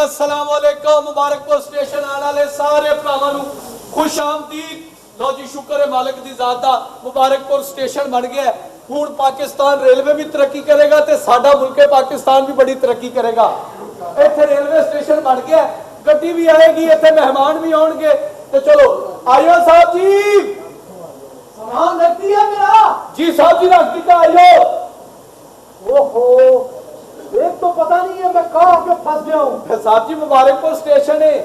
अस्सलाम वालेकुम। मुबारकपुर स्टेशन आने वाले सारे भरावां नूं खुश आमदीद। लो जी, शुक्र है मालिक दी ज़ात दा, मुबारकपुर स्टेशन बन गया। हुण पाकिस्तान रेलवे भी तरक्की करेगा ते साडा मुल्क पाकिस्तान भी बड़ी तरक्की करेगा। इत्थे रेलवे स्टेशन बन गया, गड्डी भी आएगी, इत्थे मेहमान भी आउणगे। ते चलो आयो साहब जी, सामान रख दिया मेरा जी। साहब जी रख दिता, आयो। ओहो, एक तो पता नहीं है मैं कहां के फंस गया हूं। साहब जी मुबारकपुर स्टेशन है,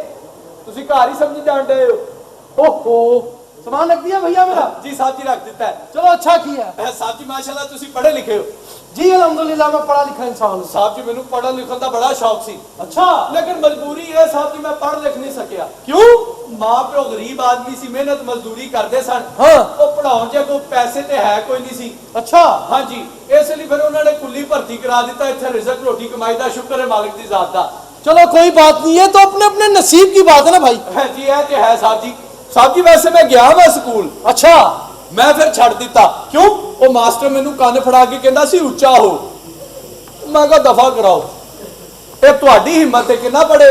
तुसी घर ही समझी जान रहे हो। ओहो, सामान रख दिया भैया मेरा जी। साहब जी रख दिता है, चलो अच्छा किया। साहब जी माशाल्लाह तुसी पढ़े लिखे हो जी। अल्हम्दुलिल्लाह मैं पढ़ा लिखा इंसान हूं। साहब जी मैनू पढ़न लिखन का बड़ा शौक सी। अच्छा, लेकिन मजबूरी है साहब जी, मैं पढ़ लिख नहीं सकिया। क्यों? मां प्यो गरीब आदमी सी, मेहनत मजदूरी करते सन। हाँ, वो पढ़ाउण जे कोई पैसे ते है कोई नहीं सी। अच्छा, हाँ जी, इसलिए फिर उन्होंने कुल्ली भर्ती करा दिता। इत्थे रिज़्क रोटी कमाई दा शुक्र है मालिक दी ज़ात दा। चलो कोई बात नहीं है, तो अपने अपने नसीब की बात है ना भाई। है जी, है ते है साहब जी। साहब जी वैसे मैं गया मैं स्कूल। अच्छा, मैं फिर छड़ दिता। क्यों? वो मास्टर मैनू कान फड़ा के कहंदा सी उच्चा हो। मैं कहा दफा कराओ, ये तुहाडी हिम्मत है, कितना पढ़े?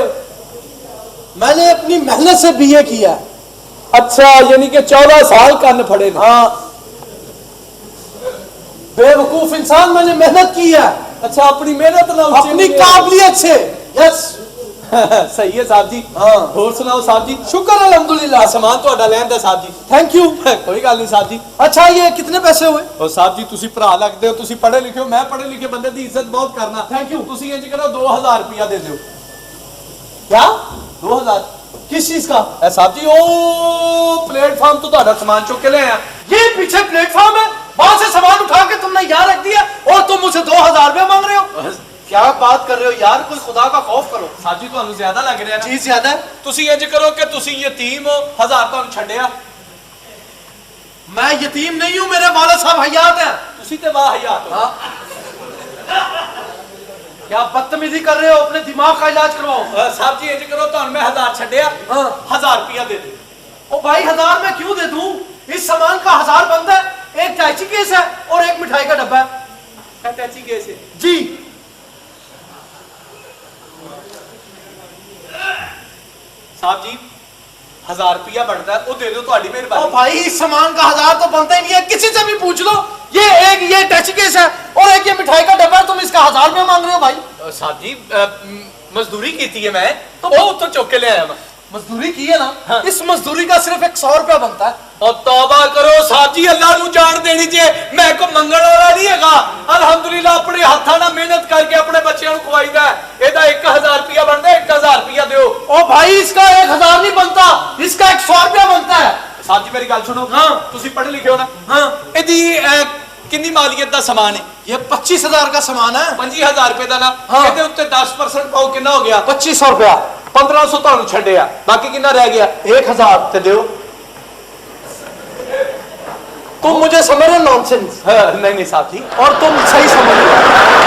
मैंने अपनी मेहनत से बीए किया। अच्छा, यानी कि 14 साल कान फड़े ने। हाँ, बेवकूफ इंसान, मैंने मेहनत की है। अच्छा, अपनी मेहनत ना अपनी काबिलियत से। यस सही है साहब जी। हाँ, और सुनाओ साहब जी। शुक्र अल्हम्दुलिल्लाह। सामान तुहाडा लैन दा साहब जी। Thank you. कोई गल नहीं साहब जी। अच्छा, ये कितने पैसे हुए? और साहब जी तुसी भरा लगदे हो, तुसी पढ़े लिखे हो, मैं पढ़े लिखे बंदे दी इज्जत बहुत करना। Thank you. तुसी इंज करो 2000 रुपया दे दो। क्या? 2000 किस चीज का? साहब जी ओ प्लेटफॉर्म तो तुहाडा सामान चुक के ले आया। ये पीछे प्लेटफॉर्म है, वहां से सामान उठा के तुमने यहाँ रख दिया और तुम मुझे 2000 रुपया मांग रहे हो। क्या बात कर रहे हो यार, कोई खुदा का खौफ करो। साहब जी तुहानू ज्यादा लग रहा है ना? जी ज्यादा है। तुसी इंज करो कि तुसी यतीम हो, 1000 तुहानू छड्डिया। मैं यतीम नहीं हूं, मेरे वालिद साहब हयात हैं। तुसी ते वाह हयात हो। क्या बदतमीजी कर रहे हो, अपने दिमाग का इलाज करवाओ। साहब जी इंज करो, तुहानू मैं 1000 छड्डिया, 1000 रुपया दे दो। ओ भाई 1000 मैं क्यों दे दूं? इस सामान का 1000 बनता है, एक टैची केस है और एक मिठाई का डब्बा है। टैची केस है जी। साहब जी 1000 रुपया बनता है, वो दे दो, तुम्हारी मेहरबानी। भाई इस सामान का 1000 तो बनता ही नहीं है, किसी से भी पूछ लो। ये टच केस है और एक ये मिठाई का डब्बा है, तुम इसका 1000 रुपया मांग रहे हो भाई। साहब जी मजदूरी की थी है मैं, तो बहुत तो चौक के ले आया मैं। मजदूरी की है ना? हाँ। इस मजदूरी का सिर्फ 100 रुपया बनता है। और तौबा करो साहब जी, अल्लाह नू जान देनी चाहिए, मैं को मंगण वाला नहीं हैगा। अल्हम्दुलिल्लाह अपने हाथां नाल मेहनत करके अपने बच्चों को खवाईदा है। एदा 1000 रुपया बनता है, 1000 रुपया दो। ओ भाई इसका 1000 नहीं बनता, इसका 100 रुपया बनता है। साहब जी मेरी गल सुनो। हाँ, तुसी पढ़े लिखे हो ना? हाँ। एदी कितनी मालियत का सामान है? ये 25000 का सामान है। 25000 रुपए का ना? हाँ। ਇਹਦੇ ਉੱਤੇ 10% ਪਾਓ, ਕਿੰਨਾ ਹੋ ਗਿਆ? 2500 रुपया। 1500 ਤੁਹਾਨੂੰ ਛੱਡਿਆ, ਬਾਕੀ ਕਿੰਨਾ ਰਹਿ ਗਿਆ? 1000 ਤੇ ਦਿਓ। तुम मुझे समझ रहे हो नॉनसेंस? नहीं नहीं साहब जी, और तुम सही समझ रहे हो,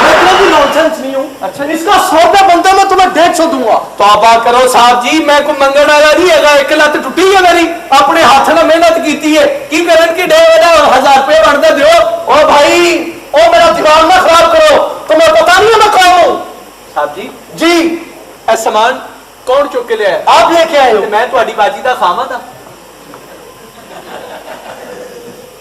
मैं इतना भी नॉनसेंस नहीं हूँ। अच्छा, इसका 100 रुपया बनता है, मैं तुम्हें 150 दूंगा। तौबा करो साहब जी, मैं को मंगण वाला नहीं हैगा। एक लत टुटी है मेरी, अपने हाथ नाल मेहनत कीती है, की करन की डे 1000 रुपये बनता दियो। ओ भाई, ओ मेरा दिमाग ना खराब करो, तुम्हें पता नहीं है मैं कौन हूँ। साहब जी जी, ए सामान कौन चुक के ले आया? आप लेके आए हो। मैं तुम्हारी बाजी का खामा था।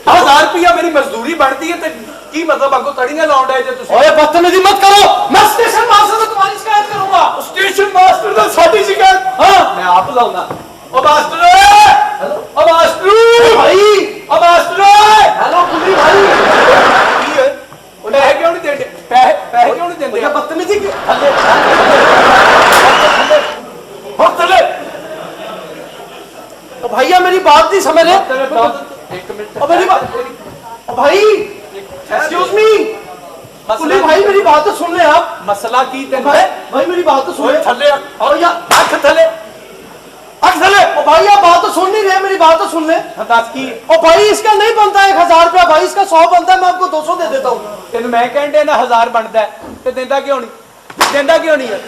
1000 रुपया मेरी मजदूरी बनती है, की मतलब आपको तड़ियां लाउंड है? ओए बदतमीजी मत करो, मैं स्टेशन मास्टर से तुम्हारी शिकायत करूंगा। स्टेशन मास्टर का साडी शिकायत? हाँ, मैं आप लाऊंगा। ओ मास्टर, ओ मास्टर भाई, ओ मास्टर, हेलो कुली भाई। की है? पैसे क्यों नहीं देंगे? पैसे क्यों नहीं देंगे? क्या बदतमीजी की? तो भैया मेरी बात नहीं समझ रहे। एक मिनट, और मेरी बात भाई, एक्सक्यूज मी कुली भाई, मेरी बात तो सुन ले आप। मसला की तेन भाई मेरी बात तो सुन ले। थले और यार अख थले, अख थले। ओ भाई आप बात तो सुन नहीं रहे, मेरी बात तो सुन ले। दस की? ओ भाई इसका नहीं बनता 1000 रुपया, भाई इसका 100 बनता है, मैं आपको 200 दे देता हूँ। तेन मैं कहते ना 1000 बनता है, ते देंदा क्यों नहीं? देंदा क्यों नहीं है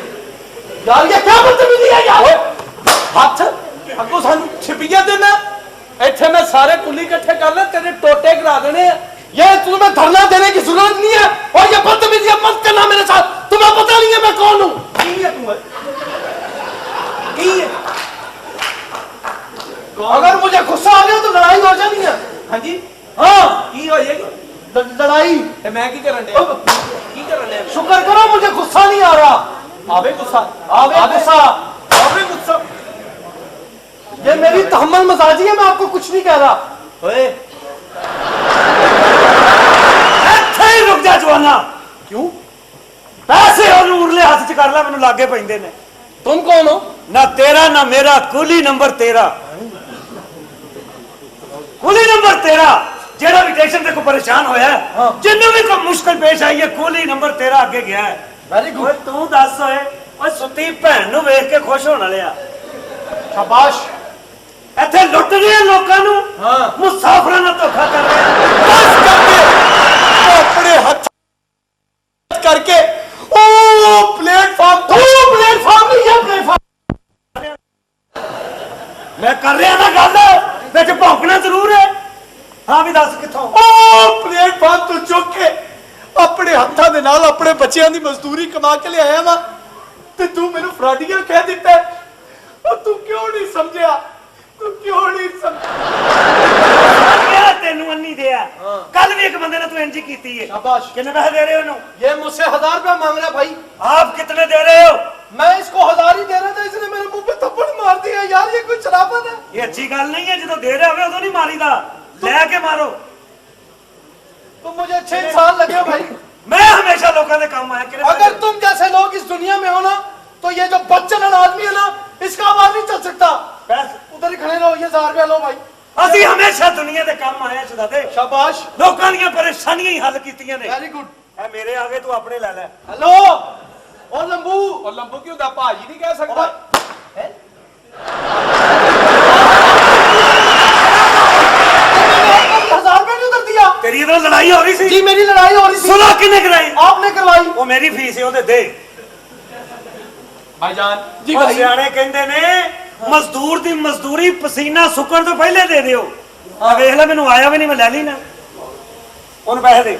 यार? ये क्या बदतमीजी है यार? हाथ अगो सानू छिपिया देना। इत्थे मैं सारे कुली इकट्ठे कर ले, तेरे टोटे करा देने। ये तुम्हें धरना देने की जरूरत नहीं है, और ये बदतमीजी मत करना मेरे साथ। तुम्हें पता नहीं है मैं कौन हूँ। की है अगर मुझे गुस्सा आ गया तो लड़ाई हो जानी है हाँ जी हाँ की हो जाएगी लड़ाई ਤੇ ਮੈਂ ਕੀ ਕਰਨ ਡਿਆ ਕੀ ਕਰਨ ਡਿਆ शुक्र करो मुझे गुस्सा नहीं आ रहा ਆਵੇ ਗੁੱਸਾ आवे गुस्सा ਆਵੇ ਗੁੱਸਾ ये मेरी तहम्मुल मजाजी है मैं आपको कुछ नहीं कह रहा ਓਏ ਇੱਥੇ ਹੀ ਰੁਕ ਜਾ ਜਵਾਨਾ क्यों ਪੈਸੇ ਉਹਨੂੰ ਉਰਲੇ ਹੱਥ ਚ ਕਰ ਲੈ ਮੈਨੂੰ ਲਾਗੇ ਪੈਂਦੇ ਨੇ तुम कौन हो ਨਾ ਤੇਰਾ ਨਾ ਮੇਰਾ ਕੁਲੀ ਨੰਬਰ ਤੇਰਾ ਕੁਲੀ ਨੰਬਰ ਤੇਰਾ ਜਿਹੜਾ ਵੀ ਸਟੇਸ਼ਨ ਤੇ ਕੋ ਪਰੇਸ਼ਾਨ ਹੋਇਆ ਹਾਂ। ਜਿੰਨੂੰ ਵੀ ਕੋਈ ਮੁਸ਼ਕਲ ਪੇਸ਼ ਆਈ ਹੈ ਕੁਲੀ ਨੰਬਰ ਤੇਰਾ ਅੱਗੇ ਗਿਆ ਹੈ वेरी ਓਏ ਤੂੰ ਦੱਸ ਓਏ ਓਏ ਸੁੱਤੀ ਭੈਣ ਨੂੰ ਵੇਖ ਕੇ ਖੁਸ਼ ਹੋਣ ਵਾਲਿਆ शाबाश ਇੱਥੇ ਲੁੱਟ ਰਹੇ ਆ ਲੋਕਾਂ ਨੂੰ ਹਾਂ। ਮੁਸਾਫਰਾਂ ਨਾਲ ਧੋਖਾ ਕਰ ਰਹੇ ਆ ਬਸ ਕਰਕੇ ਉਹ ਆਪਣੇ ਹੱਥ ਕਰਕੇ ਉਹ ਪਲੇਟਫਾਰਮ ਤੋਂ प्लेटफॉर्म नहीं है प्लेटफॉर्म ਮੈਂ ਕਰ ਰਿਹਾ ਨਾ ਗੱਲ ਵਿੱਚ ਭੌਂਕਣਾ ਜ਼ਰੂਰ ਹੈ ਹਾਂ ਵੀ ਦੱਸ ਕਿੱਥੋਂ ਉਹ ਪਲੇਟਫਾਰਮ ਤੋਂ ਚੁੱਕ ਕੇ ਆਪਣੇ ਹੱਥਾਂ ਦੇ ਨਾਲ ਆਪਣੇ ਬੱਚਿਆਂ ਦੀ ਮਜ਼ਦੂਰੀ ਕਮਾ ਕੇ ਲਿਆਇਆ ਵਾ ਤੇ ਤੂੰ ਮੈਨੂੰ ਫਰਾਡੀਆ ਕਹਿ ਦਿੱਤਾ ਹੈ। ਉਹ ਤੂੰ ਕਿਉਂ ਨਹੀਂ ਸਮਝਿਆ ਤੂੰ ਕਿਉਂ ਨਹੀਂ ਕਿਹਾ ਤੈਨੂੰ ਅੰਨੀ ਦਿਆ ਕੱਲ ਵੀ ਇੱਕ ਬੰਦੇ ਨੇ ਤੂੰ ਇੰਜ ਕੀਤੀ ਹੈ शाबाश ਕਿੰਨੇ ਪੈਸੇ ਦੇ ਰਹੇ ਹੋ ਉਹਨੂੰ ये मुझसे 1000 रुपया मांग रहा है भाई आप कितने दे रहे हो मैं इसको 1000 ही दे रहा था इसने मेरे मुंह पे थप्पड़ मार दिया यार ये कोई शराफत है ये अच्छी गल नहीं है ਜਦੋਂ ਦੇ ਰਿਹਾ ਹੋਵੇ ਉਦੋਂ ਨਹੀਂ ਮਾਰੀਦਾ ਲੈ ਕੇ ਮਾਰੋ तुम मुझे अच्छे इंसान लगे हो भाई मैं हमेशा लोगों के काम आया कितने अगर तुम जैसे लोग इस दुनिया में हो ना तो ये जो बच्चन आदमी है ना इसका आवाज नहीं चल सकता पैसे उधर ही खड़े रहो ये 1000 रुपया लो भाई ਅਸੀਂ ਹਮੇਸ਼ਾ ਦੁਨੀਆ ਦੇ ਕੰਮ ਆਏ ਸ਼ਦਾਦੇ शाबाश ਲੋਕਾਂ ਦੀਆਂ ਪਰੇਸ਼ਾਨੀਆਂ ਹੀ ਹੱਲ ਕੀਤੀਆਂ ਨੇ वेरी गुड ਇਹ ਮੇਰੇ ਆ ਗਏ ਤੂੰ ਆਪਣੇ ਲੈ ਲੈ हेलो और लंबू ਉਹ ਲੰਬੂ ਕੀ ਹੁੰਦਾ ਭਾਜੀ ਨਹੀਂ ਕਹਿ ਸਕਦਾ है 1000 रुपया नहीं उधर दिया ਤੇਰੀ ਇਧਰ ਲੜਾਈ ਹੋ ਰਹੀ ਸੀ जी मेरी लड़ाई हो रही थी ਸੁਲਾ ਕਿੰਨੇ ਕਰਾਈ आपने करवाई ਉਹ ਮੇਰੀ ਫੀਸ ਹੈ ਉਹਦੇ ਦੇ ਭਾਈਜਾਨ जी ਉਹ भाई ਸਿਆਣੇ ਕਹਿੰਦੇ ਨੇ ਮਜ਼ਦੂਰ ਦੀ ਮਜ਼ਦੂਰੀ ਪਸੀਨਾ ਸੁੱਕਣ ਤੋਂ ਪਹਿਲੇ ਦੇ ਦਿਓ ਆ ਵੇਖ ਲੈ ਮੈਨੂੰ ਆਇਆ ਵੀ ਨਹੀਂ ਮੈਂ ਲੈ ਲਈ ਨਾ ਉਹਨੂੰ ਪੈਸੇ ਦੇ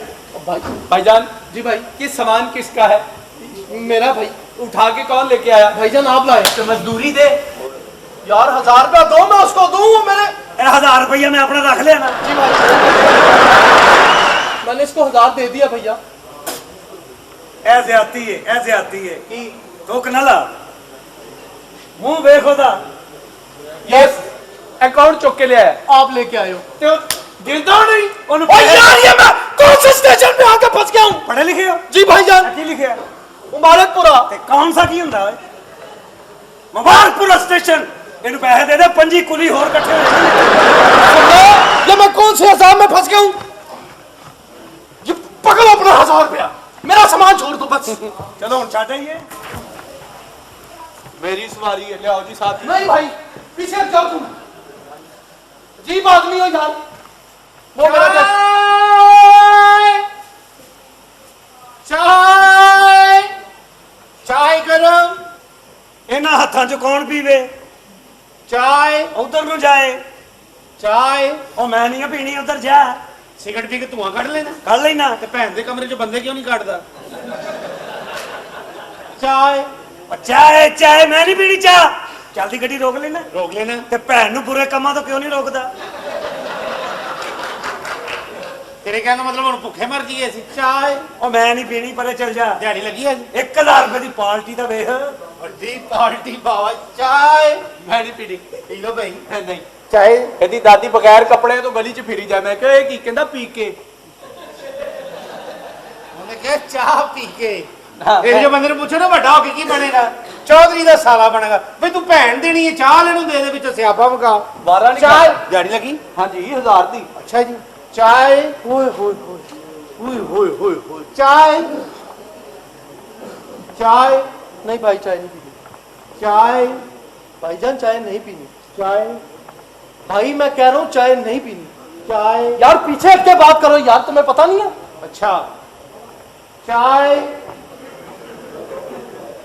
भाईजान जी भाई ये सामान किसका है मेरा भाई उठा के कौन लेके आया भाईजान आप लाए तो मजदूरी दे यार 1000 रुपया दो मैं उसको दूं वो मेरे ਇਹ 1000 ਰੁपया मैं अपना रख लिया ना जी भाई मैंने इसको 1000 दे दिया भैया ਇਹ ਜ਼ਿਆਦਤੀ ਹੈ ਇਹ ਜ਼ਿਆਦਤੀ ਹੈ ਕੀ ਧੋਖ ਨਾ ਲਾ ਮੂੰਹ ਵੇਖ ਉਹਦਾ यस अकाउंट चुक के ले आया आप लेके आए हो तो देता नहीं ਉਹਨੂੰ ओ ਪੈਸੇ यार ये मैं कौन से स्टेशन पे आके फंस गया हूँ ਪੜ੍ਹੇ ਲਿਖੇ ਹੋ जी भाईजान ਕੀ ਲਿਖਿਆ मुबारकपुरा ਤੇ ਕੌਣ ਸਾ ਕੀ ਹੁੰਦਾ ਓਏ ਮੁਬਾਰਕਪੁਰ ਸਟੇਸ਼ਨ ਇਹਨੂੰ ਪੈਸੇ ਦੇ ਦੇ ਪੰਜੀ ਕੁਲੀ ਹੋਰ ਇਕੱਠੇ ਹੋ ਜਾਣਗੇ ये मैं कौन से हिसाब में फंस गया हूँ ये पकड़ो अपना 1000 रुपया मेरा सामान छोड़ दो बस ਚਲੋ ਹੁਣ ਛੱਡ ਆਈਏ मेरी सवारी है ले आओ जी साथ ही नहीं भाई पीछे हट जाओ तुम अजीब आदमी हो यार वो मेरा चाय चाय गरम ਇਹਨਾਂ ਹੱਥਾਂ 'ਚ ਕੌਣ ਪੀਵੇ चाय ਉਧਰ ਨੂੰ ਜਾਏ चाय ਉਹ ਮੈਂ ਨਹੀਂ ਪੀਣੀ ਉਧਰ ਜਾ सिगरेट पी के धुआं कट लेना ਕਰ ਲੈਣਾ ਤੇ ਭੈਣ ਦੇ ਕਮਰੇ 'ਚ ਬੰਦੇ ਕਿਉਂ ਨਹੀਂ ਕੱਢਦਾ ਚਾय ਚਾਹੇ ਚਾਹੇ ਮੈਂ ਨਹੀਂ ਪੀਣੀ ਚਾਹ ਚਲਦੀ ਗੱਡੀ ਰੋਕ ਲੈਣਾ रोक लेना ਤੇ ਭੈਣ ਨੂੰ ਬੁਰੇ ਕੰਮਾਂ ਤੋਂ ਕਿਉਂ ਨਹੀਂ ਰੋਕਦਾ तेरे कहने का मतलब हम भुखे मर जाइए ਅਸੀਂ चाय ਉਹ ਮੈਂ ਨਹੀਂ ਪੀਣੀ ਪਰੇ ਚੱਲ ਜਾ ਦਿਹਾੜੀ ਲੱਗੀ ਅੱਜ 1000 ਰੁਪਏ ਦੀ ਪਾਰਟੀ ਦਾ ਵੇਖ ਵੱਡੀ ਪਾਰਟੀ ਬਾਵਾ ਚਾय मैं नहीं पीनी ਪੀ ਲੋ ਭਾਈ नहीं ਚਾय कहती दादी बगैर कपड़े तो गली च फिरी जाए मैं कहा की कहंदा पी के ਉਹਨੇ ਕਿਹਾ ਚਾਹ ਪੀ ਕੇ ਹਾਂ, ਫਿਰ ਜੋ ਬੰਦੇ ਨੂੰ ਪੁੱਛੋ ਨਾ ਵੱਡਾ ਹੋ ਕੇ ਕੀ ਬਣੇਗਾ ਚੌਧਰੀ ਦਾ ਸਾਲਾ ਬਣੇਗਾ ਵੀ ਤੂੰ ਭੈਣ ਦੇਣੀ ਹੈ ਚਾਹ ਲੈਣੂ ਦੇ ਦੇ ਵਿੱਚ ਸਿਆਪਾ ਵਗਾ 12 नहीं ਚਾਹ खाता। ਦਿਹਾੜੀ ਲੱਗੀ हाँ जी 1000 दी ਅੱਛਾ ਜੀ ਚਾय ਓਏ ਹੋਏ ਹੋਏ ਓਏ ਹੋਏ ਹੋਏ ਹੋਏ ਚਾय चाय नहीं भाई चाय नहीं पीनी चाय भाईजान चाय नहीं पीनी चाय भाई मैं कह रहा हूँ चाय नहीं पीनी चाय यार पीछे हट के बात करो यार तुम्हें पता नहीं है अच्छा चाय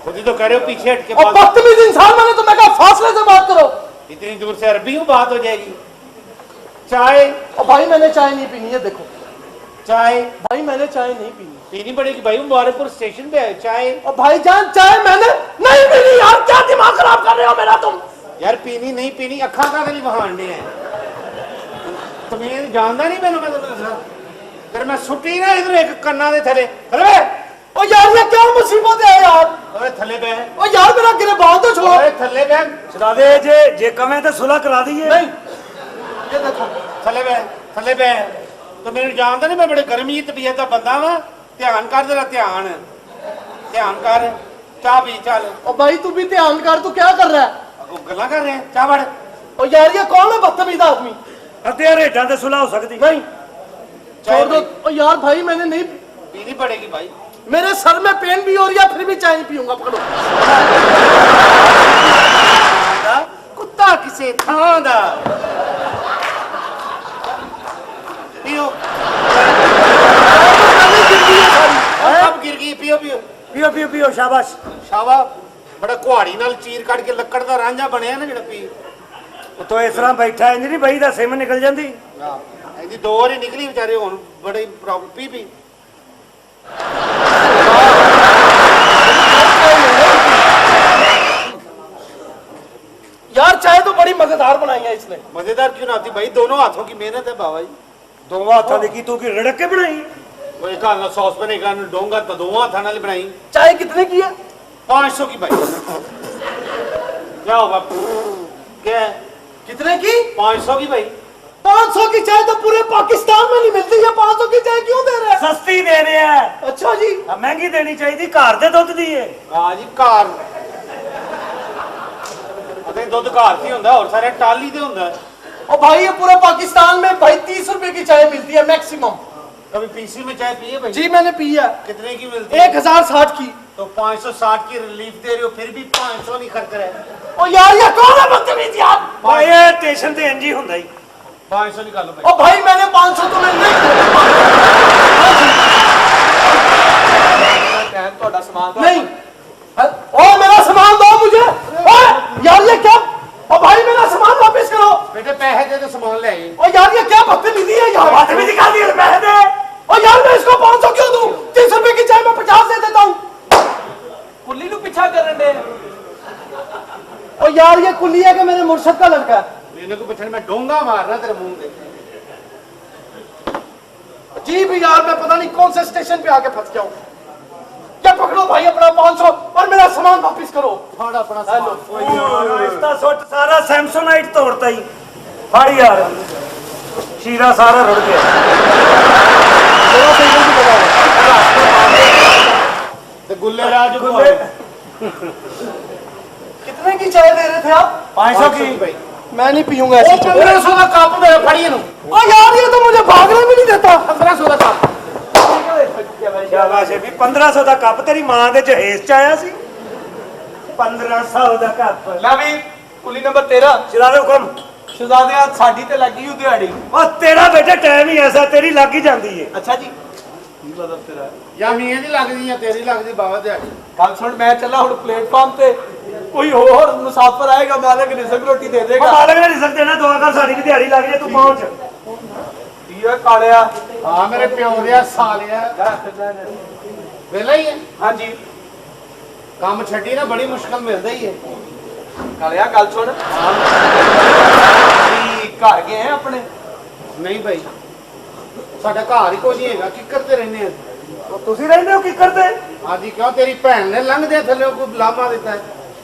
खुद ही तो कह रहे हो पीछे हट के बात बदतमीज इंसान मैंने तुम्हें कहा फासले से बात करो इतनी दूर से अरबी में बात हो जाएगी चाय और भाई मैंने चाय नहीं पीनी है देखो चाय भाई मैंने चाय नहीं पीनी। पीनी पड़ेगी भाई, मुबारकपुर स्टेशन पे है चाय। और भाईजान चाय मैंने नहीं पीनी यार, क्या दिमाग खराब कर रहे हो मेरा तुम। यार पीनी नहीं पीनी अखा का नहीं बहाने हैं तुम्हें जानदा नहीं मैंने दसा फिर मैं सुटी ना इधर एक कन्ना दे थले अरे ओ यार ये क्या मुसीबत है यार। ओए थले बह ओ यार मेरा गिरबान तो छोड़। ओए थले बह चला दे जे कमें तो सुलह करा दीए। नहीं ये देखो थले बह तो मैंने जानदा नहीं मैं बड़े गर्मी तबीयत का बंदा वा ध्यान कर जरा ध्यान कर चाह पी चल। ओ भाई तू भी ध्यान कर, तू क्या कर रहा है। अगो गल्ला कर रहे हैं चाह बड़ ओ यार ये कौन है बदतमीज आदमी। अते रेटां ते सुलह हो सकती नहीं छोड़ दो। ओ यार भाई मैंने नहीं, पीनी पड़ेगी भाई। मेरे सर में पेन भी हो रही है फिर भी चाय नहीं पीऊंगा। पकड़ो कुत्ता किसे थां दा पियो अब गिर गई पियो पियो पियो पियो पियो शाबाश। शावा बड़ा कुहाड़ी नाल चीर कट के लक्कड़ दा रांझा बनया ना जेड़ा पी तो इस तरह बैठा इंज नहीं बही दा सिम निकल जाती। ਇਹਦੀ ਦੋ ਵਾਰੀ ਨਿਕਲੀ ਵਿਚਾਰੇ ਹੁਣ ਬੜੀ ਪ੍ਰੋਬਲਮ ਪੀ यार चाय तो बड़ी मजेदार बनाई है इसने। मजेदार क्यों ना आती भाई, दोनों हाथों की मेहनत है बाबा जी। दोवां हत्थां दी की तू की रड़क के बनाई। वो एक हाथ सॉस बने एक हाथ डोंगा तो दोनों हाथों नाल बनाई। चाय कितने की है। 500 की भाई। क्या होगा क्या है? कितने की। 500 की भाई। 500 की चाय तो पूरे पाकिस्तान में नहीं मिलती है। 500 की चाय क्यों दे रहे हैं। सस्ती दे रहे हैं। अच्छा जी महंगी देनी चाहिए घर दे दुध दी है। हाँ जी घर अते दुध घर की होंदा और सारे टाली दे होंदा है। और भाई ये पूरे पाकिस्तान में भाई 30 रुपए की चाय मिलती है मैक्सिमम। कभी पीसी में चाय पिए भाई? जी मैंने पी है। कितने की मिलती है? 1060 की। तो 560 की रिलीफ दे रहे हो फिर भी 500 नहीं खर्च रहे। ओ यार ये कौन है बदतमीज यार। भाई ये स्टेशन ते इंज ही हुंदा ही। 500 निकालो भाई। ओ भाई मैंने 500 तो नहीं ਤੁਹਾਡਾ ਸਮਾਨ ਦੋ। नहीं ओ मेरा सामान दो मुझे। ओ यार ये क्या। ओ भाई मेरा सामान वापस करो। बेटे पैसे दे तो सामान ले आई। ओ यार ये क्या बदतमीजी है यार। बदतमीजी कर दी पैसे दे। ओ यार मैं इसको 500 क्यों दूं। 30 रुपए की चाय मैं 50 दे देता हूँ। ਕੁੱਲੀ ਨੂੰ ਪਿੱਛਾ ਕਰਨ ਦੇ। ओ यार ये कुली है कि मेरे मुर्शद का लड़का है। मैंने को पछड़ में डोंगा मारना तेरे मुंह पे। जी भी यार मैं पता नहीं कौन से स्टेशन पे आके फंस गया हूँ। क्या पकड़ो भाई अपना 500 और मेरा सामान वापस करो। फाड़ अपना सामान। इसका सुट सारा सैमसोनाइट तोड़ता ही। फड़ यार शीरा सारा रुड़ गया। ते गुल्ले राज गुल्ले कितने की चाय दे रहे थे आप। 500 की भाई। मैं नहीं पीऊंगा ऐसी चाय। 1500 का कप दे फड़िए नु। ओ यार ये तो मुझे भागने भी नहीं देता। 1500 का कप। शाबाश है भी 1500 ਦਾ ਕੱਪ ਤੇਰੀ ਮਾਂ ਦੇ ਜਹੇਜ਼ ਚ ਆਇਆ ਸੀ। 1500 ਦਾ ਕੱਪ। ਲੈ ਵੀ ਕੁੱਲੀ ਨੰਬਰ 13 ਚਲਾ ਦੇ ਹੁਕਮ। ਸ਼ਹਜ਼ਾਦਿਆਂ ਸਾਡੀ ਤੇ ਲੱਗੀ ਉਹ ਦਿਹਾੜੀ। ਉਹ ਤੇਰਾ ਬੇਟਾ ਟਾਈਮ ਹੀ ਐਸਾ ਤੇਰੀ ਲੱਗ ਹੀ ਜਾਂਦੀ ਏ। ਅੱਛਾ ਜੀ ਕੀ ਮਤਲਬ ਤੇਰਾ। या मीਆਂ ਦੀ ਲੱਗਦੀ ਜਾਂ ਤੇਰੀ ਲੱਗਦੀ ਬਾਬਾ ਦਿਹਾੜੀ। ਗੱਲ ਸੁਣ ਮੈਂ ਚੱਲਾ ਹੁਣ ਪਲੇਟਫਾਰਮ ਤੇ ਕੋਈ ਹੋਰ ਮੁਸਾਫਰ ਆਏਗਾ ਮਾਲਕ ਰਿਜ਼ਕ ਰੋਟੀ ਦੇ ਉਹ ਦੇਗਾ। ਮਾਲਕ ਨੇ ਰਿਜ਼ਕ ਦੇਣਾ ਦੁਆ ਕਰ ਸਾਡੀ ਵੀ ਦਿਹਾੜੀ ਲੱਗ ਜੇ ਤੂੰ ਪਹੁੰਚ। ਕੀ ਹੈ ਕਾਲਿਆ। ਹਾਂ ਮੇਰੇ ਪਿਓ ਦੇ ਸਾਲਿਆ ਵੇਲਾ ਹੀ ਹੈ। ਹਾਂਜੀ ਕੰਮ ਛੱਡੀ ਨਾ ਬੜੀ ਮੁਸ਼ਕਲ ਮਿਲਦਾ ਹੀ ਹੈ। ਕਾਲਿਆ ਗੱਲ ਸੁਣ। ਵੀ ਘਰ ਗਏ ਆ ਆਪਣੇ। ਨਹੀਂ ਭਾਈ ਸਾਡਾ ਘਰ ਹੀ ਕੋਈ ਨਹੀਂ ਹੈਗਾ ਕਿੱਕਰ ਤੇ ਰਹਿੰਦੇ ਆ। ਤੁਸੀਂ ਰਹਿੰਦੇ ਹੋ ਕੀ ਕਰਦੇ। ਹਾਂਜੀ ਕਿਉਂ ਤੇਰੀ ਭੈਣ ਨੇ ਲੰਘਦੇ ਥੱਲੇ ਕੋਈ ਲਾਮਾ ਦਿੱਤਾ ਹੈ।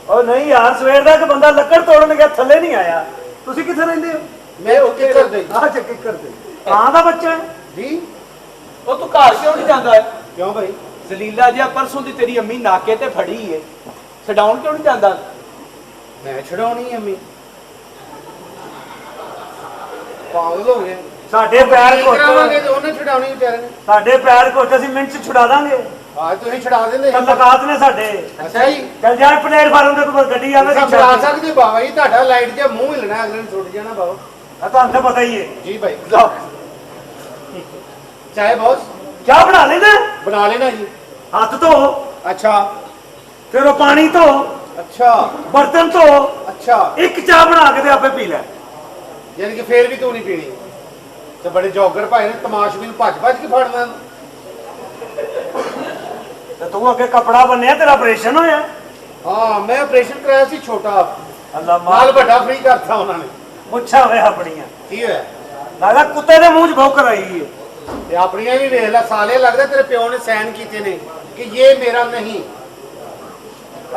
ਉਹ ਨਹੀਂ ਯਾਰ ਸਵੇਰ ਦਾ ਇੱਕ ਬੰਦਾ ਲੱਕੜ ਤੋੜਨ ਗਿਆ ਥੱਲੇ ਨਹੀਂ ਆਇਆ। ਤੁਸੀਂ ਕਿੱਥੇ ਰਹਿੰਦੇ ਹੋ। ਮੈਂ ਉਹ ਕਿੱਕਰ ਦੇ ਆਹ ਚੱਕੀ ਕਰਦੇ ਕਾਂ ਦਾ ਬੱਚਾ ਹੈ ਜੀ। ਉਹ ਤੂੰ ਘਰ ਕਿਉਂ ਨਹੀਂ ਜਾਂਦਾ ਹੈ। ਕਿਉਂ ਭਾਈ ਜ਼ਲੀਲਾ ਜਿਹਾ ਪਰਸੋਂ ਦੀ ਤੇਰੀ ਅੰਮੀ ਨਾਕੇ ਤੇ ਫੜੀ ਏ। ਛਡਾਉਣ ਕਿਉਂ ਨਹੀਂ ਜਾਂਦਾ। ਮੈਂ ਛਡਾਉਣੀ ਅੰਮੀ ਪਾਗਲ ਹੋ ਗਏ। ਸਾਡੇ ਪੈਰ ਕਰਾਵਾਂਗੇ ਘੁੱਟ ਤੇ ਉਹਨੇ ਛਡਾਉਣੀ ਵਿਚਾਰੇ ਨੇ। ਸਾਡੇ ਪੈਰ ਘੁੱਟ ਅਸੀਂ ਮਿੰਟ ਚ ਛੁਡਾ ਦਾਂਗੇ। ਆਜ ਤੁਸੀਂ ਛਡਾ ਦਿੰਦੇ। ਤਲਕਾਤ ਨੇ ਸਾਡੇ। ਅੱਛਾ ਜੀ ਚੱਲ ਜਾ ਪਲੇਟਫਾਰਮ ਤੇ ਕੋਈ ਗੱਡੀ ਆਵੇ ਤੁਸੀਂ ਛਡਾ ਸਕਦੇ ਬਾਬਾ ਜੀ ਤੁਹਾਡਾ ਲਾਈਟ ਜਿਹਾ ਮੂੰਹ ਹਿਲਣਾ ਅਗਲੇ ਨੂੰ ਛੁੱਟ ਜਾਣਾ ਬਾਬਾ। ਆ ਤੁਹਾਨੂੰ ਤਾਂ ਪਤਾ ਹੀ ਹੈ। ਜੀ ਭਾਈ ਚਾਹੇ ਬੌਸ ਚਾਹ ਬਣਾ ਲੈਣਾ ਬਣਾ ਲੈਣਾ ਜੀ। ਹੱਥ ਧੋ ਅੱਛਾ ਫਿਰ ਉਹ ਪਾਣੀ ਧੋ ਅੱਛਾ ਬਰਤਨ ਧੋ ਅੱਛਾ ਇੱਕ ਚਾਹ ਬਣਾ ਕੇ ਤੇ ਆਪੇ ਪੀ ਲੈ। ਯਾਨੀ ਕਿ ਫੇਰ ਵੀ ਤੂੰ ਨਹੀਂ ਪੀਣੀ। ਤੇ ਬੜੇ ਜੋਗਰ ਭਾਈ ਨੇ ਤਮਾਸ਼ਬੀ ਨੂੰ ਭੱਜ ਭੱਜ ਕੇ ਫੜਨਾ। ਤੇ ਤੂੰ ਅੱਗੇ ਕਪੜਾ ਬੰਨਿਆ, ਤੇਰਾ ਆਪਰੇਸ਼ਨ ਹੋਇਆ? ਹਾਂ ਮੈਂ ਆਪਰੇਸ਼ਨ ਕਰਾਇਆ ਸੀ ਛੋਟਾ, ਅੱਲਾ ਨਾਲ ਮਾਲ ਵੱਡਾ ਫ੍ਰੀ ਕਰਤਾ ਉਹਨਾਂ ਨੇ। ਮੁੱਛਾਂ ਵੇ ਆਪਣੀਆਂ, ਕੀ ਹੋਇਆ? ਲੱਗਦਾ ਕੁੱਤੇ ਦੇ ਮੂੰਹ 'ਚ ਭੌਂਕ ਰਹੀ ਹੈ। ਤੇ ਆਪਣੀਆਂ ਵੀ ਵੇਖ ਲੈ ਸਾਲੇ, ਲੱਗਦਾ ਤੇਰੇ ਪਿਓ ਨੇ ਸਾਈਨ ਕੀਤੇ ਨੇ ਕਿ ਇਹ ਮੇਰਾ ਨਹੀਂ।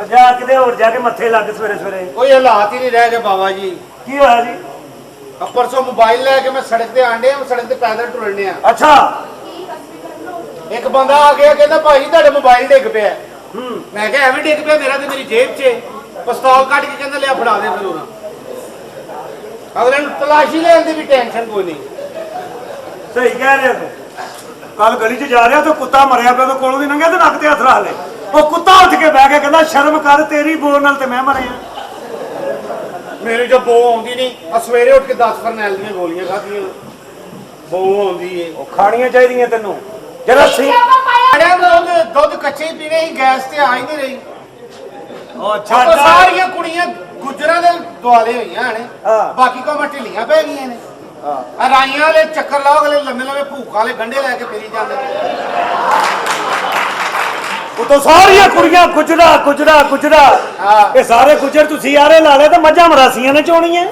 ਜਾ ਕਿਤੇ ਹੋਰ ਜਾ ਕੇ ਮੱਥੇ ਲੱਗ ਸਵੇਰੇ ਸਵੇਰੇ। ਕੋਈ ਹਾਲਾਤ ਹੀ ਨਹੀਂ ਰਹਿ ਗਏ ਬਾਬਾ ਜੀ। ਕੀ ਹੋਇਆ ਜੀ? ਪਰਸੋਂ ਮੋਬਾਈਲ ਲੈ ਕੇ ਮੈਂ ਸੜਕ ਤੇ ਆਂਡੇ ਆ, ਸੜਕ ਤੇ ਪੈਦਲ ਟੁਰਨੇ ਆ। ਅੱਛਾ। ਇੱਕ ਬੰਦਾ ਆ ਗਿਆ ਕਹਿੰਦਾ ਭਾਈ ਤੁਹਾਡੇ ਮੋਬਾਈਲ ਡਿੱਗ ਪਿਆ। ਮੈਂ ਕਿਹਾ ਐਵੇਂ ਡਿੱਗ ਪਿਆ, ਮੇਰਾ ਤੇ ਮੇਰੀ ਜੇਬ 'ਚ ਪਿਸਤੌਲ ਕੱਢ ਕੇ ਕਹਿੰਦਾ ਲਿਆ ਫੜਾ ਦੇ ਫਿਰ ਉਹਨਾਂ। ਅਗਲੇ ਨੂੰ ਤਲਾਸ਼ੀ ਲੈਣ ਦੀ ਵੀ ਟੈਨਸ਼ਨ ਕੋਈ ਨਹੀਂ। ਸਹੀ ਕਹਿ ਰਿਹਾ ਤੂੰ। ਕੱਲ ਗਲੀ 'ਚ ਜਾ ਰਿਹਾ ਤੇ ਕੁੱਤਾ ਮਰਿਆ ਪਿਆ, ਤੇ ਕੋਲੋਂ ਦੀ ਲੰਘਿਆ ਤੇ ਨੱਕ ਤੇ ਹੱਥ ਰੱਖ ਲੈ। ਉਹ ਕੁੱਤਾ ਉੱਠ ਕੇ ਬਹਿ ਕੇ ਕਹਿੰਦਾ ਸ਼ਰਮ ਕਰ, ਤੇਰੀ ਬੋਲ ਨਾਲ ਤੇ ਮੈਂ ਮਰਿਆ। ਮੇਰੇ ਜੋ ਬੋ ਆਉਂਦੀ ਨਹੀਂ, ਆ ਸਵੇਰੇ ਉੱਠ ਕੇ 10 ਫਰਨੈਲ ਦੀਆਂ ਗੋਲੀਆਂ ਖਾਧੀਆਂ, ਬੋ ਆਉਂਦੀ ਏ। ਉਹ ਖਾਣੀਆਂ ਚਾਹੀਦੀਆਂ ਤੈਨੂੰ। ਜਿਹੜਾ ਸੀ ਦੁੱਧ ਕੱਚੇ ਹੀ ਪੀਣੇ ਹੀ, ਗੈਸ ਤੇ ਆ ਹੀ ਨਹੀਂ ਰਹੀ। ਉਹ ਆਪਾਂ ਸਾਰੀਆਂ ਕੁੜੀਆਂ ਗੁੱਜਰਾਂ ਦੇ ਦੁਆਲੇ ਹੋਈਆਂ ਨੇ, ਹਾਂ। ਬਾਕੀ ਕੋਮਾਂ ਢਿੱਲੀਆਂ ਪੈ ਗਈਆਂ ਨੇ। ਰਾਈਆਂ ਵਾਲੇ ਚੱਕਰ ਲਾਓ, ਅਗਲੇ ਲੰਮੇ ਲੰਮੇ ਭੂਖਾਂ ਵਾਲੇ ਗੰਢੇ ਲੈ ਕੇ ਫਿਰੀ ਜਾਂਦੇ ਨੇ। ਉਤੋਂ ਸਾਰੀਆਂ ਕੁੜੀਆਂ ਗੁਜਰਾ ਗੁਜਰਾ ਗੁਜਰਾ। ਹਾਂ। ਇਹ ਸਾਰੇ ਗੁਜਰ ਤੁਸੀਂ ਯਾਰੇ ਲਾ ਲੈ ਤੇ ਮੱਝਾਂ ਮਰਾਸੀਆਂ ਨੇ ਚੋਣੀਆਂ।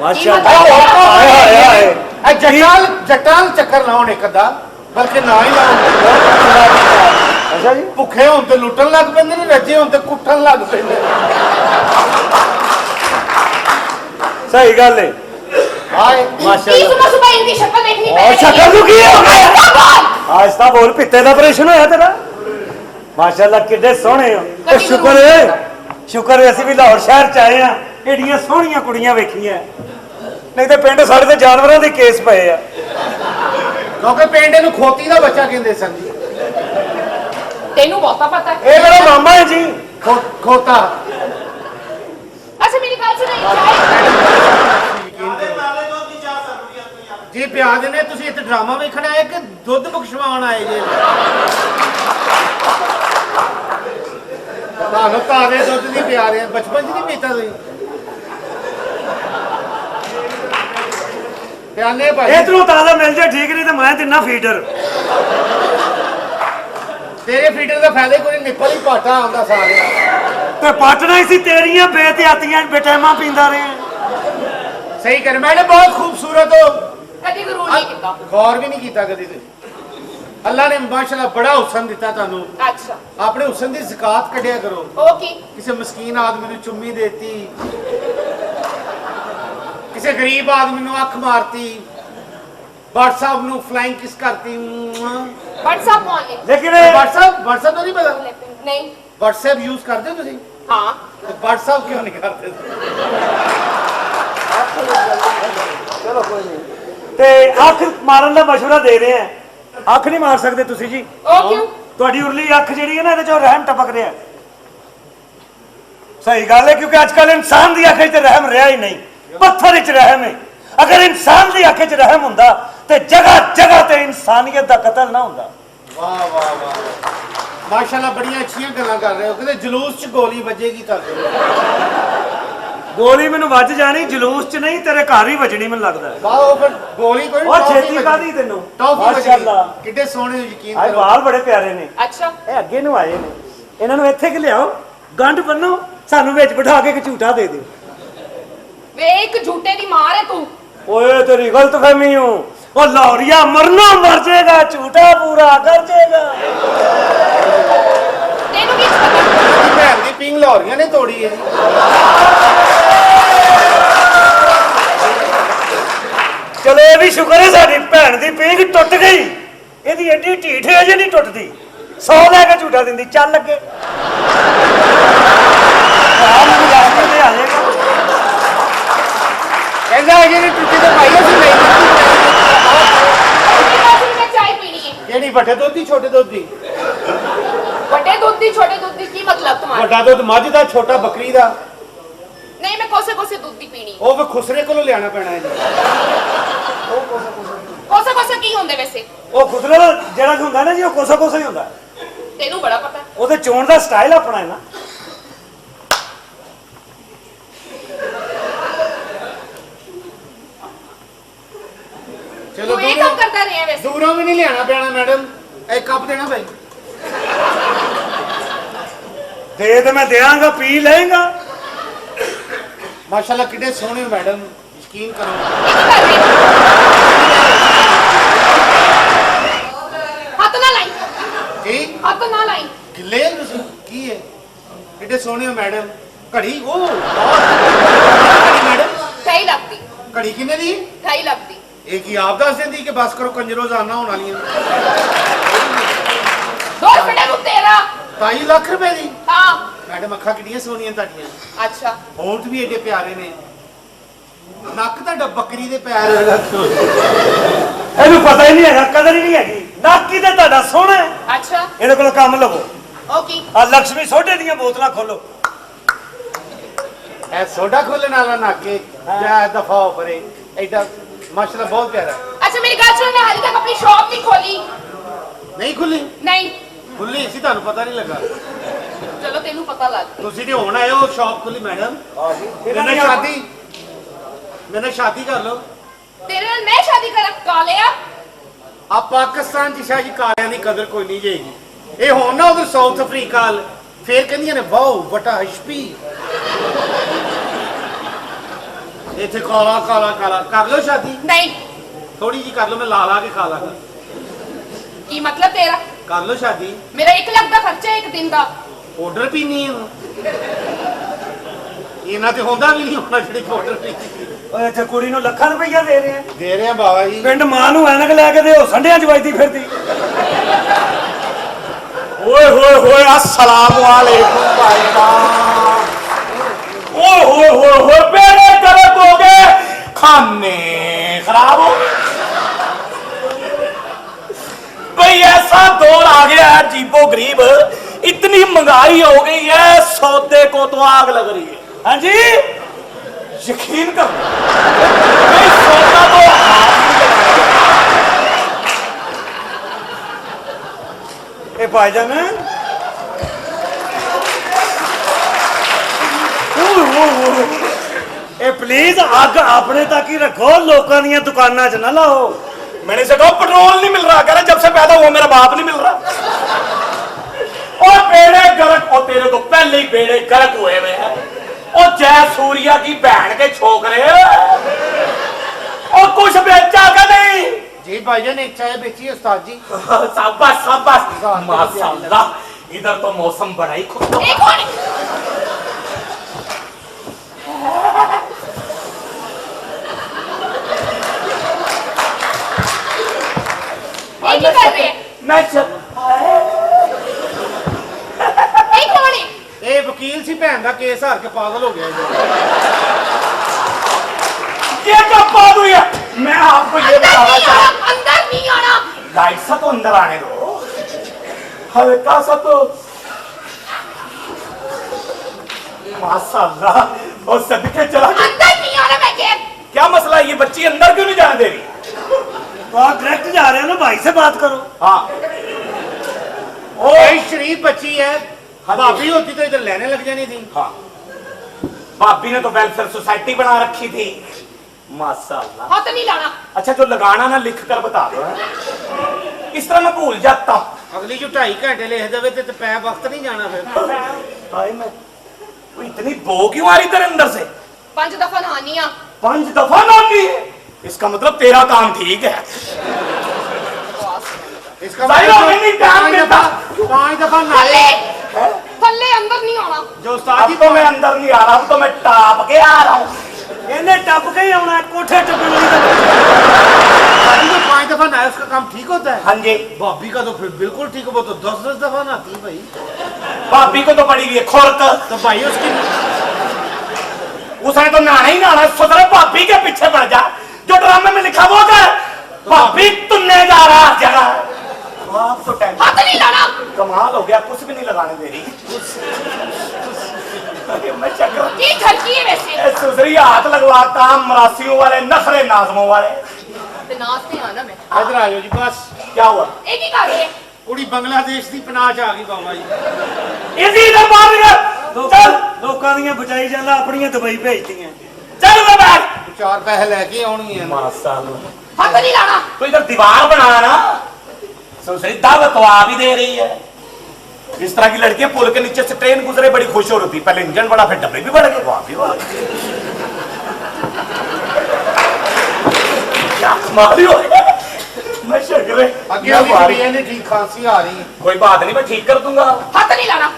ਮਾਸ਼ਾਅੱਲਾ। ਹਾਏ ਹਾਏ ਹਾਏ। ਇਹ ਜੱਟਾਂ ਨੂੰ ਚੱਕਰ ਲਾਉਣ ਇੱਕ ਅੱਧਾ, ਬਲਕਿ ਨਾ ਹੀ ਲਾਉਣ। ਅੱਛਾ ਜੀ। ਭੁੱਖੇ ਹੋਣ ਤੇ ਲੁੱਟਣ ਲੱਗ ਪੈਂਦੇ ਨੇ, ਰੱਜੇ ਹੋਣ ਤੇ ਕੁੱਟਣ ਲੱਗ ਪੈਂਦੇ ਨੇ। ਸਹੀ ਗੱਲ ਹੈ। ਹਾਏ ਮਾਸ਼ਾਅੱਲਾ। सुबह सुबह इनकी शक्ल देखनी और शक्ल तू की हो गया? आज ਤਾਂ ਬੋਲ ਪਿੱਤੇ ਦਾ ਆਪਰੇਸ਼ਨ ਹੋਇਆ ਤੇਰਾ। ਮਾਸ਼ਾਅੱਲਾ ਕਿੱਡੇ ਸੋਹਣੇ ਹੋ। ਤੇ ਸ਼ੁਕਰ ਹੈ ਅਸੀਂ ਵੀ ਲਾਹੌਰ ਸ਼ਹਿਰ ਚ ਆਏ ਆ, ਏਡੀਆਂ ਸੋਹਣੀਆਂ ਕੁੜੀਆਂ ਵੇਖੀਆਂ। ਨਹੀਂ ਤੇ ਪਿੰਡ ਸਾਡੇ ਤੇ ਜਾਨਵਰਾਂ ਦੇ ਕੇਸ ਪਏ ਆ। ਕਿਉਂਕਿ ਪਿੰਡ ਨੂੰ ਖੋਤੀ ਦਾ ਬੱਚਾ ਕਹਿੰਦੇ ਸਨ ਜੀ। तेनू बहुत पता है। ਇਹ ਮੇਰਾ ਮਾਮਾ ਹੈ ਜੀ। ਖੋਤਾ। अच्छा मेरी बात सुनो, ਜੀ ਪਿਆ ਨੇ। ਤੁਸੀਂ ਇੱਥੇ ਡਰਾਮਾ ਵੇਖਣ ਆਏ ਕਿ ਦੁੱਧ ਬਖਸ਼ਵਾਉਣ ਆਏ ਜੇ? ਤੁਹਾਨੂੰ ਤਾਰੇ ਦੁੱਧ ਦੀ ਪਿਆ ਰਹੇ, ਬਚਪਨ 'ਚ ਨਹੀਂ ਪੀਤਾ ਤੁਸੀਂ? ਪਿਆਨੇ ਭਾਈ ਇਧਰੋਂ ਤਾਜ਼ਾ ਮਿਲ ਜਾ ਠੀਕ, ਨਹੀਂ ਤੇ ਮੈਂ ਦਿਨਾ ਫੀਡਰ। ਤੇਰੇ ਫੀਡਰ ਦਾ ਫਾਇਦਾ ਕੋਈ ਨਿੱਪਲ ਹੀ ਪਾਟਾ ਆਉਂਦਾ ਸਾਰੇ। ਤੇ ਪਾਟਣਾ ਹੀ ਸੀ ਤੇਰੀਆਂ ਬੇਤਿਆਤੀਆਂ ਬੇਟੈਮਾਂ ਪੀਂਦਾ ਰਹੇ। ਸਹੀ ਕਰ ਮੈਡਮ, ਬਹੁਤ ਖੂਬਸੂਰਤ ਹੋ। कभी गुरूर नहीं किया। ਗੌਰ ਵੀ ਨਹੀਂ ਕੀਤਾ ਕਦੀ ਤੇ। ਅੱਲਾ ਨੇ ਮਾਸ਼ਾਅੱਲਾ ਬੜਾ ਹੁਸਨ ਦਿੱਤਾ ਤੁਹਾਨੂੰ। अच्छा ਆਪਣੇ ਹੁਸਨ ਦੀ ਜ਼ਕਾਤ ਕੱਢਿਆ ਕਰੋ। ओके। ਕਿਸੇ ਮਸਕੀਨ ਆਦਮੀ ਨੂੰ ਚੁੰਮੀ ਦੇਤੀ, ਕਿਸੇ ਗਰੀਬ ਆਦਮੀ ਨੂੰ ਅੱਖ ਮਾਰਤੀ, WhatsApp ਨੂੰ ਫਲਾਈਂਗ ਕਿਸ ਕਰਤੀ। व्हाट्सएप ऑन है? ਲੇਕਿਨ WhatsApp ਤਾਂ ਨਹੀਂ ਪਤਾ? नहीं। WhatsApp ਯੂਜ਼ ਕਰਦੇ ਹੋ ਤੁਸੀਂ? हाँ। ਤੇ WhatsApp ਕਿਉਂ ਨਹੀਂ ਕਰਦੇ? ਚਲੋ ਕੋਈ ਨਹੀਂ। ਤੇ ਅੱਖ ਮਾਰਨ ਦਾ ਮਸ਼ਵਰਾ ਦੇ ਰਹੇ ਆ। ਅੱਖ ਨਹੀਂ ਮਾਰ ਸਕਦੇ ਤੁਸੀਂ ਜੀ। ओ क्यों? ਤੁਹਾਡੀ ਉਰਲੀ ਅੱਖ ਜਿਹੜੀ ਹੈ ਨਾ, ਇਹਦੇ ਚੋਂ ਰਹਿਮ ਟਪਕ ਰਿਹਾ। ਸਹੀ ਗੱਲ ਹੈ, ਕਿਉਂਕਿ ਅੱਜ ਕੱਲ ਇਨਸਾਨ ਦੀ ਅੱਖ 'ਚ ਤੇ ਰਹਿਮ ਰਿਹਾ ਹੀ ਨਹੀਂ, ਪੱਥਰ 'ਚ ਰਹਿਮ ਹੈ। ਅਗਰ ਇਨਸਾਨ ਦੀ ਅੱਖ 'ਚ ਰਹਿਮ ਹੁੰਦਾ ਤੇ ਜਗ੍ਹਾ ਜਗ੍ਹਾ ਤੇ ਇਨਸਾਨੀਅਤ ਦਾ ਕਤਲ ਨਾ ਹੁੰਦਾ। ਵਾਹ ਵਾਹ ਵਾਹ, ਮਾਸ਼ਾਅੱਲਾ ਬੜੀਆਂ ਅੱਛੀਆਂ ਗੱਲਾਂ ਕਰ ਰਹੇ ਹੋ। ਕਹਿੰਦੇ ਜਲੂਸ 'ਚ ਗੋਲੀ ਵੱਜੇਗੀ ਤੁਹਾਨੂੰ। ਗੋਲੀ ਮੈਨੂੰ ਵੱਜ ਜਾਣੀ, ਜਲੂਸ 'ਚ ਨਹੀਂ, ਤੇਰੇ ਘਰ ਹੀ ਵੱਜਣੀ ਮੈਨੂੰ ਲੱਗਦਾ। ਵਾਹ ਉਹ ਫਿਰ ਗੋਲੀ ਕੋਈ ਉਹ ਛੇਤੀ ਕਾਦੀ ਤੈਨੂੰ। ਮਾਸ਼ਾਅੱਲਾ ਕਿੱਡੇ ਸੋਹਣੇ ਹੋ, ਯਕੀਨ ਆਏ ਕਰੋ। ਵਾਲ ਬੜੇ ਪਿਆਰੇ ਨੇ। अच्छा ਇਹ ਅੱਗੇ ਨੂੰ ਆਏ ਨੇ, ਇਹਨਾਂ ਨੂੰ ਇੱਥੇ ਕਿ ਲਿਆਓ, ਗੰਢ ਬੰਨੋ, ਸਾਨੂੰ ਵਿੱਚ ਬਿਠਾ ਕੇ ਇੱਕ ਝੂਟਾ ਦੇ ਦਿਓ। वे एक झूठे दी मार है तू। ਓਏ ਤੇਰੀ ਗਲਤਫਹਿਮੀ ਹੂੰ। ਉਹ ਲਾਹੌਰੀਆ ਮਰਨਾ ਮਰ ਜਾਏਗਾ, ਝੂਟਾ ਪੂਰਾ ਕਰ ਜਾਏਗਾ। तेनू की पता? ਭੈਣ ਦੀ ਪਿੰਗ ਲਾਹੌਰੀਆਂ ਨੇ ਤੋੜੀ ਹੈ ਜੀ। ਚਲੋ ਇਹ ਵੀ ਸ਼ੁਕਰ ਹੈ ਸਾਡੀ ਭੈਣ ਦੀ ਪੀਂਘ ਟੁੱਟ ਗਈ। ਇਹਦੀ ਐਡੀ ਢੀਠ ਹੈ ਜੇ ਨਹੀਂ ਟੁੱਟਦੀ। 100 ਲੈ ਕੇ ਝੂਟਾ ਦਿੰਦੀ, ਚੱਲ ਲੱਗੇ। ਕਹਿੰਦਾ ਜਿਹੜੀ ਟੁੱਟੀ ਤੇ ਭਾਈ ਅਸੀਂ ਨਹੀਂ मैं चाय पीनी है। ਜਿਹੜੀ ਵੱਡੇ ਦੁੱਧ ਦੀ ਛੋਟੇ ਦੁੱਧ ਦੀ? बड़े दूध दी छोटे दूध दी की मतलब तुम्हारा? ਵੱਡਾ ਦੁੱਧ ਮੱਝ ਦਾ, ਛੋਟਾ ਬੱਕਰੀ ਦਾ। नहीं मैं कोसे कोसे दूध दी पीनी। ਉਹ ਫਿਰ ਖੁਸਰੇ ਕੋਲੋਂ ਲਿਆਣਾ ਪੈਣਾ ਹੈ ਜੀ। कोसे कोसे की होंदे वैसे? ਉਹ ਖੁਦਰਾ ਜਿਹੜਾ ਹੁੰਦਾ ਨਾ ਜੀ, ਉਹ ਕੋਸਾ ਕੋਸਾ ਹੀ ਹੁੰਦਾ। तेनू बड़ा पता है। ਉਹਦੇ ਚੋਣ ਦਾ ਸਟਾਈਲ ਆਪਣਾ ਹੈ ਨਾ। ਚਲੋ तू ये कब करता रहे वैसे ਦੂਰੋਂ ਵੀ ਨਹੀਂ ਲਿਆਣਾ ਪੈਣਾ ਮੈਡਮ ਇੱਕ ਕੱਪ ਦੇਣਾ ਭਾਈ ਦੇ ਤੇ ਮੈਂ ਦਿਆਂਗਾ ਪੀ ਲਏਗਾ ਮਾਸ਼ਾਅੱਲਾ ਕਿੰਨੇ ਸੋਹਣੇ ਹੋ ਮੈਡਮ ਯਕੀਨ ਕਰੋ ये क्या कर रहे हाथ ना लाई ਕੀ हाथ ना लाई ਗਿੱਲੇ ਹੋ ਤੁਸੀਂ ਕੀ ਹੈ ਕਿੰਨੇ ਸੋਹਣੇ ਹੋ ਮੈਡਮ ਘੜੀ ਉਹ ਘੜੀ ਮੈਡਮ सही लगती ਘੜੀ ਕਿੰਨੇ ਦੀ सही लगती ਇਹ ਕੀ ਆਪ ਦੱਸ ਦਿੰਦੀ ਕਿ ਬਸ ਕਰੋ ਕੰਜਰੋ ਜਾਨਾ ਹੋਣ ਵਾਲੀਆਂ दो रुपए तू तेरा 2.5 ਲੱਖ ਰੁਪਏ ਦੀ हाँ ਮੈਡਮ ਅੱਖਾਂ ਕਿੰਨੀਆਂ ਸੋਹਣੀਆਂ ਤੁਹਾਡੀਆਂ अच्छा ਹੋਂਠ ਵੀ ਏਡੇ ਪਿਆਰੇ ਨੇ ਨੱਕ ਤੁਹਾਡਾ ਬੱਕਰੀ ਦੇ ਪੈਰ ਵਰਗਾ ਇਹਨੂੰ ਪਤਾ ਹੀ ਨਹੀਂ ਹੈਗਾ ਕਦਰ ਹੀ ਨਹੀਂ ਹੈਗੀ ਨਾਕੀ ਤੇ ਤੁਹਾਡਾ ਸੋਹਣਾ ਹੈ। अच्छा ਇਹਦੇ ਕੋਲੋਂ ਕੰਮ ਲਵੋ ओके ਆ ਲక్ష్ਮੀ ਸੋਢੇ ਦੀਆਂ ਬੋਤਲਾਂ ਖੋਲੋ ਐ ਸੋਡਾ ਖੋਲਣ ਵਾਲਾ ਨਾਕੇ ਜਾਂ ਦਫਾ ਪਰੇ ਐਡਾ ਮਾਸ਼ਾਅੱਲਾ ਬਹੁਤ ਪਿਆਰਾ अच्छा मेरी बात सुन मैं हाल तक अपनी शॉप नहीं खोली ਨਹੀਂ ਖੁੱਲੀ नहीं ਖੁੱਲੀ ਸੀ ਤੁਹਾਨੂੰ ਪਤਾ ਨਹੀਂ ਲੱਗਾ चलो तेनू पता लग ਤੁਸੀਂ ਤੇ ਹੁਣ ਆਏ ਹੋ ਸ਼ਾਪ ਖੁੱਲੀ ਮੈਡਮ ਇਹਨਾਂ ਮੈਨੇ ਦੀਆਂ ਸ਼ਾਦੀ ਮੈਨੇ ਸ਼ਾਦੀ ਕਰ ਲਓ तेरे नाल मैं शादी कर कालिया ਆ ਪਾਕਿਸਤਾਨ ਚ ਸ਼ਾਹ ਜੀ ਕਾਲਿਆਂ ਦੀ ਕਦਰ ਕੋਈ ਨਹੀਂ ਜਾਏਗੀ ਇਹ ਹੁਣ ਨਾ ਉਧਰ ਸਾਊਥ ਅਫਰੀਕਾ ਵੱਲ ਫੇਰ ਕਹਿੰਦੀਆਂ ਨੇ ਵਾਓ ਵਟਾ ਹਸ਼ਪੀ ਇੱਥੇ ਕਾਲਾ ਕਾਲਾ ਕਾਲਾ ਕਰ ਲਓ ਸ਼ਾਦੀ नहीं ਥੋੜੀ ਜੀ ਕਰ ਲਓ ਮੈਂ ਲਾ ਲਾ ਕੇ ਖਾ ਲਾਂਗਾ की मतलब तेरा ਕਰ ਲਓ ਸ਼ਾਦੀ मेरा 1 लाख का खर्चा है एक दिन का ਆਰਡਰ ਪੀਣੀ ਹੈ ਇਹਨਾਂ ਤੇ ਹੁੰਦਾ ਵੀ ਨਹੀਂ ਹੋਣਾ ਜਿਹੜੀ ਆਰਡਰ ਪੀਣੀ ਓਏ ਇੱਥੇ ਕੁੜੀ ਨੂੰ ਲੱਖਾਂ ਰੁਪਈਆ ਦੇ ਰਹੇ ਆ ਦੇ ਰਹੇ ਆ ਬਾਬਾ ਜੀ ਪਿੰਡ ਮਾਂ ਨੂੰ ਐਨਕ ਲੈ ਕੇ ਦੇ ਉਹ ਸੰਡਿਆਂ ਚ ਵੱਜਦੀ ਫਿਰਦੀ ओए होए होए अस्सलाम वालेकुम भाईजान ओए होए होए होए बेड़े गलत हो गए खाने खराब हो भाई ऐसा दौर आ गया है अजीबो गरीब इतनी महंगाई हो गई है सौदे को तो आग लग रही है हाँ जी यकीन कर भाई सौदा तो हाथ नहीं लगाया ਇਹ ਭਾਈਜਾਨ ਇਹ ਪਲੀਜ਼ ਅੱਗ ਆਪਣੇ ਤੱਕ ਹੀ ਰੱਖੋ ਲੋਕਾਂ ਦੀਆਂ ਦੁਕਾਨਾਂ 'ਚ ਨਾ ਲਾਓ मैंने से कहा पेट्रोल नहीं मिल रहा कह रहा जब से पैदा हुआ मेरा बाप नहीं मिल रहा और बेड़े गर्क और तेरे तो पहले ही बेड़े गर्क हुए हुए हैं और जय सूर्या की बहन के छोकरे और कुछ बेचा का नहीं जी भाईजान एक चाय बेची है उस्ताद जी शाबाश शाबाश माशाल्लाह इधर तो मौसम बड़ा ही खुश एक और एक ही कर रहे हैं मैं चल एक और है ਇਹ ਵਕੀਲ ਸੀ ਭੈਣ ਦਾ ਕੇਸ ਹਾਰ ਕੇ ਪਾਗਲ ਹੋ ਗਿਆ ਜੀ ये कब बात हुई है मैं आपको ये बताना चाहता हूं अंदर नहीं आना लाइट सा तो अंदर आने दो हल्का सा तो माशाल्लाह और सदके चला गया। अंदर नहीं आना मैं कह क्या मसला है ये बच्ची अंदर क्यों नहीं जाने दे रही तो आप डायरेक्ट जा रहे हो ना भाई से बात करो हाँ ये शरीफ बच्ची है भाभी होती तो इधर लेने लग जानी थी हाँ भाभी ने तो वेलफेयर सोसाइटी बना रखी थी माशाल्लाह हाथ नहीं लाना अच्छा जो लगाना ना लिख कर बता दो है? इस तरह मैं भूल जाता हूँ अगली जो 2.5 घंटे लिख देवे ते पै वक्त नहीं जाना फिर हाय मैं वो इतनी बो क्यों आ रही तेरे अंदर से 5 दफा नहानी आ 5 दफा नानी है इसका मतलब तेरा काम ठीक है इसका भाई, मतलब नहीं टाइम देता। 5 दफा थल्ले नाले थल्ले अंदर नहीं आना जो उस्ताद अब जी तो मैं अंदर नहीं आ रहा हूँ तो मैं टाप के आ रहा हूँ ਇਹਨੇ ਟੱਪ ਕੇ ਹੀ ਆਉਣਾ ਕੋਠੇ ਟੱਪਣ ਵਾਲੀ ਦਾ भाभी जो 5 दफा नहाए उसका काम ठीक होता है हाँ जी भाभी का तो फिर बिल्कुल ठीक है वो तो 10 दफा नहाती है भाई भाभी को तो पड़ी हुई है खुरक तो भाई उसकी उसने तो नहाना ही नहाना सुधरे भाभी के पीछे पड़ जा जो ड्रामे में लिखा वो कर भाभी तुमने जा रहा हर जगह आप तो टेंशन हाथ नहीं लाना कमाल हो गया कुछ भी नहीं लगाने दे रही अरे मैं चक्कर की घर की है वैसे ए, सुधरी हाथ लगवाता मरासियों वाले नखरे नाजमों वाले ते नाच नहीं आना मैं इधर आ जाओ जी बस क्या हुआ एक ही कर रहे हैं कुड़ी बांग्लादेश की पनाह च आ गई बाबा जी इसी इधर मार कर चल ਲੋਕਾਂ ਦੀਆਂ ਬਚਾਈ ਜਾਂਦਾ ਆਪਣੀਆਂ ਦੁਬਈ ਭੇਜਦੀਆਂ चल उधर बैठ चार पैसे लेके आनी है माशाल्लाह हाथ नहीं लाना। तो इधर दीवार बना ना, सुसरी दावत तो आ भी दे रही है। इस तरह की लड़कियां पुल के नीचे से ट्रेन गुजरे बड़ी खुश हो रही थी, पहले इंजन बढ़ा फिर डब्बे भी बढ़ गए। वाह भी वाह, क्या कमाल हो गया। मैं शक्र अगे वाली ने ठीक खांसी आ रही है। कोई बात नहीं, मैं ठीक कर दूंगा। हाथ नहीं लाना।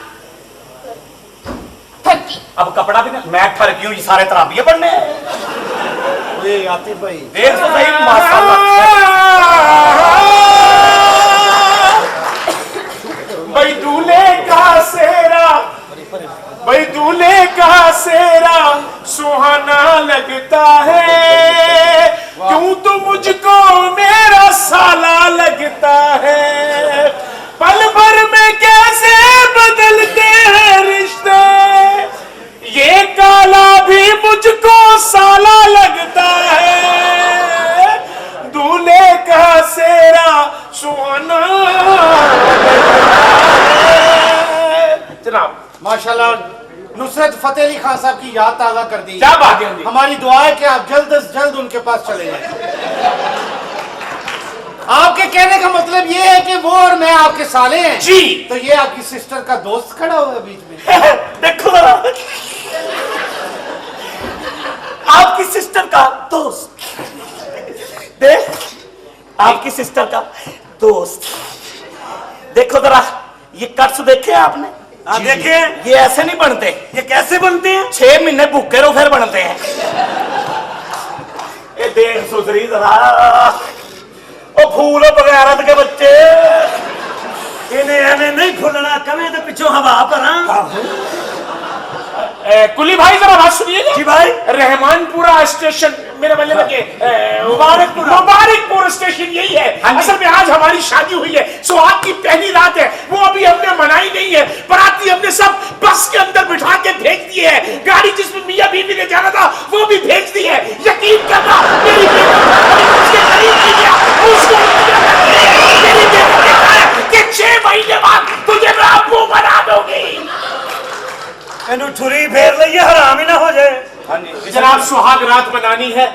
थकी। अब कपड़ा भी ना, मैं ठरकी हूँ, ये सारे तराबिये पढ़ने हैं। ये आतिफ भाई देख तो सही, माशाल्लाह। भाई दूल्हे का सेरा, भाई दूल्हे का सेरा सुहाना लगता है, क्यों तो मुझको मेरा साला लगता है। पल भर में कैसे बदलते हैं रिश्ते, ये काला भी मुझको साला लगता है। दूल्हे का सेरा सुहाना जनाब। माशाल्लाह नुसरत फतेह अली खान साहब की याद ताज़ा कर दी। क्या बात है? हमारी दुआ है कि आप जल्द से जल्द उनके पास चले जाएं। आपके कहने का मतलब ये है कि वो और मैं आपके साले हैं जी। तो ये आपकी सिस्टर का दोस्त खड़ा हुआ है बीच में। देखो जरा, आपकी सिस्टर का दोस्त, देख आपकी सिस्टर का दोस्त। देखो जरा, ये कट्स देखे आपने? देखे? ये ऐसे नहीं बनते। ये कैसे बनते हैं? 6 महीने भूखे रहो फिर बनते हैं। ये देख सुधरी जरा, ओ फूल बगैरत के बच्चे। इन्हें एवं नहीं खुलना, कमे तो पिछो हवा पर। कुली भाई जरा बात सुनिएगा। जी भाई। रहमानपुरा स्टेशन, मेरे बल्ले लगे मुबारकपुर स्टेशन यही है। असल में आज हमारी शादी हुई है, सुहाग की पहली रात है, वो अभी हमने मनाई नहीं है। बाराती हमने सब बस के अंदर बिठा के भेज दिए है। गाड़ी जिसमें मियां बीवी ने जाना था वो भी भेज दी है। यकीन करना, मेरी उसके करीब नहीं गया, उसको मेरी बेटी ने कहा कि 6 महीने बाद तुझे मैं अब्बू बना दूंगी। इन्हू छुरी फेर लइए, हराम ही ना हो जाए। जनाब सुहाग रात मनानी है,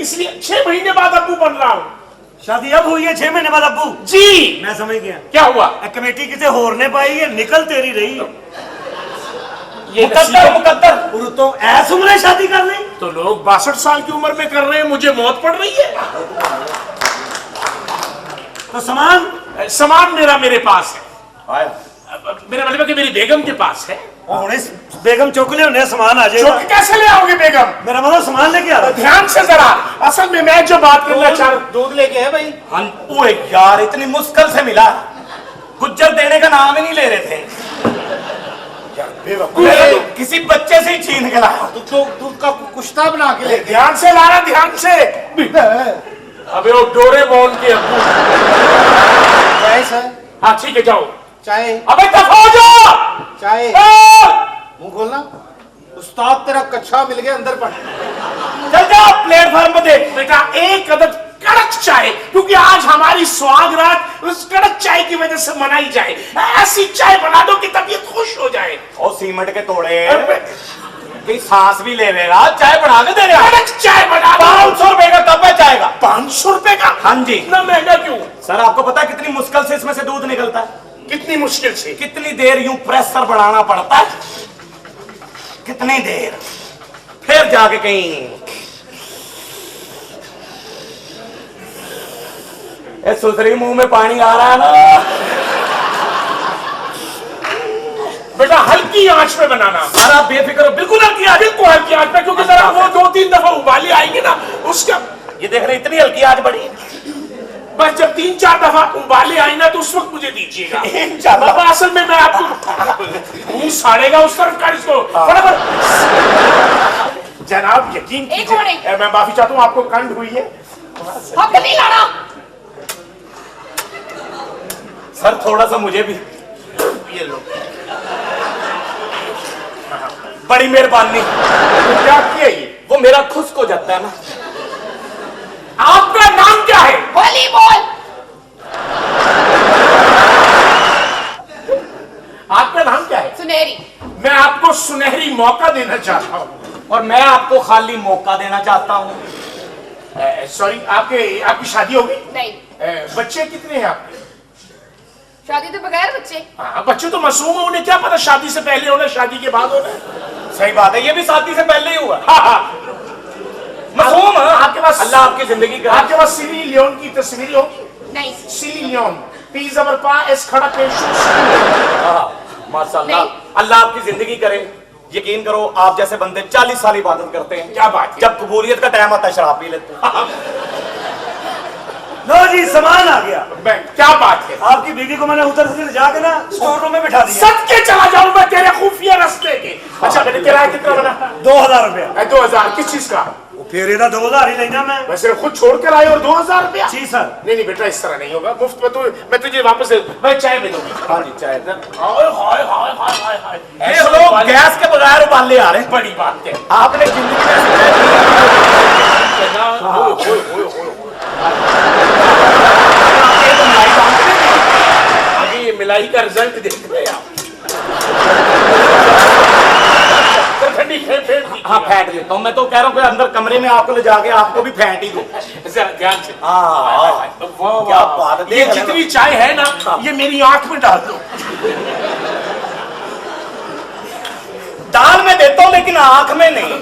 इसलिए 6 महीने बाद अब्बू बन रहा हूँ। शादी अब हुई है 6 महीने बाद अब्बू? जी। मैं समझ गया। क्या हुआ? कमेटी किसे होर ने पाई है, निकल तेरी रही। ये मुकद्दर तो ऐस उम्र शादी कर ली। तो लोग 62 साल की उम्र में कर रहे हैं, मुझे मौत पड़ रही है। तो सामान सामान मेरा मेरे पास है। मेरा मतलब कि मेरी बेगम के पास है। हुणे बेगम चुक ले, होने सामान आ जाएगा। चुप कैसे ले आओगे बेगम? मेरा मतलब सामान लेके आ रहा। ध्यान से जरा, असल में मैं जो बात करना चाह रहा हूं। दूध लेके है भाई। ओए यार, इतनी मुश्किल से मिला, गुज्जर देने का नाम ही नहीं ले रहे थे। मैं किसी बच्चे से ही छीन के लाया। दूध का कुश्ता बना के ले। ध्यान से लाना, ध्यान से। अबे वो डोरेमोन के अब्बू। चाय सर। हाँ ठीक है, जाओ। चाय। अबे दफा हो जाओ। चाय। मुंह खोलना। उस्ताद तेरा कच्चा मिल गया, अंदर पड़। चल जाओ प्लेटफॉर्म पे देख बेटा, एक अदद कड़क चाय, क्योंकि आज हमारी सुहाग रात उस कड़क चाय की वजह से मनाई जाए। ऐसी चाय बना दो कि तबीयत खुश हो जाए। और सीमेंट के तोड़े कहीं सांस भी लेवेगा, चाय बना के दे रहे। कड़क चाय बना दो। 500 रुपए का कप है चाय का। 500 रुपए का? हाँ जी। इतना महंगा क्यों? सर आपको पता है कितनी मुश्किल से इसमें से दूध निकलता है? कितनी मुश्किल से? कितनी देर यूं प्रेशर बढ़ाना पड़ता है, कितनी देर, फिर जाके कहीं। सुधरी मुंह में पानी आ रहा है ना। बेटा हल्की आंच पे बनाना। सर आप बेफिक्र हो, बिल्कुल हल्की आंच। बिल्कुल हल्की आंच पे, क्योंकि जरा वो 2-3 दफा उबाली आएंगे ना उसका। ये देख रहे इतनी हल्की आंच बढ़ी। बस जब 3-4 दफा उबाले आई ना तो उस वक्त मुझे दीजिएगा। इंशाल्लाह। बाबा असल में मैं आपको मुंह साड़ेगा उस तरफ का इसको फटाफट। जनाब यकीन कीजिए, मैं माफी चाहता हूँ, आपको कंड हुई है। हाथ नहीं लाना। सर थोड़ा सा मुझे भी। ये लो। बड़ी मेहरबानी। तो क्या किया ये? वो मेरा खुश्क हो जाता है ना। आपका नाम क्या है? वॉलीबॉल। आपका नाम क्या है? सुनहरी। मैं आपको सुनहरी मौका देना चाहता हूँ। और मैं आपको खाली मौका देना चाहता हूँ। सॉरी, आपकी शादी होगी? नहीं, बच्चे कितने हैं आपके? शादी तो बगैर बच्चे। हाँ, बच्चे तो मासूम है, उन्हें क्या पता शादी से पहले होना शादी के बाद होना। सही बात है, ये भी शादी से पहले ही हुआ। हाँ हाँ। मासूम है। आपके पास अल्लाह आपकी जिंदगी का। आपके पास सिली लियोन की तस्वीर होगी? नहीं, सिली लियोन, पी जबर पा एस खड़ा पेशु। माशाल्लाह, नहीं। अल्लाह आपकी जिंदगी करे। यकीन करो, आप जैसे बंदे 40 साल इबादत करते हैं। क्या बात है। जब कबूलियत का टाइम आता है शराब पी लेते हैं। लो जी, सामान आ गया। क्या बात है। आपकी बीवी को मैंने उधर से ले जाके ना स्टोर रूम में बिठा दिया। सच के चला जाऊं मैं तेरे खुफिया रास्ते के। अच्छा, मैंने किराया कितना बना? 2000 रुपया। 2000 किस चीज का? फिर ਇਹਦਾ 2000 ही लेना मैं। वैसे खुद छोड़ कर आए और 2000 रुपया? जी सर। नहीं नहीं बेटा, इस तरह नहीं होगा। मुफ्त में मैं तुझे वापस मैं चाय में दूंगी। हाँ जी, चाय। हाय हाय हाय हाय हाय हाय। देख लो, गैस के बगैर उबाले आ रहे हैं। बड़ी बात है। आपने जिंदगी में अभी मिलाई का रिजल्ट देख रहे हैं आप। ठंडी फेंट हाँ फेंट लेता हूँ। मैं तो कह रहा हूँ कि अंदर कमरे में आपको ले जाके आपको भी फेंट ही दूं। जरा ध्यान से। हाँ, क्या बात है। ये जितनी चाय है ना, ये मेरी आंख में डाल दो। दाल में देता हूँ लेकिन आंख में नहीं।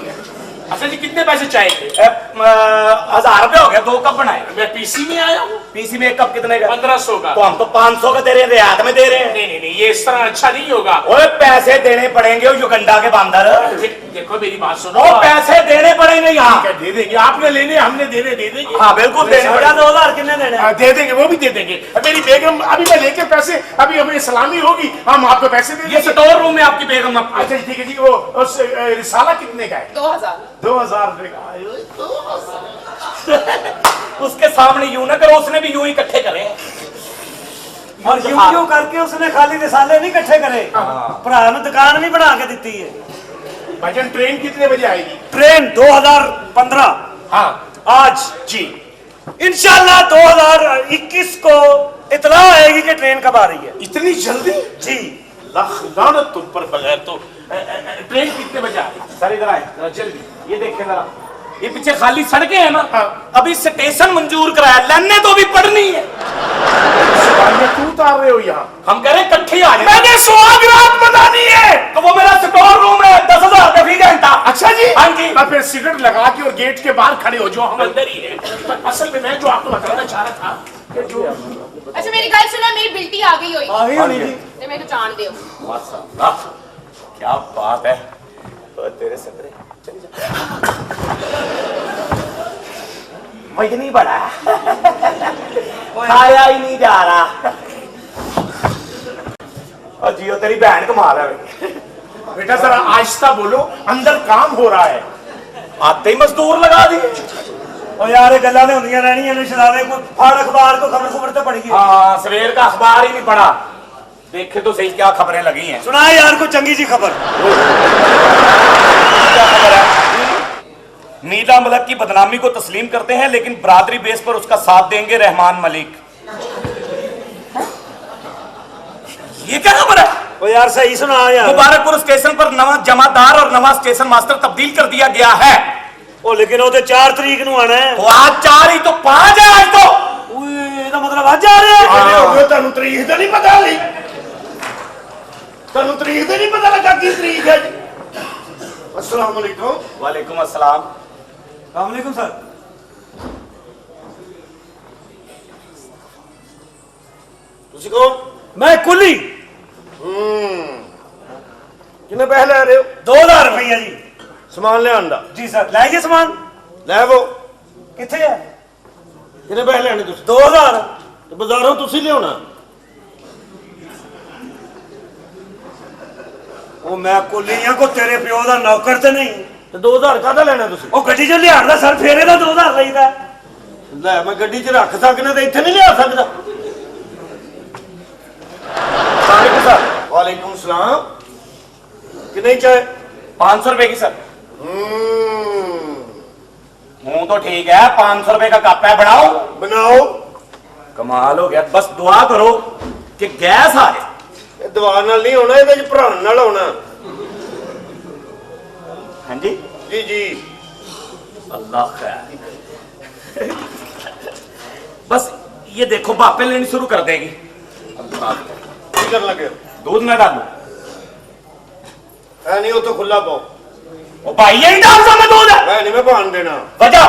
अच्छा जी, कितने पैसे चाय के? 1000 रुपए हो गया, 2 कप बनाए। मैं पीसी में आया हूँ। पीसी में 1 कप कितने का? 1500 का। तो हम तो 500 का दे रहे हैं, रियायत में दे रहे हैं। नहीं नहीं नहीं, ये इस तरह अच्छा नहीं होगा। ओए पैसे देने पड़ेंगे युगंडा के बंदर। देखो मेरी बात सुनो। ओ पैसे देने पड़ेंगे यहाँ। ठीक है, दे देंगे। आपने लेने, हमने देने, दे देंगे। हाँ बिल्कुल देने पड़ेंगे। 2000 कितने देने? दे देंगे, वो भी दे देंगे। मेरी बेगम, अभी मैं लेके पैसे, अभी हमें सलामी होगी, हम आपको पैसे दे ये देंगे। स्टोर रूम में आपकी बेगम आपको। अच्छा ठीक है जी। वो उस रिसाला कितने का है? 2000। 2000 रुपए का। उसके सामने यूं ना करो, उसने भी यूं ही इकट्ठे करे। और यूं करके उसने खाली रिसाले नहीं इकट्ठे करे, भरा ने दुकान भी बना के दी है। भाईजान, ट्रेन कितने बजे आएगी? ट्रेन 2015 हाँ आज जी। इंशाल्लाह 2021 को इतला आएगी कि ट्रेन कब आ रही है। इतनी जल्दी? जी। लाख लानत तुम पर। बगैर तो ट्रेन कितने बजे आएगी? सर इधर आए जरा जल्दी। ये देखें जरा, ये पीछे खाली सड़कें हैं ना। हाँ। अभी स्टेशन मंजूर कराया, लाने तो भी पड़नी है। क्यों उतार रहे हो यहाँ? हम कह रहे हैं इकट्ठे आ जाए। मैंने सुहागरात बनानी है। तो वो मेरा स्टोर रूम है, 10,000 का फी घंटा। अच्छा जी। हाँ जी। मैं फिर सिगरेट लगा के और गेट के बाहर खड़े हो जाओ, हम अंदर ही है। असल में मैं जो आपको बताना चाह रहा था कि जो अच्छा मेरी गल सुनो, मेरी बिल्टी आ गई होई आ गई होनी जी। ते मेरे को जान दियो। माशाल्लाह, क्या बात है। ओ तेरे सदरे चल जा। वजनी बड़ा खाया ही नहीं जा रहा। और जियो तेरी बहन कमाल है। बेटा जरा आहिस्ता बोलो, अंदर काम हो रहा है। आते ही मजदूर लगा दिए। और यार ये गल्लां ने होंदियां रहनियां ने, शराबे को फाड़ अखबार को खबर तो पड़ गई। हाँ, सवेर का अखबार ही नहीं पढ़ा। देखे तो सही क्या खबरें लगी हैं। सुना यार को चंगी जी खबर। क्या खबर है? मीरा मलिक की बदनामी को तस्लीम करते हैं लेकिन बरादरी बेस पर उसका साथ देंगे रहमान मलिक। ये क्या खबर है? ओ यार सही सुना यार। मुबारकपुर स्टेशन पर नवा जमादार और नवा स्टेशन मास्टर तब्दील कर दिया गया है। ओ लेकिन वो 4 तरीक ਨੂੰ आना है। तो आज 4 ही तो 5 है आज तो। ओए ਇਹਦਾ ਮਤਲਬ ਅੱਜ ਆ ਰਿਹਾ ਕਿਹੜੇ ਹੋ ਗਏ? ਤੁਹਾਨੂੰ ਤਰੀਕ ਤਾਂ ਨਹੀਂ ਪਤਾ ਲਈ? ਤੁਹਾਨੂੰ ਤਰੀਕ ਤੇ ਨਹੀਂ ਪਤਾ ਲੱਗਾ ਕੀ ਤਰੀਕ ਹੈ? अस्सलाम वालेकुम। वालेकुम अस्सलाम। वालेकुम सर। ਤੁਸੀਂ ਕੌਣ? मैं कुली। ਕਿੰਨੇ ਪੈਸੇ ਲੈ ਰਹੇ ਹੋ? 2000 रुपया जी। ਸਮਾਨ ਲਿਆਉਣ ਦਾ। जी सर लै गए सामान ਲੈ ਆਵੋ। किथे है? ਕਿੰਨੇ ਪੈਸੇ ਲੈਣੇ ਤੁਸੀਂ? 2000। ਤੇ ਬਾਜ਼ਾਰੋਂ ਤੁਸੀਂ ਲਿਆਉਣਾ। ਉਹ ਮੈਂ ਕੁਲੀਆਂ ਕੋ ਤੇਰੇ ਪਿਓ ਦਾ ਨੌਕਰ ਤੇ ਨਹੀਂ। ਤੇ 2000 ਕਾਹਦਾ ਲੈਣਾ ਤੁਸੀਂ? ਉਹ ਗੱਡੀ 'ਚ ਲਿਆੜਦਾ ਸਰ, ਫੇਰੇ ਦਾ 2000 ਲਈਦਾ। ਲੈ ਮੈਂ ਗੱਡੀ 'ਚ ਰੱਖ ਸਕਦਾ ਤੇ ਇੱਥੇ ਨਹੀਂ ਲਿਆ ਸਕਦਾ। वालेकुम सर। वालेकुम सलाम। कितने चाय? 500 रुपए की सर। मुंह तो ठीक है, 500 रुपए का कप है, बनाओ। बनाओ। कमाल हो गया। बस दुआ करो कि गैस आ जाए। ਇਹ ਦੀਵਾਰ ਨਾਲ ਨਹੀਂ ਹੋਣਾ, ਇਹਦੇ 'ਚ ਭਰਾਣ ਨਾਲ ਹੋਣਾ। हाँ जी। जी जी अल्लाह खैर। बस ये देखो बापें लेनी शुरू कर देगी। की कर लगे दूध ना डालो। है नहीं वो तो खुला पाओ ओ भाई यही डालता मैं दूध। मैं नहीं मैं पान देना वजह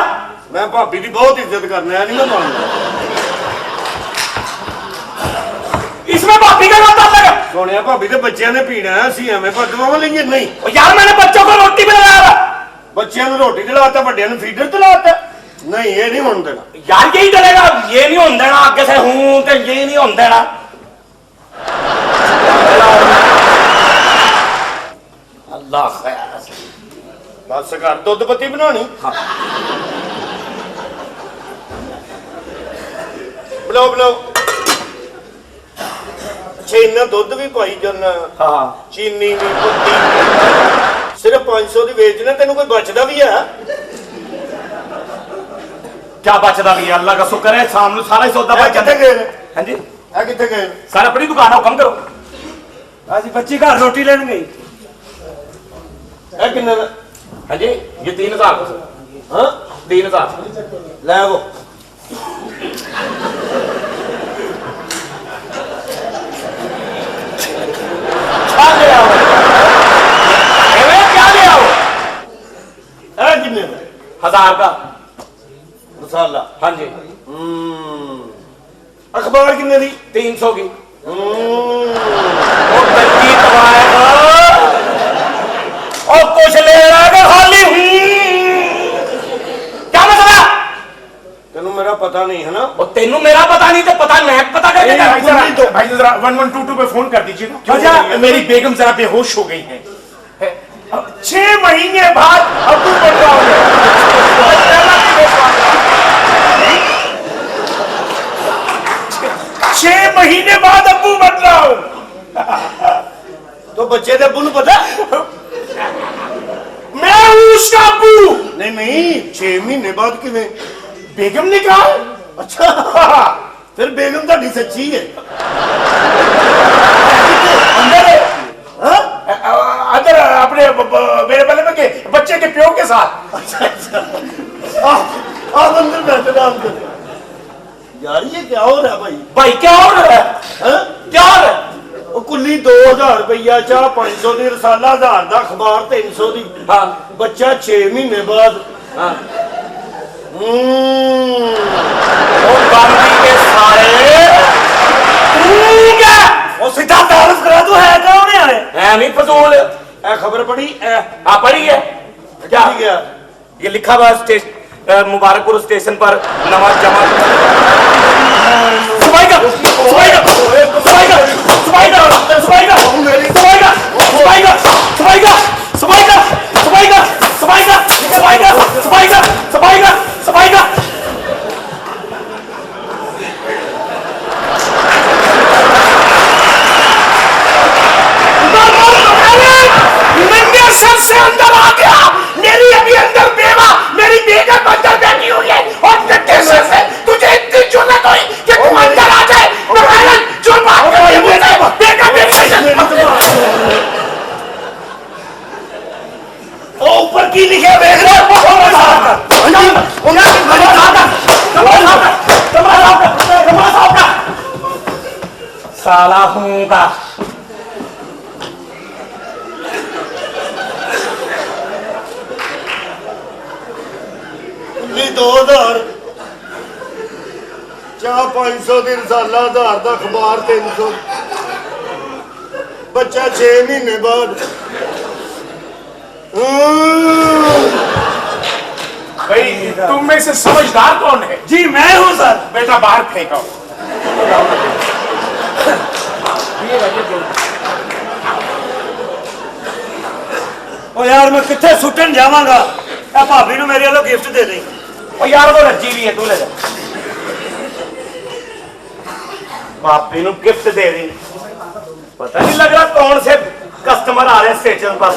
मैं भाभी की बहुत इज्जत करना है नहीं मैं पान देना इसमें भाभी का क्या ताल्लुक है? सोनिया भाभी के बच्चों ने पीना है ਅਸੀਂ ਐਵੇਂ ਪਦਵਾ लेंगे नहीं ओ यार मैंने बच्चों को रोटी भी लगाया हुआ। बच्चों ने रोटी दिलाता बड़े ने फीडर दिलाता नहीं ये नहीं होने देना यार यही चलेगा। ये नहीं होने देना आगे से हूं तो ये नहीं होने देना। अल्लाह खैर। बस कर दुध पत्ती बनानी बनाओ बनाओ अच्छा इन्ना दुध भी पाई जाना हाँ चीनी भी पत्ती सिर्फ 500 ਦੀ ਵੇਚਣਾ ਤੈਨੂੰ ਕੋਈ ਬਚਦਾ ਵੀ ਹੈ क्या बचता भी है? अल्लाह का शुक्र है शाम ਨੂੰ सारा ही सौदा बच ਕਿੱਥੇ जाता ਗਏ है। ਨੇ हाँ जी ਇਹ ਕਿੱਥੇ ਗਏ ਨੇ सर अपनी दुकान है हुक्म करो। आज बच्ची घर रोटी लेने गई। ਇਹ ਕਿੰਨੇ ਦਾ हाँ जी ये 3000 ਹਾਂ 3000 ਲੈ ਆਵੋ क्या ले आओ क्या ले आओ? ਇਹ ਕਿੰਨੇ ਦਾ 1000 का ਮਸਾਲਾ हाँ जी ਅਖਬਾਰ ਕਿੰਨੇ ਦੀ 300 की हम्म, ओ गंदी तबाह और कुछ ले रहा है खाली क्या मसला? ਤੈਨੂੰ ਮੇਰਾ ਪਤਾ ਨਹੀਂ है ना और तेनू मेरा पता नहीं तो पता मैं पता करके भाई क्या? जरा भाई जरा 1122 पे फोन कर दीजिए ना वजह? मेरी बेगम जरा बेहोश हो गई है 6 महीने बाद अबू बन रहा हूँ 6 महीने बाद अबू बन रहा हूँ तो बच्चे दे अब्बू ਨੂੰ पता मैं हूँ उसका अबू नहीं नहीं 6 महीने बाद किवें बेगम ने कहा अच्छा फिर बेगम ਤੁਹਾਡੀ सच्ची है अंदर है हाँ? अंदर अपने मेरे बल्ले में के बच्चे के प्यो के साथ अच्छा अच्छा आप अंदर बैठे ना अंदर यार ये क्या हो रहा है भाई भाई क्या हो रहा है? हैं? क्या हो रहा है? ਉਹ ਕੁੱਲੀ 2000 ਰੁਪਈਆ ਚਾਹ 500 ਦੀ ਰਸਾਲਾ 1000 ਦਾ ਅਖਬਾਰ 300 ਦੀ हाँ ਬੱਚਾ 6 ਮਹੀਨੇ ਬਾਅਦ हाँ हम्म और बांदी के सारे ठीक है ਉਹ ਸਿੱਧਾ ਤਾਰਫ ਕਰਾ ਤੂੰ ਹੈ ਕੌਣ ਹੈ? है नहीं फजूल। ਇਹ ਖਬਰ ਪੜੀ ਇਹ हाँ पढ़ी है क्या? ਕੀ ਗਿਆ ये लिखा हुआ मुबारकपुर स्टेशन पर नवाज जमा सफाई का सफाई का सफाई का सफाई का सफाई का सफाई का सफाई का सफाई का सफाई का सफाई का सफाई का सफाई का सफाई का सफाई का सफाई का नंगे सर से अंदर आ गया मेरी अभी अंदर बेवा मेरी बेगम अंदर बैठी हुई है और नंगे सर से तुझे इतनी जुर्रत हुई कि तू अंदर आ जाए नारायण जो बात कर रही है मुझसे बेगम ਉਹ ਉੱਪਰ ਕੀ ਲਿਖਿਆ ਵੇਖ ਲੈ। साला हूँगा ਕੁੱਲੀ 2000 ਚਾਹ 500 ਦੀ ਰਸਾਲਾ 1000 ਦਾ ਅਖਬਾਰ 300 ਬੱਚਾ 6 ਮਹੀਨੇ ਬਾਅਦ भाई तुम में से समझदार कौन है जी मैं हूँ सर। बेटा बाहर फेंको ਉਹ ਯਾਰ ਮੈਂ ਕਿੱਥੇ ਸੁੱਟਣ ਜਾਵਾਂਗਾ? ਇਹ ਭਾਬੀ ਨੂੰ ਮੇਰੇ ਵੱਲੋਂ ਗਿਫਟ ਦੇ ਦੇ। और यार वो रज्जी भी है तू ले जा भाभी नु गिफ्ट दे दी। पता नहीं लग रहा कौन से कस्टमर आ रहे हैं स्टेशन पर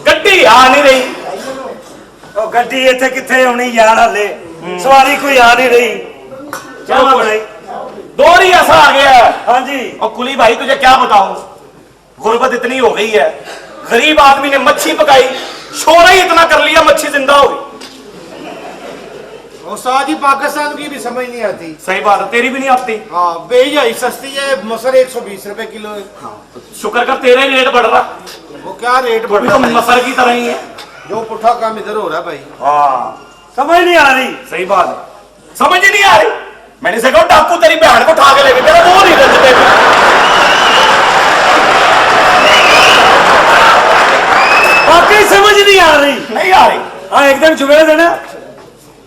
गड्डी आ नहीं रही। ਉਹ ਗੱਡੀ ਇੱਥੇ ਕਿੱਥੇ ਆਉਣੀ ਯਾਰ ਹਲੇ ਸਵਾਰੀ ਕੋਈ ਆ ਨਹੀਂ ਰਹੀ। चलो चलो भाई दौर ही ऐसा आ गया है। हाँ जी और कुली भाई तुझे क्या बताऊं गुर्बत इतनी हो गई है गरीब आदमी ने मच्छी पकाई शोर ही इतना कर लिया मच्छी जिंदा हो गई। उस्ताद जी पाकिस्तान की भी समझ नहीं आती। सही बात है, तेरी भी नहीं आती। हाँ बेहियाई सस्ती है, मसर 120 रुपए किलो है। शुक्र कर तेरा ही रेट बढ़ रहा, वो क्या रेट वो बढ़ भी रहा तो है? मसर की तरह ही है। जो पुठा काम इधर हो रहा है भाई। हाँ समझ नहीं आ रही। सही बात है, समझ ही नहीं आ रही। मैंने से कहा डाकू तेरी बहन को उठा के ले गए, तेरा वो नहीं रंजते। वाकई समझ नहीं आ रही। नहीं आ रही। हाँ एक दिन जुमे दिन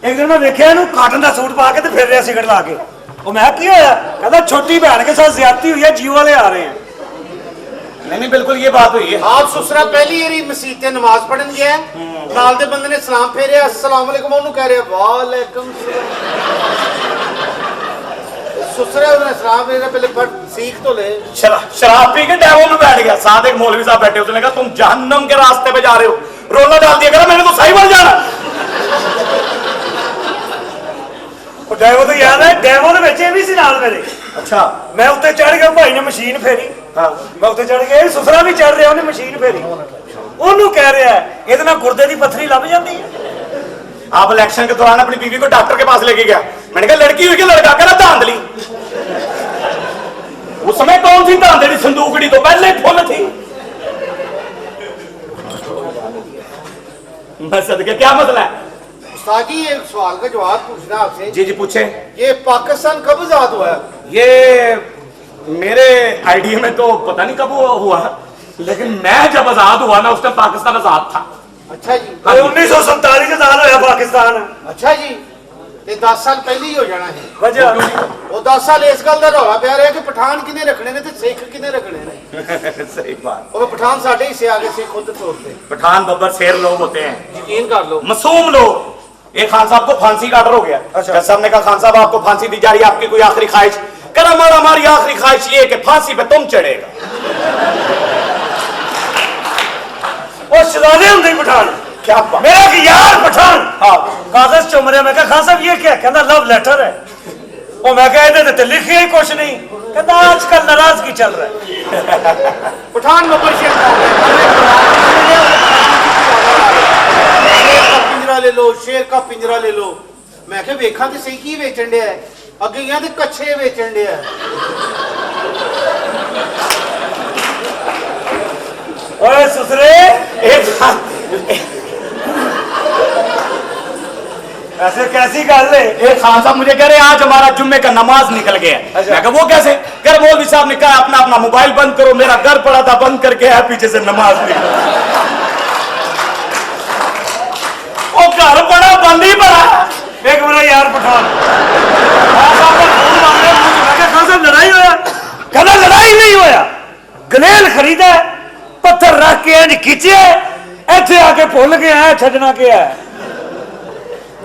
एक दिन मैं वेख्या इन्हू काटन का सूट पा के फिर रहा सिगरेट ला के। वो मैं की होया, कहता छोटी बहन के साथ ज्यादती हुई है, जीव वाले आ रहे हैं। नहीं बिल्कुल ये बात हुई है। आप सुसरा पहली बारी मसीत ते नमाज पढ़न गया, नाल दे बंदे ने सलाम फेरे, अस्सलाम वालेकुम, ओनू कह रहे वालेकुम सलाम। सुसरा उसने सलाम फेरे, पहले फट सीख तो ले। शराब पी के डैवो में बैठ गया, साथ एक मौलवी साहब बैठे, उसने कहा तुम जहन्नम के रास्ते पे जा रहे हो, रोला डाल दिया, कहा मैंने तो सही बल जाना। डेवो तो याद है, डेवो ने बच्चे भी सी नाल मेरे। अच्छा मैं उत्ते चढ़ गया, भाई ने मशीन फेरी, मैं उत्ते चढ़ गया, सुसरा भी चढ़ रहा, उन्हें मशीन फेरी, ओनू कह रहा है इहदे नाल गुर्दे दी पत्थरी लभ जाती है। आप इलेक्शन के दौरान अपनी बीवी को डॉक्टर के पास लेके गया, मैंने कहा लड़की हुई कि लड़का, कह रहा धांधली। उस समय कौन सी धांधली, संदूकड़ी तो पहले ही फुल थी। मैं सदके क्या मसला है? उस्ताद जी एक सवाल का जवाब पूछना आपसे। जी जी पूछे। ये पाकिस्तान कब आजाद हुआ है? ये मेरे आइडिया में तो पता नहीं कब हुआ, लेकिन मैं जब आजाद हुआ ना उस टाइम पाकिस्तान आजाद था। अच्छा जी। 1947 च आजाद होया पाकिस्तान। अच्छा जी, ते 10 साल पहले ही हो जाना है। वजह वो 10 साल इस गल का रौला पै रहा कि पठान किने रखने ने ते सिख किने रखने ने। सही बात। और पठान साडे हिस्से आ गए, सिख खुद तोड़ते। पठान बब्बर शेर लोग होते हैं, यकीन कर लो। मासूम लोग। एक खान साहब को फांसी का ऑर्डर हो गया। जज साहब ने कहा खान साहब आपको फांसी दी जा रही है, आपकी कोई आखिरी ख्वाहिश? करा हमारी आखिरी ख्वाहिश ये कि फांसी पे तुम चढ़ेगा। वो शहजादे होंगे पठान। क्या बात? मेरा एक यार पठान हाँ कागज चुम रहा, मैं कहा खान साहब ये क्या? कहता लव लेटर है। वो मैं कहा इहदे ते लिखिया ही कुछ नहीं। कहता आजकल नाराजगी चल रहा है। पठान बब्बर शेर पिंजरा ले लो, शेर का पिंजरा ले लो। मैं क्या वेखा ते सही की वेचन दिया है, अगे गया ते कच्छे वेचन दिया है। ओए सुसरे ऐसे कैसी गल है? एक खान साहब मुझे कह रहे आज हमारा जुम्मे का नमाज निकल गया। मैं कहा वो कैसे? कह रहे मौलवी साहब ने कहा अपना अपना मोबाइल बंद करो, मेरा घर पड़ा था बंद करके आया, पीछे से नमाज निकल। वो घर पड़ा बंद ही पड़ा। एक मेरा यार पठान खान साहब का फोन मांग रहा, मैं कहा खान साहब लड़ाई होया? कहता लड़ाई नहीं होया, गलेल खरीदा, पत्थर रख के इंज खींचे, इत्थे आके भुल गया छड़ना क्या है।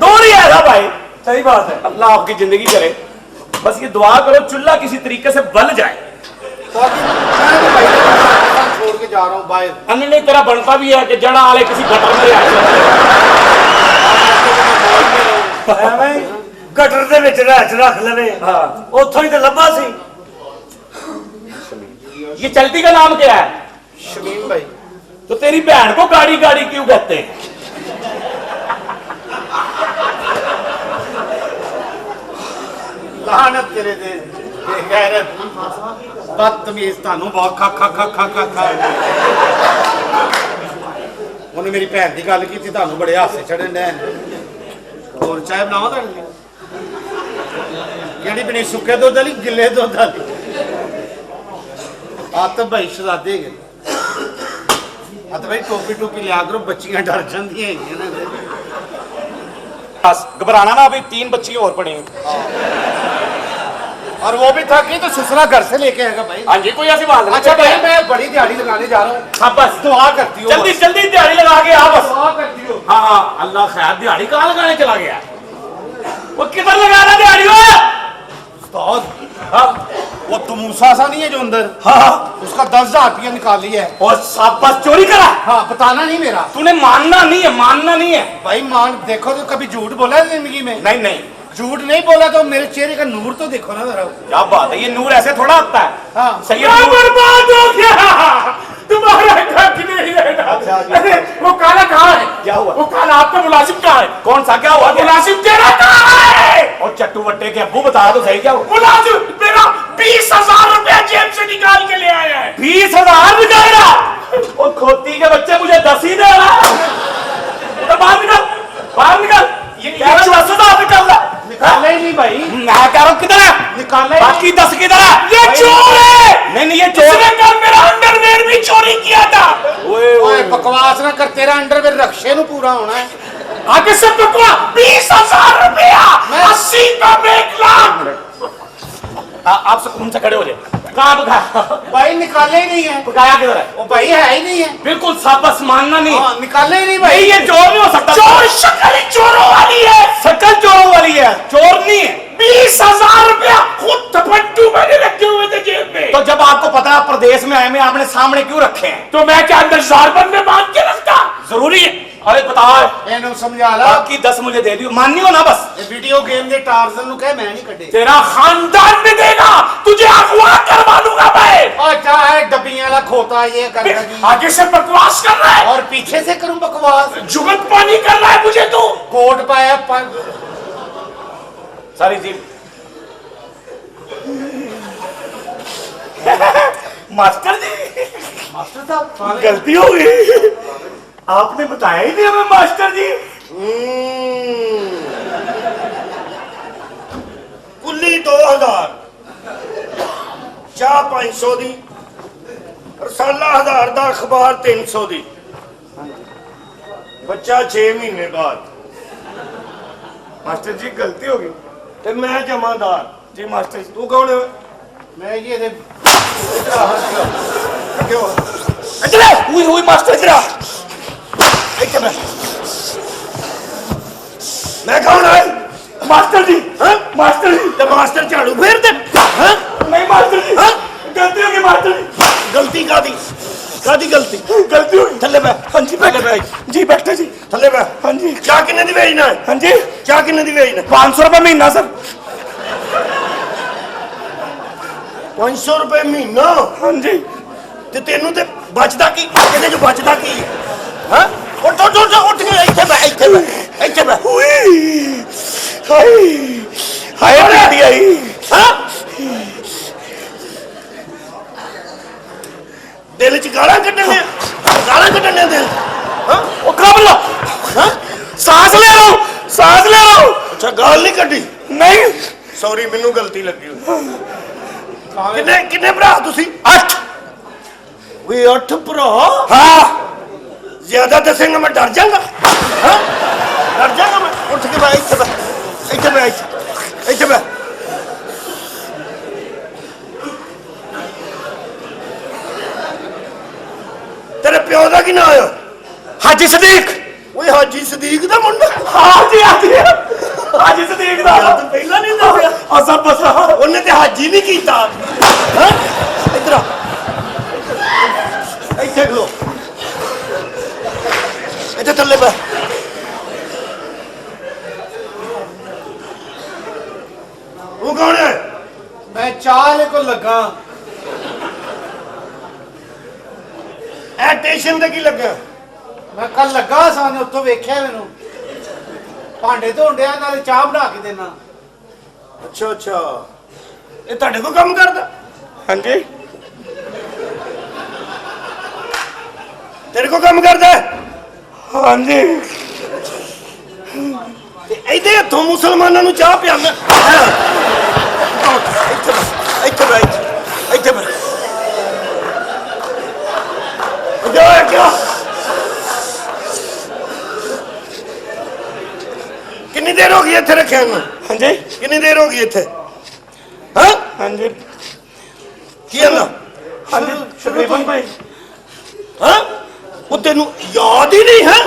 दौड़ ही आया था भाई। सही बात है। अल्लाह आपकी जिंदगी करे, बस ये दुआ करो चूल्हा किसी तरीके से बल जाए। मैं तो भाई पाकिस्तान छोड़ के जा रहा हूँ बाहर। अन्य नहीं तेरा बनता भी है कि जड़ा वाले किसी गटर में गटर दे विच रख लवे, उथों ही तो लब्भा सी। ये चलती का नाम क्या है? शमीम भाई। तो तेरी बहन को गाड़ी गाड़ी क्यों कहते हैं? लानत तेरे दे बेगैरत बदतमीज तानू बहुत खा खा खा खा खा खा। ਉਹਨੇ ਮੇਰੀ ਭੈਣ ਦੀ ਗੱਲ ਕੀਤੀ, ਤੁਹਾਨੂੰ ਬੜੇ ਹਾਸੇ ਚੜਨ ਨੇ। ਹੋਰ ਚਾਹ ਬਣਾਵਾਂ ਤੁਹਾਡੇ ਲਈ? ਕਿਹੜੀ ਬਣੀ, ਸੁੱਕੇ ਦੁੱਧ ਵਾਲੀ ਗਿੱਲੇ ਦੁੱਧ ਵਾਲੀ? ਆਤਬ ਭਾਈ ਸ਼ਹਜ਼ਾਦੇ ਗਏ। ਆਤਬ ਭਾਈ ਟੋਪੀ ਟੋਪੀ ਲਿਆ ਕਰੋ, ਬੱਚੀਆਂ ਡਰ ਜਾਂਦੀਆਂ ਹੈਗੀਆਂ ਨਾ। बस घबराना ना, अभी 3 बच्ची और पड़ी हैं। और वो भी था कि तो ससुरा घर से लेके आएगा भाई। हाँ जी कोई ऐसी बात नहीं। अच्छा भाई मैं बड़ी दिहाड़ी लगाने जा रहा हूँ। हाँ बस दुआ करती हो, जल्दी जल्दी दिहाड़ी लगा के आ बस। दुआ करती हो। हाँ हाँ अल्लाह खैर, दिहाड़ी कहाँ लगाने चला गया? वो किधर लगाना दिहाड़ी हो? उस्ताद हाँ वो तमूसा सा नहीं है जो अंदर, हाँ उसका 10,000 रुपया निकाली है। और सब बस चोरी करा? हाँ बताना नहीं मेरा। तूने मानना नहीं है, मानना नहीं है भाई मान देखो तो कभी झूठ बोला है जिंदगी में? नहीं नहीं झूठ नहीं बोला तो मेरे चेहरे का नूर तो देखो ना जरा। क्या बात है, ये नूर ऐसे थोड़ा आता है। हाँ सही क्या बर्बाद हो गया तुम्हारा नहीं रहना। अरे वो काला कहाँ है? क्या हुआ? वो काला आपका मुलाजिम कहाँ है? कौन सा क्या हुआ? मुलाजिम तेरा कहाँ है? और चट्टू बट्टे के अब्बू बता तो सही क्या हुआ? मुलाजिम मेरा 20,000 रुपया जेब से निकाल के ले आया है। 20,000 निकाल रहा? और खोती के बच्चे मुझे 10 ही दे रहा है। तो बाहर निकल, बाहर निकल। ये 10,000 निकल रहा। निकाला ही नहीं भाई, मैं कह रहा हूँ किधर है? निकाला ही बाकी 10 किधर है? ये चोर है। नहीं ये चोर। इसने कल मेरा अंडरवेयर भी चोरी किया था। ओए बकवास ना कर, तेरा अंडरवेयर रक्षे नु पूरा होना है। आगे से बकवा 20,000 रुपया, 80 का 1 लाख। आप सुकून से खड़े हो जाए। कहाँ पकाया? भाई निकाले ही नहीं है। पकाया किधर है? वो भाई है ही नहीं है। बिल्कुल सापस मानना नहीं। हाँ, निकाले ही नहीं भाई भाई। ये चोर नहीं हो सकता। चोर शक्ल ही चोरों वाली है। शकल चोरों वाली है, चोर नहीं है। 20,000 रुपया खुद थपट्टू मैंने रखे हुए थे जेब में। तो जब आपको पता है प्रदेश में आए में आपने सामने क्यों रखे हैं? तो मैं क्या अंदर जारबंद में बांध के रखता? जरूरी है। अरे बताओ, ਇਹਨੂੰ ਸਮਝਾ ਲਾ। बाकी 10 मुझे दे दियो, माननी हो ना बस। ਇਹ ਵੀਡੀਓ ਗੇਮ ਦੇ ਟਾਰਜ਼ਨ ਨੂੰ ਕਹੇ मैं नहीं ਕੱਢੇ। तेरा खानदान भी देगा, तुझे अगवा करवा दूंगा मैं। और क्या है डब्बियां वाला खोता ये करना जी। आगे से बकवास कर रहा है और पीछे से करूं बकवास। जुगत पानी कर रहा है मुझे तू। कोट पाया सारी जी मास्टर जी, मास्टर साहब गलती हो गई। आपने बताया ही नहीं हमें मास्टर जी। ਕੁੱਲੀ 2000 ਚਾਹ 500 ਦੀ ਰਸਾਲਾ 1000 ਦਾ ਅਖਬਾਰ 300 ਦੀ ਬੱਚਾ 6 ਮਹੀਨੇ ਬਾਅਦ। मास्टर जी गलती हो गई। ਤੇ ਮੈਂ ਜਮਾਦਾਰ। जी मास्टर जी। ਤੂੰ ਕੌਣ ਹੈ? मैं ये ਕਿਉਂ? इधर आ। हुई मास्टर इधर आ। ਇੱਥੇ ਮੈਂ ਕੌਣ ਹੈ? मास्टर जी, ਹਾਂ मास्टर जी। ਤੇ ਮਾਸਟਰ ਝਾੜੂ ਫੇਰਦੇ? ਹਾਂ नहीं मास्टर जी, हाँ? गलती हो गई मास्टर जी। ਗਲਤੀ ਕਾਦੀ? ਕਾਦੀ ਗਲਤੀ? गलती हो गई। ਥੱਲੇ ਬੈ। हाँ जी ਥੱਲੇ ਬੈ। जी बैठे जी। ਥੱਲੇ ਬੈ। हाँ जी। ਚਾਹ ਕਿੰਨੇ ਦੀ ਵੇਚਣਾ ਹੈ? हाँ जी, ਚਾਹ ਕਿੰਨੇ ਦੀ ਵੇਚਣਾ? 500 रुपये महीना सर। 500 ਰੁਪਏ ਮਹੀਨਾ? हाँ जी। ਤੇ ਤੈਨੂੰ ਤੇ ਬਚਦਾ ਕੀ? ਇਹਦੇ ਚ ਬਚਦਾ ਕੀ? ਹਾਂ ਉੱਠ ਉੱਠ ਉੱਠ ਉੱਠ ਕੇ ਇੱਥੇ ਬੈ, ਇੱਥੇ ਬੈ, ਇੱਥੇ ਬੈ। हाय हाय बेटी आई। ਹਾਂ ਦਿਲ ਚ ਗਾਲਾਂ ਕੱਢਣੇ? ਗਾਲਾਂ ਕੱਢਣੇ ਦਿਲ ਚ? ਹਾਂ ओ कब लो? ਹਾਂ सांस ले लो, सांस ले लो। ਅੱਛਾ ਗਾਲ ਨਹੀਂ ਕੱਢੀ? नहीं, ਸੌਰੀ ਮੈਨੂੰ ਗਲਤੀ ਲੱਗੀ ਹੋਈ। ਕਿੰਨੇ ਕਿੰਨੇ ਭਰਾ ਤੁਸੀਂ? 8। ਵੀ 8 ਭਰਾ? हाँ ਜ਼ਿਆਦਾ ਦੱਸੇਂਗਾ ਮੈਂ ਡਰ ਜਾਵਾਂਗਾ। ਹਾਂ ਡਰ ਜਾਵਾਂਗਾ ਮੈਂ। ਉੱਠ ਕੇ ਬੈ, ਇੱਥੇ ਬੈ, ਇੱਥੇ ਬੈ, ਇੱਥੇ ਬੈ। ਤੇਰੇ ਪਿਓ ਦਾ ਕੀ ਨਾਂ ਆ? हाजी सदीक। ਓਏ ਹਾਜੀ ਸਦੀਕ ਦਾ ਮੁੰਡਾ? हाँ जी हाजी हाजी सदीक दा। ਯਾਰ ਤੂੰ ਪਹਿਲਾਂ ਨਹੀਂ ਦੱਸਿਆ? असर बसा। ਉਹਨੇ ਤੇ ਹਾਜੀ ਵੀ ਕੀਤਾ। ਹਾਂ ਇੱਧਰ ਆ, ਇੱਥੇ ਖਲੋ, ਇੱਥੇ ਥੱਲੇ ਬੈ। ਉਹ ਕੌਣ ਹੈ? मैं चाल को लगा। ਇਹ ਸਟੇਸ਼ਨ ਤੇ ਕੀ ਲੱਗਾ? मैं कल लगा साने उत्तों वेख्या मैनू भांडे धोंडिया नाले चाह बना के देना। ਅੱਛਾ ਅੱਛਾ, ਇਹ ਤੁਹਾਡੇ ਕੋਲ ਕੰਮ ਕਰਦਾ? हाँ जी। ਤੇਰੇ ਕੋਲ ਕੰਮ ਕਰਦਾ ਹੈ? हाँ जी। ਤੇ ਇਹਦੇ ਹੱਥੋਂ ਮੁਸਲਮਾਨਾਂ ਨੂੰ ਚਾਹ ਪਿਆਉਂਦਾ? ਇੱਥੇ ਬੈ, ਇੱਥੇ ਬੈ, ਇੱਥੇ ਬੈ। ਕਿਉਂ? ਕਿੰਨੀ ਦੇਰ ਹੋ ਗਈ ਇੱਥੇ ਰੱਖਿਆ ਨੂੰ? हाँ जी। ਕਿੰਨੀ ਦੇਰ ਹੋ ਗਈ ਇੱਥੇ? ਹਾਂ हाँ जी। ਕੀ ਕਹਿੰਦਾ? हाँ जी तकरीबन भाई। ਹਾਂ ਉਹ ਤੈਨੂੰ ਯਾਦ ਹੀ ਨਹੀਂ ਹੈ?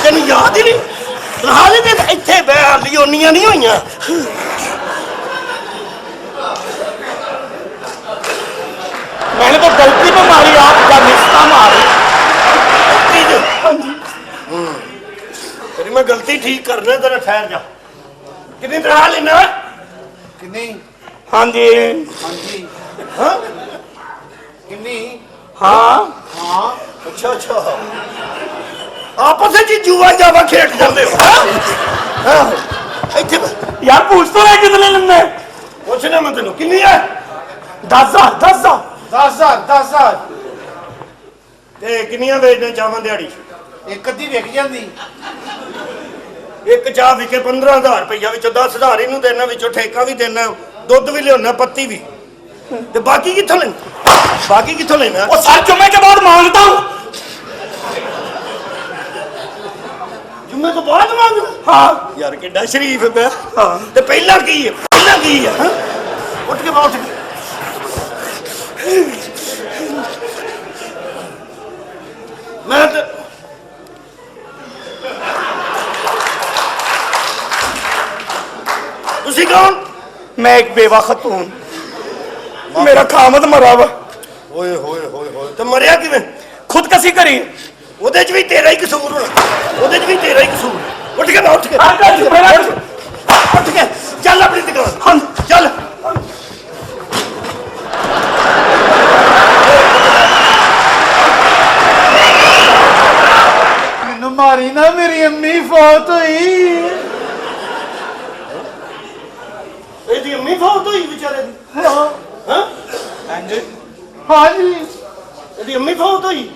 ਤੈਨੂੰ ਯਾਦ ਹੀ ਨਹੀਂ? ਹਾਲੇ ਤੇ ਇੱਥੇ ਬੈ, ਲਿਓਨੀਆਂ ਨਹੀਂ ਹੋਈਆਂ। मैंने तो गलती में मारी, आपका निस्ता मारी। तेरी मैं गलती ठीक करना, तेरा ठहर जा। कितनी तनख्वाह लेना है? किन्नी? हाँ जी। हाँ जी। हाँ किन्नी? ਹਾਂ ਅੱਛਾ ਅੱਛਾ ਆਪਸ ਵਿੱਚ ਜੂਆ ਜਾਵਾ ਖੇਡ ਜਾਂਦੇ ਹੋ ਹਾਂ ਇੱਥੇ ਯਾਰ ਪੁੱਛ ਤੋਂ ਲੈ ਕਿਤਨੇ ਲੈਂਦੇ ਪੁੱਛਣਾ ਮੈਂ ਤੈਨੂੰ ਕਿੰਨੀ ਹੈ 10,000 10,000 10,000 ਤੇ ਕਿੰਨੀਆਂ ਵੇਚਦੇ ਚਾਹਾਂ ਦਿਹਾੜੀ ਇੱਕ ਅੱਧੀ ਵਿਕ ਜਾਂਦੀ ਇੱਕ ਚਾਹ ਵਿਕੇ 15,000 ਰੁਪਈਆ ਵਿੱਚੋਂ 10,000 ਇਹਨੂੰ ਦੇਣਾ ਵਿੱਚੋਂ ਠੇਕਾ ਵੀ ਦੇਣਾ ਦੁੱਧ ਵੀ ਲਿਆਉਣਾ ਪੱਤੀ ਵੀ ਤੇ ਬਾਕੀ ਕਿੱਥੋਂ ਲੈਣਾ ਉਹ ਸਰ ਜੁਮੇ ਕੇ ਬਾਅਦ मांगता हूँ ਜੁਮੇ ਤੋਂ ਬਾਅਦ ਮੰਗਦਾ हाँ ਯਾਰ ਕਿੱਡਾ ਸ਼ਰੀਫ ਹੈ ਹਾਂ ਤੇ ਪਹਿਲਾਂ ਕੀ ਹੈ ਹਾਂ? ਉੱਠ ਕੇ ਬਾਹਰ ਮੈਂ ਤੇ ਤੁਸੀਂ ਕੌਣ मैं एक बेवा खतून मेरा खामद मरा वा ਓਏ ਹੋਏ ਹੋਏ ਹੋਏ ਤੇ ਮਰਿਆ ਕਿਵੇਂ खुदकशी करी ਉਹਦੇ 'ਚ ਵੀ ਤੇਰਾ ਹੀ ਕਸੂਰ ਹੋਣਾ ਉਹਦੇ 'ਚ ਵੀ ਤੇਰਾ ਹੀ ਕਸੂਰ ਉੱਠ ਕੇ ਬਾਹਰ ਉੱਠ ਕੇ ਉੱਠ ਕੇ ਚੱਲ ਆਪਣੀ ਦੁਕਾਨ ਹਾਂ ਚੱਲ ਮੈਨੂੰ ਮਾਰੀ ਨਾ ਮੇਰੀ ਅੰਮੀ ਫੌਤ ਹੋਈ ਇਹਦੀ ਅੰਮੀ ਫੌਤ ਹੋਈ ਵਿਚਾਰੇ ਦੀ ਹਾਂ ਹਾਂ ਹਾਂਜੀ ਇਹਦੀ ਅੰਮੀ ਫੌਤ ਹੋਈ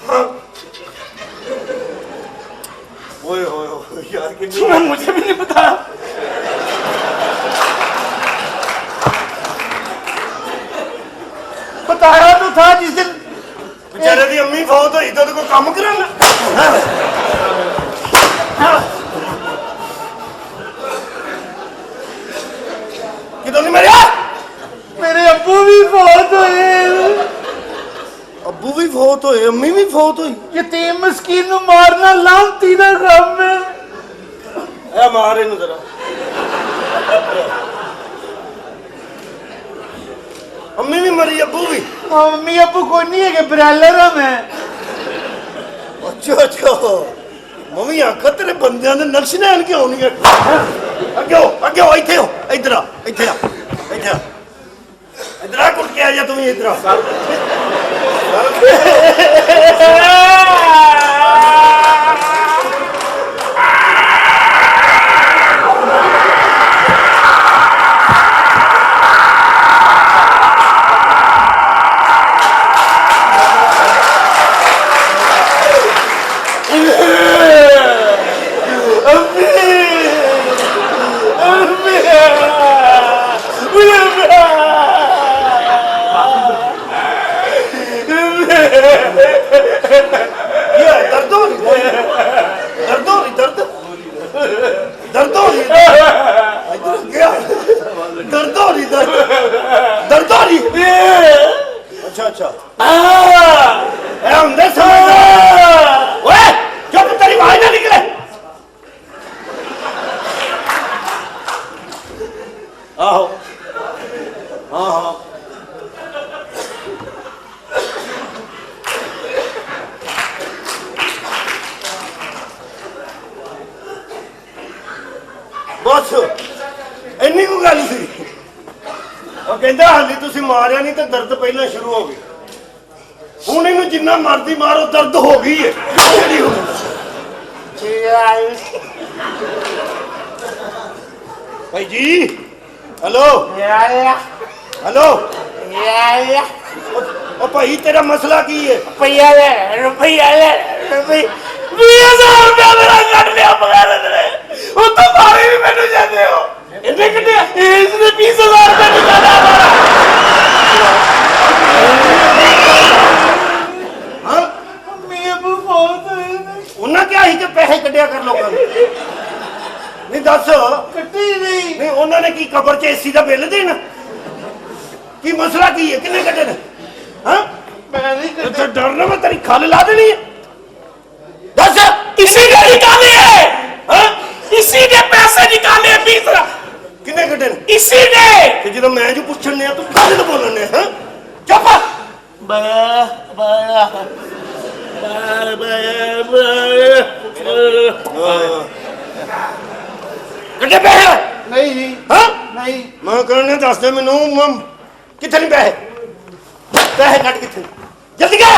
ਹਾਂ ਓਏ ਹੋਏ ਹੋਏ ਯਾਰ ਕਿੰਨੀ मुझे भी नहीं पता बताया तो था जिस दिन ਵਿਚਾਰੇ ਦੀ ਅੰਮੀ ਫੌਤ ਹੋਈ ਤਾਂ ਉਹਦੇ ਕੋਲ ਕੰਮ ਕਰਾਂਗਾ ਕਿਦੋਂ ਨਹੀਂ ਮਰਿਆ मेरे अब्बू भी फौत हुए ਅੱਬੂ ਵੀ ਫੌਤ ਹੋਏ ਅੰਮੀ ਵੀ ਫੌਤ ਹੋਈ यतीम मस्कीन नु मारना लानती दा काम है ਇਹ ਮਾਰ ਇਹਨੂੰ ਜ਼ਰਾ ਅੰਮੀ ਵੀ ਮਰੀ ਅੱਬੂ ਵੀ मम्मी अब्बू कोई नहीं है कि ब्रैलर है मैं ਅੱਛਾ ਅੱਛਾ ਮੰਮੀ ਆਖਾ ਤੇਰੇ ਬੰਦਿਆਂ ਦੇ ਨਕਸ਼ ਨੈਣ ਕਿਉਂ ਨਹੀਂ ਅੱਗੇ ਹੋ ਇੱਥੇ ਹੋ ਇੱਧਰ ਆ ਇੱਥੇ ਆ ਇੱਥੇ ਆ ਇੱਧਰ ਆ ਕੁੱਟ ਕੇ ਆ ਜਾ ਤੂੰ ਵੀ ਇੱਧਰ ਆ ये दर्द हो रही दर्द हो रही इधर गया दर्द हो रही दर्द हो रही अच्छा अच्छा ए हमने समझ ओए चुप तेरी आवाज ना निकले आहो हाँ हाँ बस इन्नी को गल सी ਉਹ ਕਹਿੰਦਾ ਹਾਲੀ ਤੁਸੀਂ ਮਾਰਿਆ ਨਹੀਂ ਤੇ ਦਰਦ ਪਹਿਲਾਂ ਸ਼ੁਰੂ ਹੋ ਗਈ ਹੁਣ ਇਹਨੂੰ ਜਿੰਨਾ ਮਰਦੀ ਮਾਰੋ ਦਰਦ ਹੋ ਗਈ ਹੈ ਜਿਹੜੀ ਹੋ ਭਾਈ ਜੀ हेलो हेलो ओ भाई तेरा मसला की है रुपया ले 20,000 रुपया मेरा कट लिया बगैर तेरे वो तो मारे भी मैंने जाते हो इतने कटे इसने 20,000 रुपया निकाला हाँ मम्मी अब्बू फौत हुए उन्हें क्या ही कि पैसे कटिया कर लोगों ने नहीं दस कटी नहीं नहीं उन्होंने की कबर च एसी का बिल देना की मसला की है किन्ने कटे ने हाँ मैं नहीं कटी तो डरना मैं तेरी खल ला देनी है दस इसी ने निकाले हाँ इसी ने पैसे निकाले 20,000 किन्ने कटे ने इसी ने ते जो मैं जो पूछने ने तू खल तो बोलने हाँ चुप कटे पैसे नहीं जी हाँ नहीं मैं कहने दस दे मैनू कितने नहीं पैसे पैसे कट कितने जल्दी क्या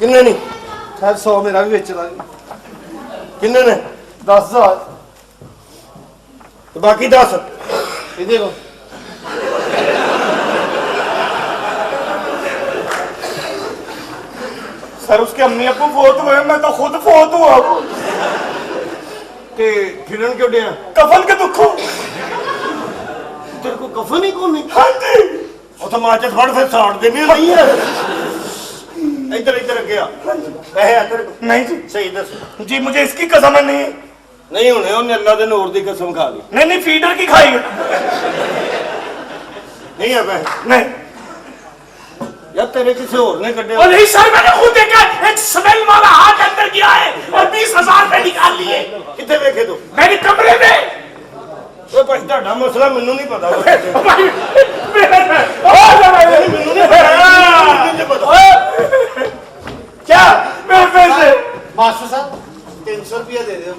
किन्ने नहीं खैर 100 मेरा भी बेच लांगे किन्ने ने 10,000 तो बाकी 10 ये देखो सर उसके अम्मी अब्बू फोत हुए, मैं तो खुद फोत हुआ हूँ। ते फिरन क्यों दिया कफन के दुखों। तेरे को कफन ही कौन नहीं हाँ जी। उसे माचिस फड़ फिर साड़ देनी नहीं है इधर इधर गया पैसे आ तेरे को नहीं जी। सही दस जी मुझे इसकी कसम नहीं। नहीं होने उन्हें अल्लाह दे नूर दी कसम खा ली नहीं फीडर की खाई। नहीं है पैसे नहीं। यार तेरे किसी और ने कटे और नहीं सर, मैंने खुद देखा, एक स्मेल वाला हाथ अंदर गया है और 20,000 रुपए निकाल लिए। कितने देखे तू मैंने कमरे में ओए भाई ਤੁਹਾਡਾ ਮਸਲਾ ਮੈਨੂੰ ਨਹੀਂ ਪਤਾ भाई, ਮੈਨੂੰ ਨਹੀਂ ਪਤਾ क्या मेरे पैसे ਮਾਸਟਰ ਸਾਹਿਬ 300 ਰੁਪਏ ਦੇ ਦਿਓ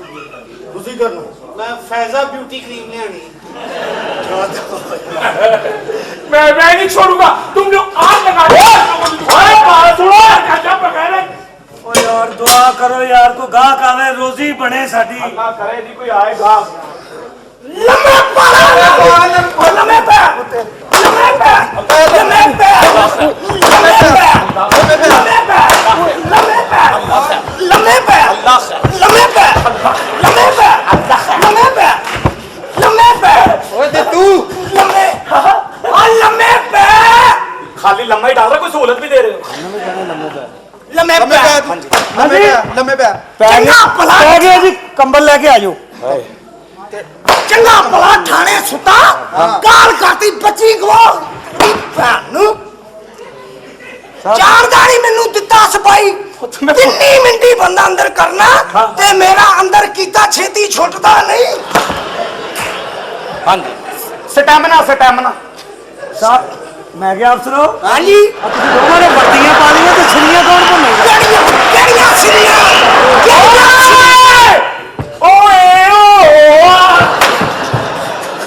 ਤੁਸੀਂ ਕਰਨਾ ਮੈਂ ਫੈਜ਼ਾ ਬਿਊਟੀ ਕਰੀਮ ਲਿਆਣੀ मैं नहीं छोड़ूंगा। तुम लोग आग लगा दो। अरे बात सुनो, क्या बगैर ਓ ਯਾਰ ਦੁਆ ਕਰੋ ਯਾਰ ਕੋ ਗਾਹਕ ਆਵੇ ਰੋਜ਼ੀ ਬਣੇ ਸਾਡੀ ना करे जी कोई आएगा। लम्बे पाला लम्बे पे लम्बे पे लम्बे पे लम्बे पे लम्बे पे लम्बे पे लम्बे पे लम्बे पे लम्बे पे लम्बे पे लम्बे पे ओए ते तू लम्बे लम्बे पे खाली लम्बा ही डाल रहा, कोई सहूलत भी दे रहे हो। लम्बे पे लम्बे पे चंगा भला ਪੈ ਗਿਆ ਜੀ ਕੰਬਲ ਲੈ ਕੇ ਆ ਜਾਓ चंगा भला ठाणे सुता गाल करती बची गो भैनू चार दाड़ी मैनू दिता सपाई किन्नी मिंटी बंदा अंदर करना ते मेरा अंदर कीता छेती छुटदा नहीं। हाँ जी स्टैमिना स्टैमिना। ਮੈਂ ਕਿਹਾ ਅਫਸਰੋ हाँ जी ਤੁਸੀਂ ਦੋਵਾਂ ਨੇ ਵਰਦੀਆਂ ਪਾ ਲਈਆਂ ਤੇ ਛੜੀਆਂ ਕੌਣ ਭੰਨੇਗਾ केड़ियां सिरियां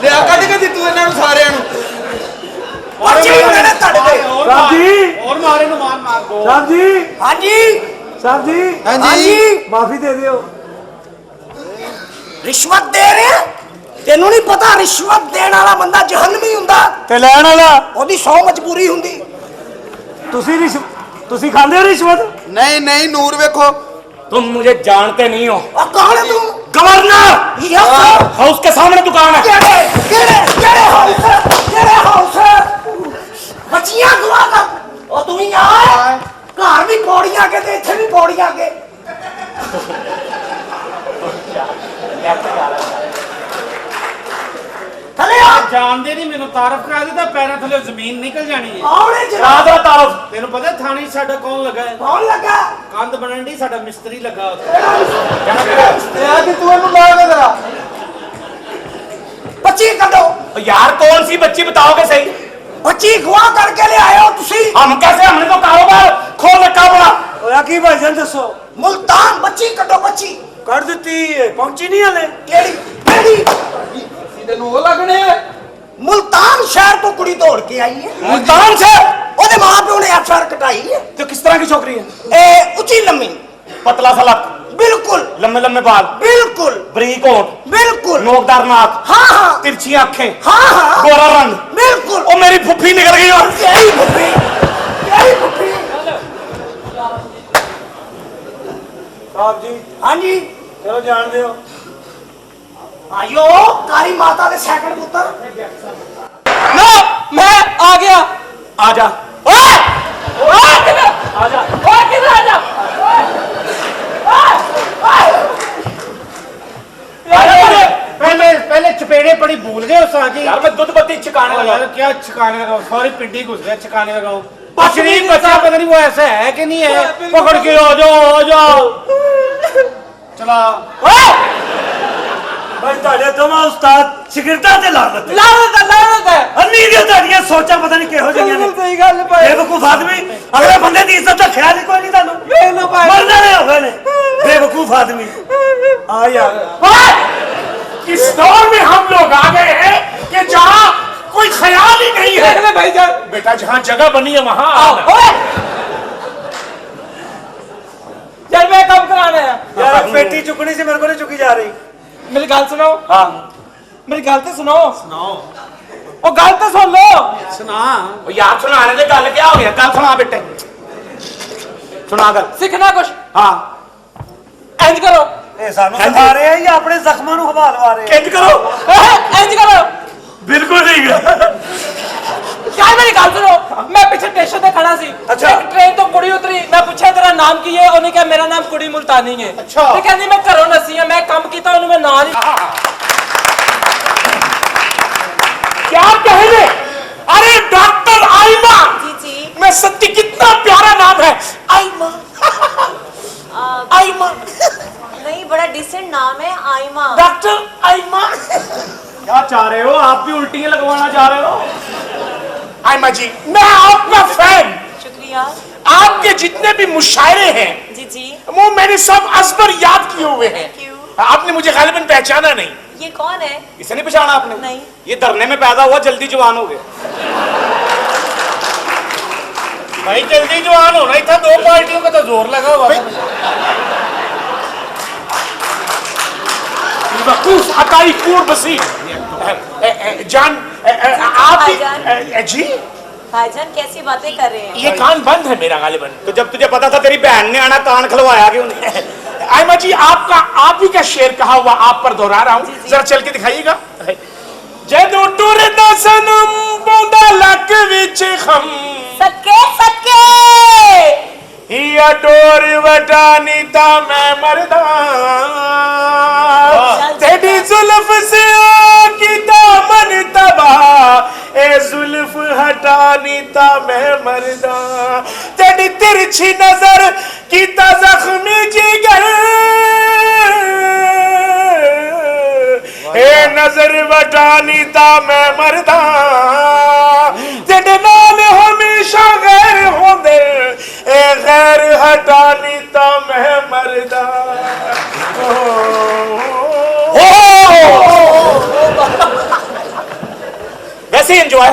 ਲਿਆ ਕੱਢ ਕੇ ਦਿੱਤੂ ਇਹਨਾਂ ਨੂੰ ਸਾਰਿਆਂ ਨੂੰ बची होने ने तड़ गए। ਸਾਹਿਬ ਜੀ ਹੋਰ ਮਾਰੇ ਨੂੰ ਮਾਰ ਦੋ ਸਾਹਿਬ ਜੀ हाँ जी ਸਾਹਿਬ ਜੀ हाँ जी ਮਾਫੀ ਦੇ ਦਿਓ रिश्वत दे रहे हैं तेनू नहीं पता रिश्वत देने वाला बंदा जहन्नमी हुंदा ਤੇ ਲੈਣ ਵਾਲਾ ओदी 100 मजबूरी हुंदी। ਤੁਸੀਂ खांदे हो रिश्वत ਨਹੀਂ ਨਹੀਂ ਨੂਰ ਵੇਖੋ तुम मुझे जानते नहीं हो। और कौन है तू? Governor yes sir. हाउस के सामने दुकान है। केड़े हाउस बच्चियां दुआ कर और तू ही आ घर भी पौड़ियां के ते इथे भी पौड़ियां के थले आ ਜਾਣਦੇ ਨਹੀਂ ਮੈਨੂੰ ਤਾਰਫ ਕਰਾ ਦੇ ਤਾਂ ਪੈਰਾਂ ਥੱਲੇ ਜ਼ਮੀਨ ਨਿਕਲ ਜਾਣੀ ਹੈ कौन है जनाब? राधा तारफ ਤੈਨੂੰ ਪਤਾ ਥਾਣੇ 'ਚ ਸਾਡਾ ਕੌਣ ਲੱਗਾ ਹੈ कौन लगा? ਕੰਧ ਬਣਨ ਦੀ ਸਾਡਾ ਮਿਸਤਰੀ ਲੱਗਾ ਉੱਥੇ ਤੇ ਆ ਕਿ ਤੂੰ ਇਹਨੂੰ ਲਾ ਕੇ ਜਰਾ बच्ची करो यार कौन सी बच्ची बताओगे सही। बच्ची गवा करके ले आए हो तुसी हम कैसे, हमने तो कारोबार खोल रखा बड़ा। ਹੋਇਆ ਕੀ ਭਾਈਜਾਨ ਦੱਸੋ मुल्तान बच्ची कटो बच्ची ਕੱਢ ਦਿੱਤੀ ਪਹੁੰਚੀ ਨਹੀਂ ਹਲੇ केड़ी केड़ी ਤੈਨੂੰ ਉਹ ਲੱਗਣੇ ਆ मुल्तान शहर तो कुड़ी दौड़ के आई है मुल्तान से ओदे मां प्यो ने एफआईआर कटाई है तो किस तरह की छोकरी है। ए ऊंची लम्बी पतला सा लक, बिल्कुल लंबे लंबे बाल, बिल्कुल बरीक होठ, बिल्कुल नोकदार नाक, हाँ हाँ तिरछी आंखें, हाँ हाँ गोरा रंग। बिल्कुल ओ मेरी फुफ्फी निकल गई। और यही फुफी यही फुफी ਸਾਹਿਬ ਜੀ हाँ जी ਚਲੋ ਜਾਣਦੇ ਹੋ आयो कारी माता दे सेकंड पुत्र ना मैं आ गया। आजा आजा किधर आजा पहले चपेड़े पड़ी भूल गए उस आगे यार मैं दूध पत्ती छिकाने लगा। यार क्या छिकाने लगा सॉरी पिंडी घुस गया छिकाने लगा हूँ शरीफ बच्चा पता नहीं वो ऐसा है कि नहीं है पकड़ के आ जाओ चला ਬਸ ਤੁਹਾਡੇ ਦੋਵਾਂ ਉਸਤਾਦ ਸ਼ਾਗਿਰਦਾਂ ਤੇ ਲਾਨਤ ਹੈ लानत है ਅੰਨੀ ਦੀਆਂ ਤੁਹਾਡੀਆਂ ਸੋਚਾਂ ਪਤਾ ਨਹੀਂ ਕਿਹੋ ਜਿਹੀਆਂ ਨੇ सही गल भाई ਬੇਵਕੂਫ ਆਦਮੀ ਅਗਲੇ ਬੰਦੇ ਦੀ ਇੱਜ਼ਤ ਦਾ ਖਿਆਲ ਹੀ ਕੋਈ ਨਹੀਂ ਤੁਹਾਨੂੰ ਵੇਖ ਲਓ ਭਾਈ ਮਰਨੇ ਨੇ ਹੋ ਗਏ ਨੇ ਬੇਵਕੂਫ ਆਦਮੀ ਆ ਯਾਰ इस दौर में हम लोग आ गए हैं कि जहाँ कोई ख्याल ही नहीं है। देख ले भाईजान बेटा जहाँ जगह बनी है वहाँ आओ ओए फिर मैं कब कराना है? यार पेटी चुकनी से मेरे को नहीं चुकी जा रही। मेरी गल सुनो, हाँ मेरी गल तो सुनो। ओ गल तो सुन लो। ओ यार सुनाने दे, गल क्या हो गया? गल सुना बेटे, सुना गल। सीखना कुछ। हाँ इंज करो, ਇਹ ਸਾਨੂੰ ਸਿਖਾ ਰਹੇ ਆ ਜਾਂ ਆਪਣੇ ਜ਼ਖਮਾਂ ਨੂੰ ਹਵਾ ਲਵਾ ਰਹੇ ਆ? इंज करो। इंज करो। बिल्कुल ठीक है। यार मेरी गल सुनो, मैं पीछे स्टेशन पे खड़ा सी। अच्छा। एक ट्रेन तो कुड़ी उतरी, मैं पूछा तेरा नाम की है, उन्हें कहा मेरा नाम कुड़ी मुल्तानी है। अच्छा। ते कहंदी मैं घरों नसी हां, मैं काम कीता उन्हें मैं नाम ही क्या कह रहे? अरे डॉक्टर आइमा, जी जी मैं सत्य, कितना प्यारा नाम है आइमा। आइमा, नहीं, बड़ा डिसेंट नाम है आइमा। डॉक्टर आइमा। क्या चाह रहे हो आप? भी उल्टियां लगवाना चाह रहे हो? आइमा जी, मैं आपका फैन। शुक्रिया। आपके जितने भी मुशायरे हैं जी जी। वो मैंने सब असबर याद किए हुए हैं। क्यों? आपने मुझे गालिबन पहचाना नहीं। ये कौन है? इसे नहीं पहचाना आपने? नहीं। ये धरने में पैदा हुआ, जल्दी जवान हो गया। भाई जल्दी जवान होना ही था, 2 पार्टियों का तो जोर लगा हुआ था। वकूफ अताई कूर बसी जान आप भाईजान। जी, भाईजान कैसी बातें कर रहे हैं? ये कान बंद है मेरा गालिबन। तो जब तुझे पता था तेरी बहन ने आना, कान खलवाया क्यों नहीं? आयमा जी, आपका आप ही का शेर कहा हुआ आप पर दोहरा रहा हूँ, जरा चल के दिखाइएगा। जदों टुरदा सनम पौंदा लक विच खम, सके सके या डोर वटानी ता मैं मरदा, तेरी जुल्फ से की दामन तबा, ए जुल्फ हटानी ता मैं मरदा, तेरी तिरछी नजर की ता जख्मी जिगर, ए नजर वटानी ता मैं मरदा, तेरे नाल हमेशा गैर होंदे, ए गैर हटानी ता मैं मरदा। वैसे ही एंजॉय।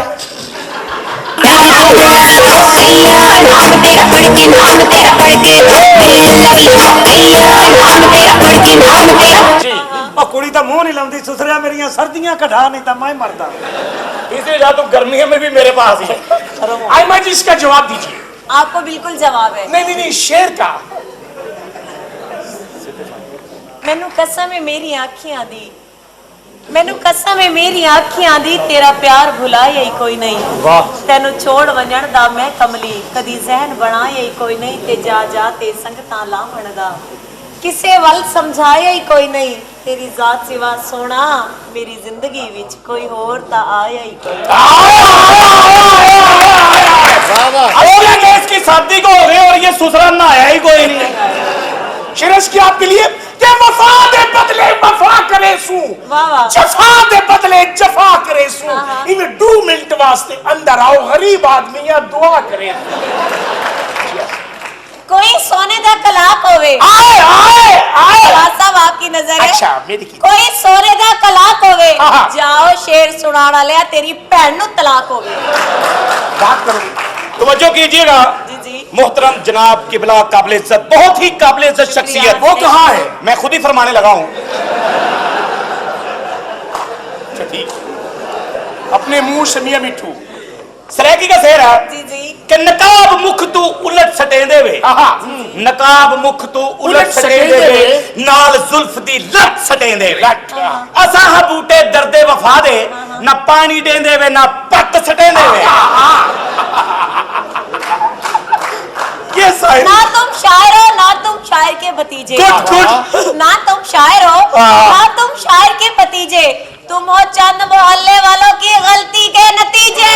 जी ਉਹ ਕੁੜੀ ਤਾਂ ਮੂੰਹ ਨਹੀਂ ਲਾਉਂਦੀ, ਸੁਸਰਿਆ ਮੇਰੀਆਂ ਸਰਦੀਆਂ ਘਟਾ, ਨਹੀਂ ਤਾਂ ਮੈਂ ਮਰਦਾ। इसलिए जा तू गर्मियों में भी मेरे पास ही। आयमा जी, इसका जवाब दीजिए। आपको बिल्कुल जवाब है। नहीं नहीं नहीं, शेर का। मैनू कसम है मेरी आँखियां दी, मैनू कसम है मेरी आँखियां दी, तेरा प्यार भुलाया ही कोई नहीं। वाह। तेनू छोड़ वंजण दा मैं कमली, कदी जहन बनाया ही कोई नहीं, ते जा जा ते संगतां लावण दा, किसे वल समझाया ही कोई नहीं, तेरी जात सिवा सोना मेरी जिंदगी विच कोई होर ता आया ही कोई अगले देश की शादी को हो गए और ये ससुरा नहाया ही कोई नहीं। शेरस की आपके लिए कि वफा दे बदले वफा करे सू, वाह वाह। जफा दे बदले जफा करे सू, हाँ, हाँ। इन्हें 2 मिनट वास्ते अंदर आओ, गरीब आदमी या दुआ करे। कोई सोने दा कलाक होवे। आए आए आए। साहब आपकी नजर है। अच्छा, मेरी की। कोई सोने दा कलाक होवे, हाँ। जाओ शेर सुनाना लिया, तेरी भैन नु तलाक होवे। बात करो। तवज्जो कीजिएगा जी जी। मोहतरम जनाब किबला, काबिल इज्जत, बहुत ही काबिल इज्जत शख्सियत। वो कहाँ है? मैं खुद ही फरमाने लगा हूं। अच्छा ठीक, अपने मुंह से मियां मिठू। सरेकी का शेर है जी जी। कि नकाब मुख तू उलट सटेंदे वे, नकाब मुख तू उलट सटेंदे वे, नाल जुल्फ दी लट सटेंदे वे, असा बूटे दर्दे वफा दे, ना पानी देंदे वे ना पत्त सटेंदे वे। ये शायरी ना तुम शायर हो ना तुम शायर के भतीजे, गुड गुड। ना तुम शायर हो ना तुम शायर के भतीजे, तुम हो चंद मोहल्ले वालों की गलती के नतीजे।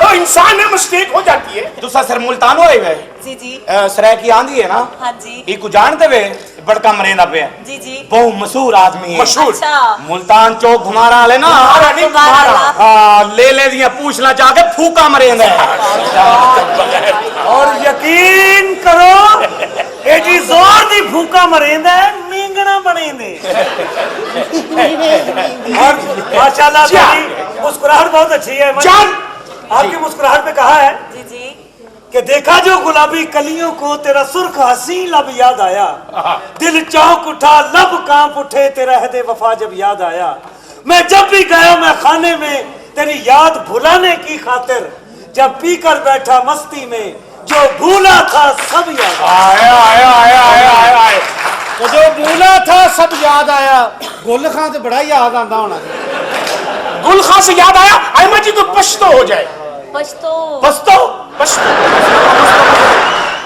तो इंसान में मिस्टेक हो जाती है। दूसरा सर मुल्तान होए वे जी जी। सरे की आंधी है ना, हाँ जी। इको जानते वे बड़का मरेंदा पे जी जी। बहुत मशहूर आदमी है। मशहूर। अच्छा। मुल्तान चौक घुमारा वाले ना, तुम्हारा हाँ ले ले दिया पूछना चाह के फूका मरेंदा और यकीन करो एडी जोर दी फूका मरेंदा है, मींगना बनेंदे। और माशाल्लाह क्या? तेरी मुस्कुराहट बहुत अच्छी है। जान आपकी मुस्कुराहट पे कहा है जी जी। कि देखा जो गुलाबी कलियों को तेरा सुर्ख हसी लब याद आया, दिल चौंक उठा लब कांप उठे तेरा हदे वफा जब याद आया। मैं जब भी गया मैं खाने में तेरी याद भुलाने की खातिर, जब पीकर बैठा मस्ती में जो भूला था सब याद आया आया आया आया आया आया। तो जो भूला था सब याद आया। गुल खां तो बड़ा याद आंदा होना। गुल खां से याद आया, अहमद जी तो पश्तो हो जाए। पछतो पश्तो पश्तो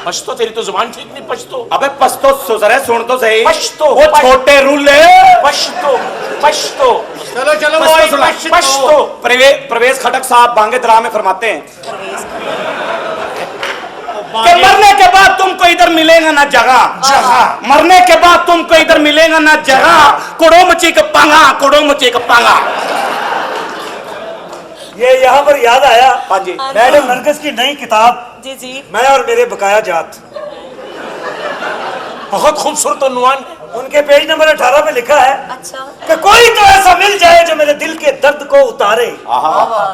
पश्तो, तेरी तो जुबान ठीक नहीं। पश्तो, अबे पश्तो सुसरे सुन तो सही। पश्तो, वो छोटे रूले पश्तो पश्तो चलो चलो पश्तो सुना। पश्तो। प्रवेश खटक साहब बांगे दरा में फरमाते हैं कि बांगे- मरने के बाद तुमको इधर मिलेगा ना जगह, मरने के बाद तुमको इधर मिलेगा ना जगह, कोड़ो मची का पांगा, कोड़ो मची का पांगा। ये यहाँ पर याद आया। हाँ जी। मैडम नरगिस की नई किताब जी जी। मैं और मेरे बकाया जात, बहुत खूबसूरत उन्वान है। उनके पेज नंबर 18 में लिखा है अच्छा कि कोई तो ऐसा मिल जाए जो मेरे दिल के दर्द को उतारे,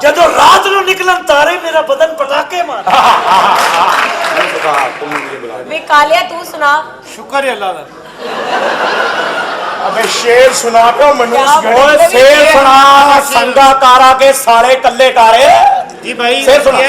जदों रात नु निकलन तारे मेरा बदन पटाके मारे। वे कालिया तू सुना। शुक्र है अल्लाह दा। अबे शेर सुना दो मनुष्य क्या ओए शेर सुना, संगा कारा के सारे कल्ले कारे। जी भाई शेर सुना।